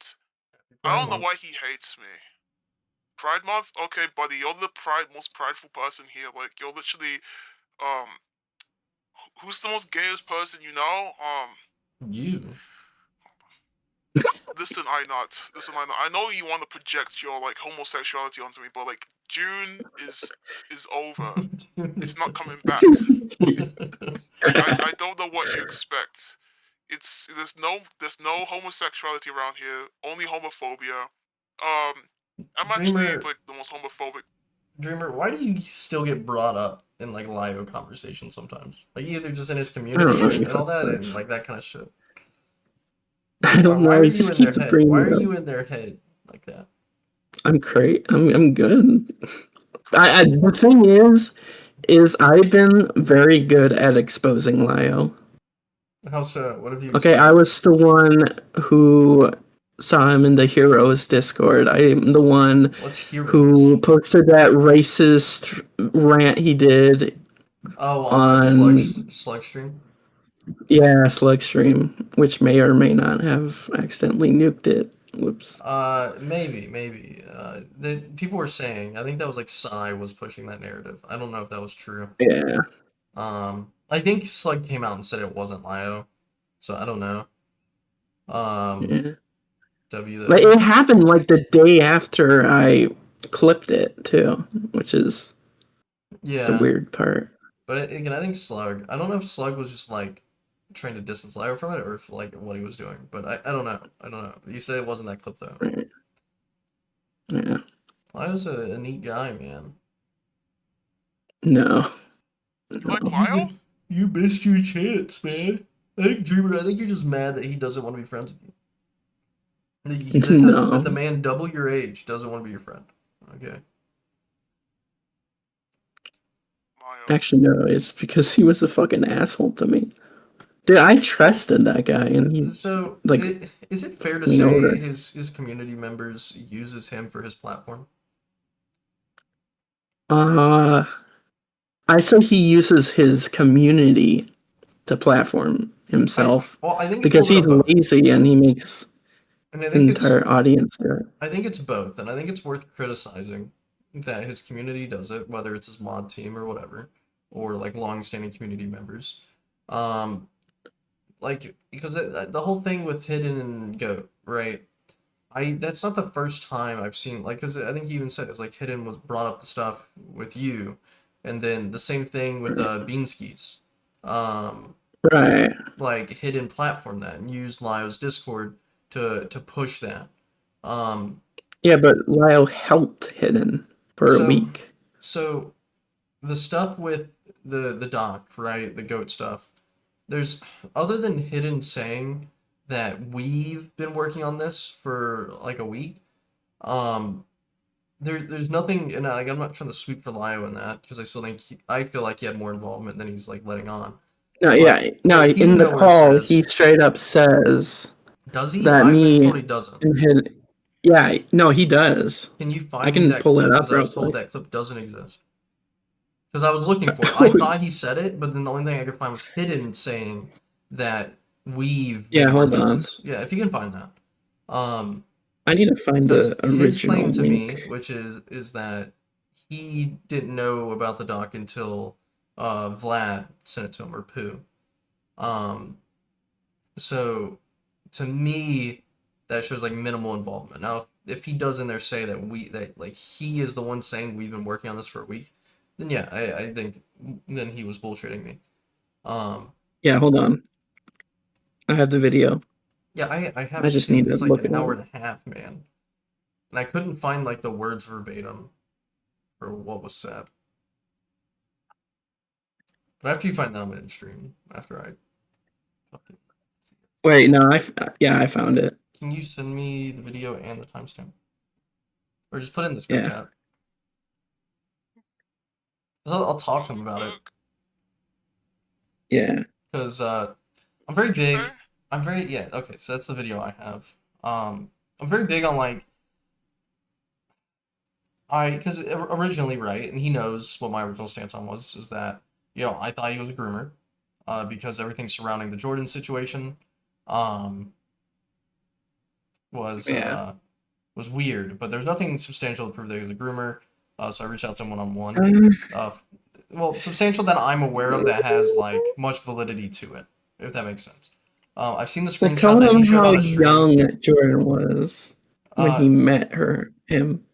I don't know why he hates me. Pride Month? Okay, buddy, you're the most prideful person here. Like, you're literally, who's the most gayest person you know? You. Listen, I know you want to project your, like, homosexuality onto me, but, like, June is over. It's not coming back. I don't know what you expect. There's no homosexuality around here, only homophobia. I'm Dreamer, actually like the most homophobic. Dreamer, why do you still get brought up in like Lio conversations sometimes? Like either just in his community and all that, and like that kind of shit. I don't know. Why are It just keeps bringing Why it are up. you in their head like that? I'm great. I'm good. The thing is I've been very good at exposing Lio. How so? What have you? Okay, I was the one who saw him in the Heroes Discord. I am the one who posted that racist rant he did. Oh, on Slug Stream? Yeah, Slug Stream, which may or may not have accidentally nuked it. Whoops. Maybe. People were saying, I think that was like Psy was pushing that narrative. I don't know if that was true. Yeah. I think Slug came out and said it wasn't Lio, so I don't know. Yeah. W. But it happened like the day after I clipped it too, which is the weird part. But again, I think Slug. I don't know if Slug was just like trying to distance Lyle from it, or if, like, what he was doing. But I don't know. I don't know. You said it wasn't that clip though. Right. Yeah. Lyle's a neat guy, man. No. You like Lyle? You missed your chance, man. I think Dreamer. I think you're just mad that he doesn't want to be friends with you. That the man double your age doesn't want to be your friend. Okay. Lyle. Actually, no. It's because he was a fucking asshole to me. Dude, I trusted that guy, and he So, like. is it fair to you know, say his community members uses him for his platform? I say he uses his community to platform himself I think it's because a he's little bit of both. lazy and he makes And I the think it's entire audience do it. I think it's both, and I think it's worth criticizing that his community does it, whether it's his mod team or whatever, or like long-standing community members. Like because the whole thing with Hidden and Goat, right? That's not the first time I've seen, like, because I think he even said it was like Hidden was brought up the stuff with you, and then the same thing with Beanskis. Right. Like Hidden platform that and used Lyle's Discord to push that. Yeah, but Lyle helped Hidden for a week. So the stuff with the doc, right? The goat stuff. There's, other than Hidden saying that we've been working on this for like a week, there's nothing, and like I'm not trying to sweep for Lyle in that because I still think I feel like he had more involvement than he's like letting on. No, But he in the nowhere call, says- he straight up says Does he? that I've been me told he doesn't. and Hidden. Yeah, no, he does. Can you find I me can that pull clip? it up Because I was real told quick. that clip doesn't exist. Because I was looking for it. I thought he said it, but then the only thing I could find was Hidden saying that we've been hold working on. this. Yeah, if you can find that. I need to find the his original claim to link. me, which is that he didn't know about the doc until Vlad sent it to him, or Pooh. So to me, that shows like minimal involvement. Now, if he does in there say that like he is the one saying we've been working on this for a week, then yeah, I think then he was bullshitting me. Yeah, hold on. I have the video. Yeah, I have. I just too. need to It's like look an it hour up. and a half, man, and I couldn't find like the words verbatim for what was said. But after you find that, I'm gonna stream. After I. Wait, no, I found it. Can you send me the video and the timestamp? Or just put it in the Discord chat. I'll talk to him about it. Yeah. Because I'm very big. Okay, so that's the video I have. I'm very big on like because originally, right, and he knows what my original stance on was, is that, you know, I thought he was a groomer, because everything surrounding the Jordan situation, was weird, but there's nothing substantial to prove that he was a groomer. So I reached out to him one-on-one. Well, substantial that I'm aware of that has like much validity to it, if that makes sense. I've seen the Well, screenshot tell that him he showed how on a stream. young Jordan was when he met him.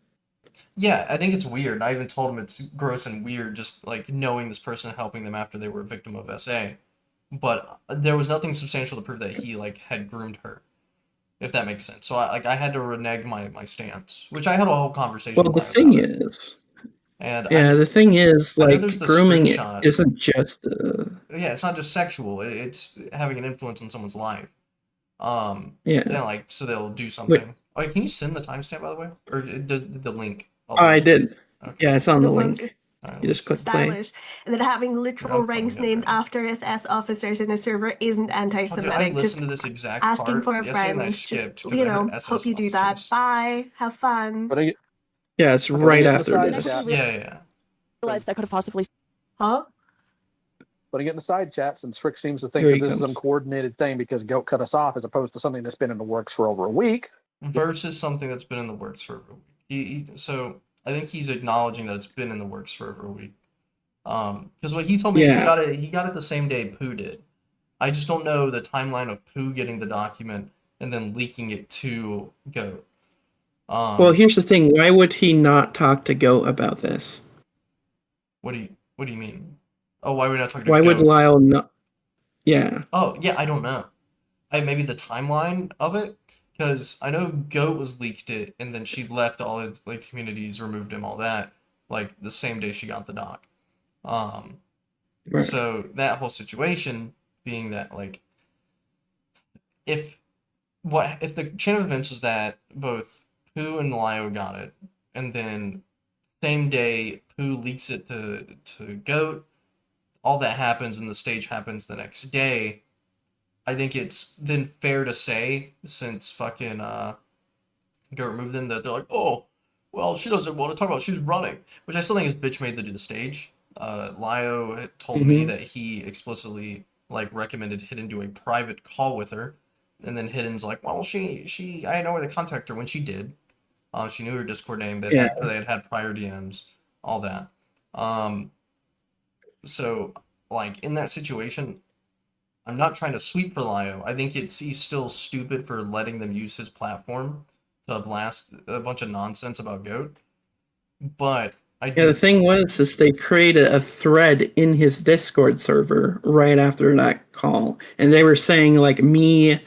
Yeah, I think it's weird. I even told him it's gross and weird just like knowing this person and helping them after they were a victim of SA. But there was nothing substantial to prove that he like had groomed her, if that makes sense. So I had to renege my stance, which I had a whole conversation. Well, the thing is, the thing is, like, grooming isn't just. Yeah, it's not just sexual. It's having an influence on someone's life. Yeah. And like, so they'll do something. Wait, can you send the timestamp, by the way, or does the link? I did. Okay. Yeah, it's on the link. You just click play. Stylish, and that having literal ranks named after SS officers in a server isn't anti-Semitic. I listened to this exact asking for a friend. I skipped, just, you know, hope you do that. Bye. Have fun. Yeah, it's right after this. Yeah. Realized I could have possibly. Huh? But I get in the side chat, since Frick seems to think that this is some coordinated thing because Goat cut us off, as opposed to something that's been in the works for over a week. Versus something that's been in the works for over a week. So I think he's acknowledging that it's been in the works for over a week. Because what he told me, he got it the same day Pooh did. I just don't know the timeline of Pooh getting the document and then leaking it to Goat. Well, here's the thing. Why would he not talk to Goat about this? What do you mean? Oh, why would we not talk to Why Goat? would Lyle not? Yeah. Oh, yeah, I don't know. Maybe the timeline of it, because I know Goat was leaked it, and then she left all his like communities, removed him, all that, like the same day she got the doc. Um, Right. so that whole situation being that like if if the chain of events was that both Pooh and Lio got it, and then same day Pooh leaks it to Goat, all that happens and the stage happens the next day. I think it's then fair to say, since fucking Goat removed them, that they're like, oh, well, she doesn't want to talk about she's running, which I still think is bitch made to do the stage. Lio had told me Mhm. that he explicitly like recommended Hidden do a private call with her, and then Hidden's like, well, I had no way to contact her when she did. She knew her Discord name. Yeah. They had had prior DMs, all that. So like in that situation, I'm not trying to sweep for Lio. I think he's still stupid for letting them use his platform to blast a bunch of nonsense about Goat. But I Yeah, do. the thing was is they created a thread in his Discord server right after that call, and they were saying like me,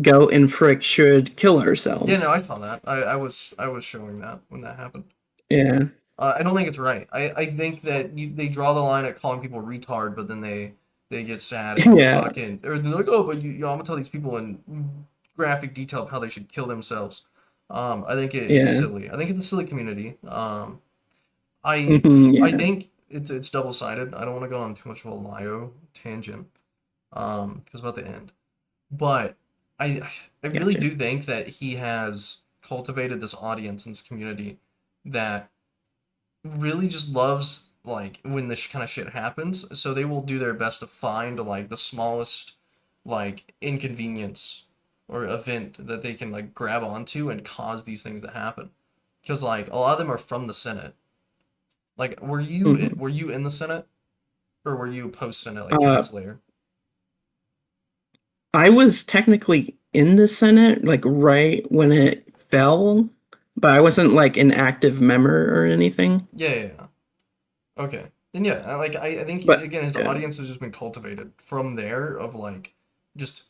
Goat, and Frick should kill ourselves. Yeah, no, I saw that. I was showing that when that happened. Yeah. I don't think it's right. I think that they draw the line at calling people retard, but then they get sad and Yeah. fucking, or they're like, oh, but I'm gonna tell these people in graphic detail of how they should kill themselves. I think it's Yeah. silly. I think it's a silly community. Yeah. I think it's double sided. I don't want to go on too much of a Lio tangent, because about the end, but I really Gotcha. do think that he has cultivated this audience and this community that really just loves like when this kind of shit happens, so they will do their best to find like the smallest like inconvenience or event that they can like grab onto and cause these things to happen, because like a lot of them are from the Senate. Like were Mhm. you in the Senate, or were you post Senate like Uh, Cat I was technically in the Senate, like right when it fell, but I wasn't like an active member or anything. Yeah. Okay. Then yeah, I think But again his yeah. audience has just been cultivated from there of like just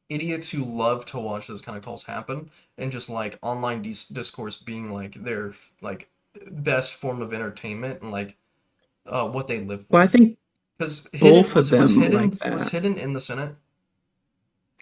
idiots who love to watch those kind of calls happen, and just like online discourse being like their like best form of entertainment, and like what they live Well, I for. think Because both of them like was that. Hidden in the Senate.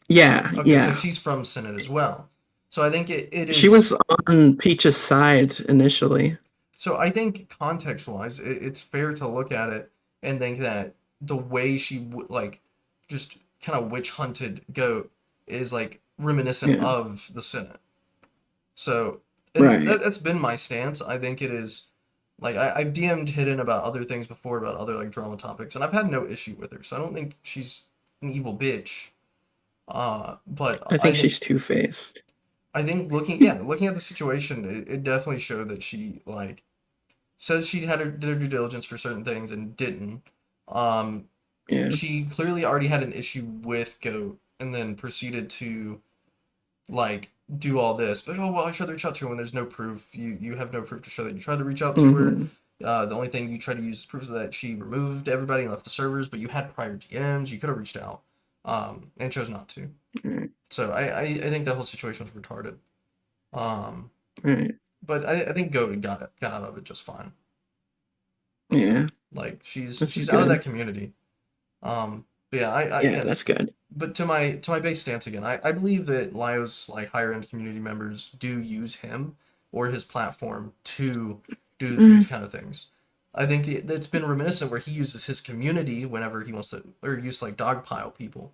Yeah, Okay, so yeah. she's from Senate as well. So I think it She was is. on Peach's side initially. So I think context wise, it's fair to look at it and think that the way she like just kind of witch hunted Goat is like reminiscent Yeah. of the Senate. So, and Right. that's been my stance. I think it is like I've DM'd Hidden about other things before, about other like drama topics, and I've had no issue with her. So I don't think she's an evil bitch. But I think she's two-faced. I think looking at the situation, it definitely showed that she like says she did her due diligence for certain things and didn't. Um, Yeah. she clearly already had an issue with Goat, and then proceeded to like do all this. But oh well, I tried to reach out to her when there's no proof. You have no proof to show that you tried to reach out to her. Mhm. The only thing you tried to use as proof is that she removed everybody and left the servers, but you had prior DMs. You could have reached out, and chose not to. Right. So I think the whole situation was retarded. Um, Right. but I think Goat got out of it just fine. Yeah. Like This is she's out of good. that community. But yeah, Yeah, again, that's good. but to my base stance again, I believe that Lio's like higher end community members do use him or his platform to do these kind of things. I think that's been reminiscent where he uses his community whenever he wants to, or use like dogpile people.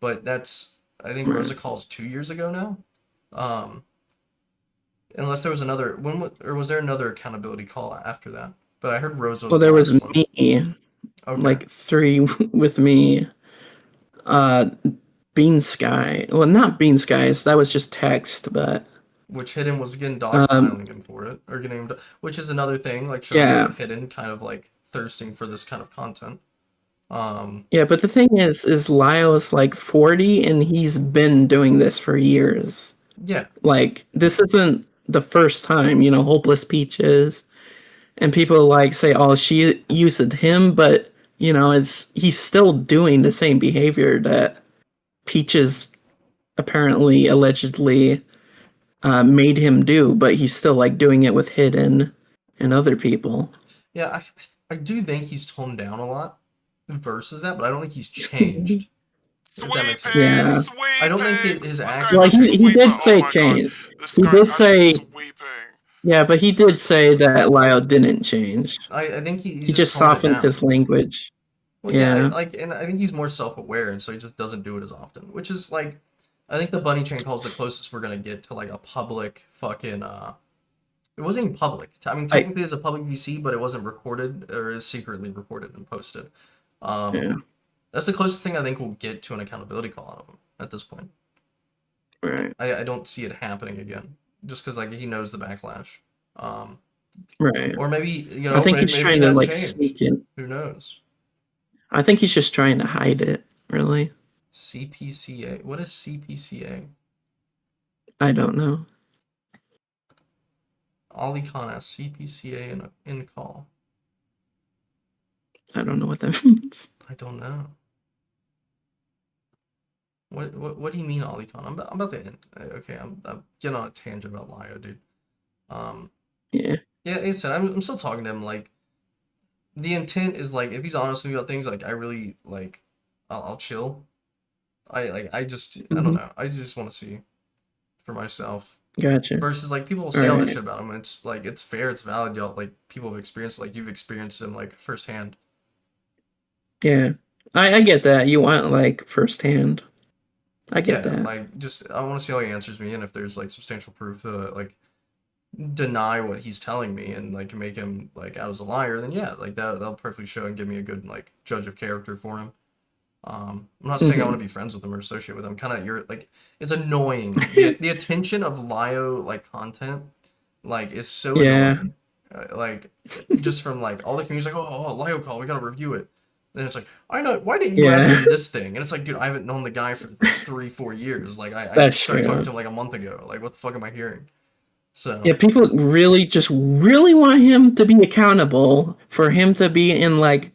But that's I think Right. Rosa calls 2 years ago now. Um, unless there was another or was there another accountability call after that? But I heard Rosa was Well, the there was last one. me, Okay. like 3 with me. Bean Sky. Well, not Bean Skies. That was just text, but Which Hidden was again um, dogpiling him for it, or getting him, which is another thing, like showing yeah, with Hidden kind of like thirsting for this kind of content. yeah. But the thing is Lyle's like 40, and he's been doing this for years. Yeah, Like this isn't the first time, Hopeless Peaches, and people like say, "Oh, she used him," but he's still doing the same behavior that Peaches apparently allegedly made him do, but he's still like doing it with Hidden and other people. Yeah, I do think he's toned down a lot versus that, but I don't think he's changed. If that makes sense. Yeah. I don't think his actions. Well, he did say change. He did say. Yeah, but he did say that Lyle didn't change. I think he just toned it softened down. his language. Well, yeah, and I think he's more self-aware, and so he just doesn't do it as often. Which is like, I think the bunny train call is the closest we're gonna get to like a public fucking. It wasn't even public. I mean, technically, it was a public VC, but it wasn't recorded or is secretly recorded and posted. That's the closest thing I think we'll get to an accountability call out of him at this point. Right. I don't see it happening again, just because like he knows the backlash. Right. Or maybe I think he's trying to like sneak in. Who knows? I think he's just trying to hide it. Really. CPCA. What is CPCA? I don't know. Ali Khan asks CPCA in call. I don't know what that means. I don't know. What do you mean, Ali Khan? I'm about to end. Okay, I'm getting on a tangent about Lio, dude. Yeah. Yeah, like I said, I'm still talking to him. Like, the intent is like, if he's honest with me about things, like I really like, I'll chill. I don't know. I just want to see for myself. Gotcha. Versus like people will say all this shit about him. It's like it's fair, it's valid. Y'all like people have experienced like you've experienced him like firsthand. Yeah, I get that. You want like firsthand. I get that. Like just I want to see how he answers me, and if there's like substantial proof to like deny what he's telling me and like make him like out as a liar, then yeah, like that'll perfectly show and give me a good like judge of character for him. I'm not saying I want to be friends with him or associate with him. Kind of, you're like, it's annoying. The attention of Lio like content, like, is so annoying. Like, just from like all the community's like, oh, Lio call, we gotta review it. Then it's like, I know, why didn't you ask him this thing? And it's like, dude, I haven't known the guy for like 3-4 years. Like, I started talking to him like a month ago. Like, what the fuck am I hearing? So yeah, people really want him to be accountable, for him to be in like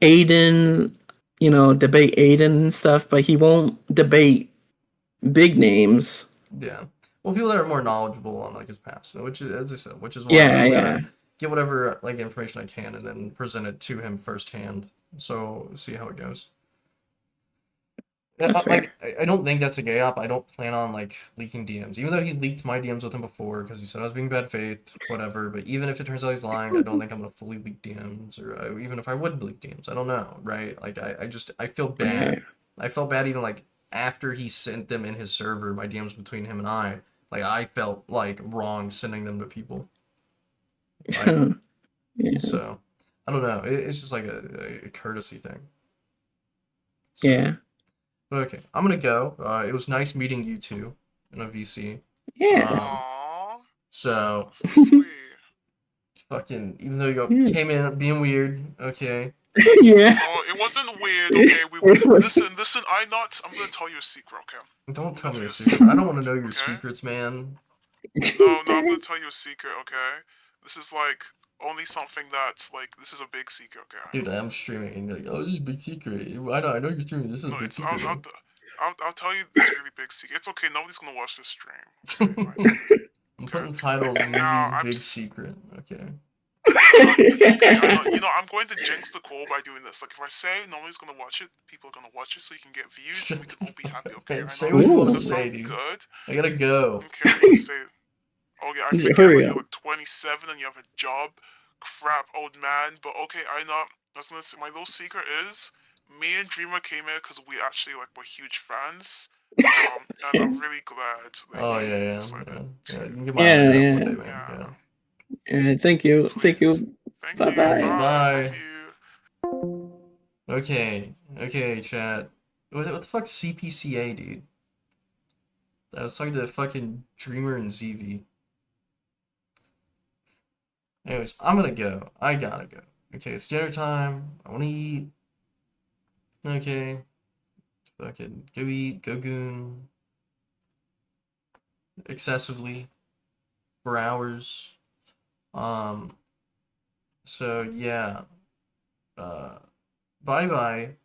Aiden, debate Aiden and stuff, but he won't debate big names. Yeah. Well, people that are more knowledgeable on like his past, which is, as I said, which is why I'm gonna get whatever like information I can and then present it to him firsthand. So see how it goes. Like, I don't think that's a gay op. I don't plan on like leaking DMs, even though he leaked my DMs with him before because he said I was being bad faith, whatever. But even if it turns out he's lying, I don't think I'm gonna fully leak DMs, or even if I would leak DMs, I don't know, right? Like I feel bad. I felt bad even like after he sent them in his server, my DMs between him and I. Like I felt like wrong sending them to people. Like, so I don't know. It's just like a courtesy thing. So. Yeah. But okay, I'm gonna go. It was nice meeting you two in a VC. Yeah. So, fucking, even though you came in being weird, okay. Yeah. Oh, it wasn't weird. Okay, listen. I'm gonna tell you a secret. Okay. Don't tell me a secret. I don't want to know your secrets, man. No, I'm gonna tell you a secret. Okay. This is like only something that's like, this is a big secret, okay? Dude, I'm streaming and you're like, oh, this is a big secret. I know you're streaming. This is a big secret. I'll tell you this really big secret. It's okay. Nobody's gonna watch this stream. I'm putting the title of Ziggy's Big Secret. Okay. I'm going to jinx the call by doing this. Like, if I say nobody's gonna watch it, people are gonna watch it so you can get views. And we can all be happy. Okay. Man, say what you want to say, dude. Good. I gotta go. Okay, I'm gonna say. Okay, I forget you're like 27 and you have a job. Crap, old man. But okay, I was gonna say, my little secret is, me and Dreamer came here because we actually like were huge fans. And I'm really glad. Like, oh yeah. You can get my one day, man. Yeah. Thank you. Bye bye. Bye. Okay, chat. What the fuck's CPCA, dude? I was talking to fucking Dreamer and ZV. Anyways, I'm gonna go. I gotta go. Okay, it's dinner time. I wanna eat. Okay. Fucking go eat, go goon. Excessively. For hours. So yeah. Bye bye.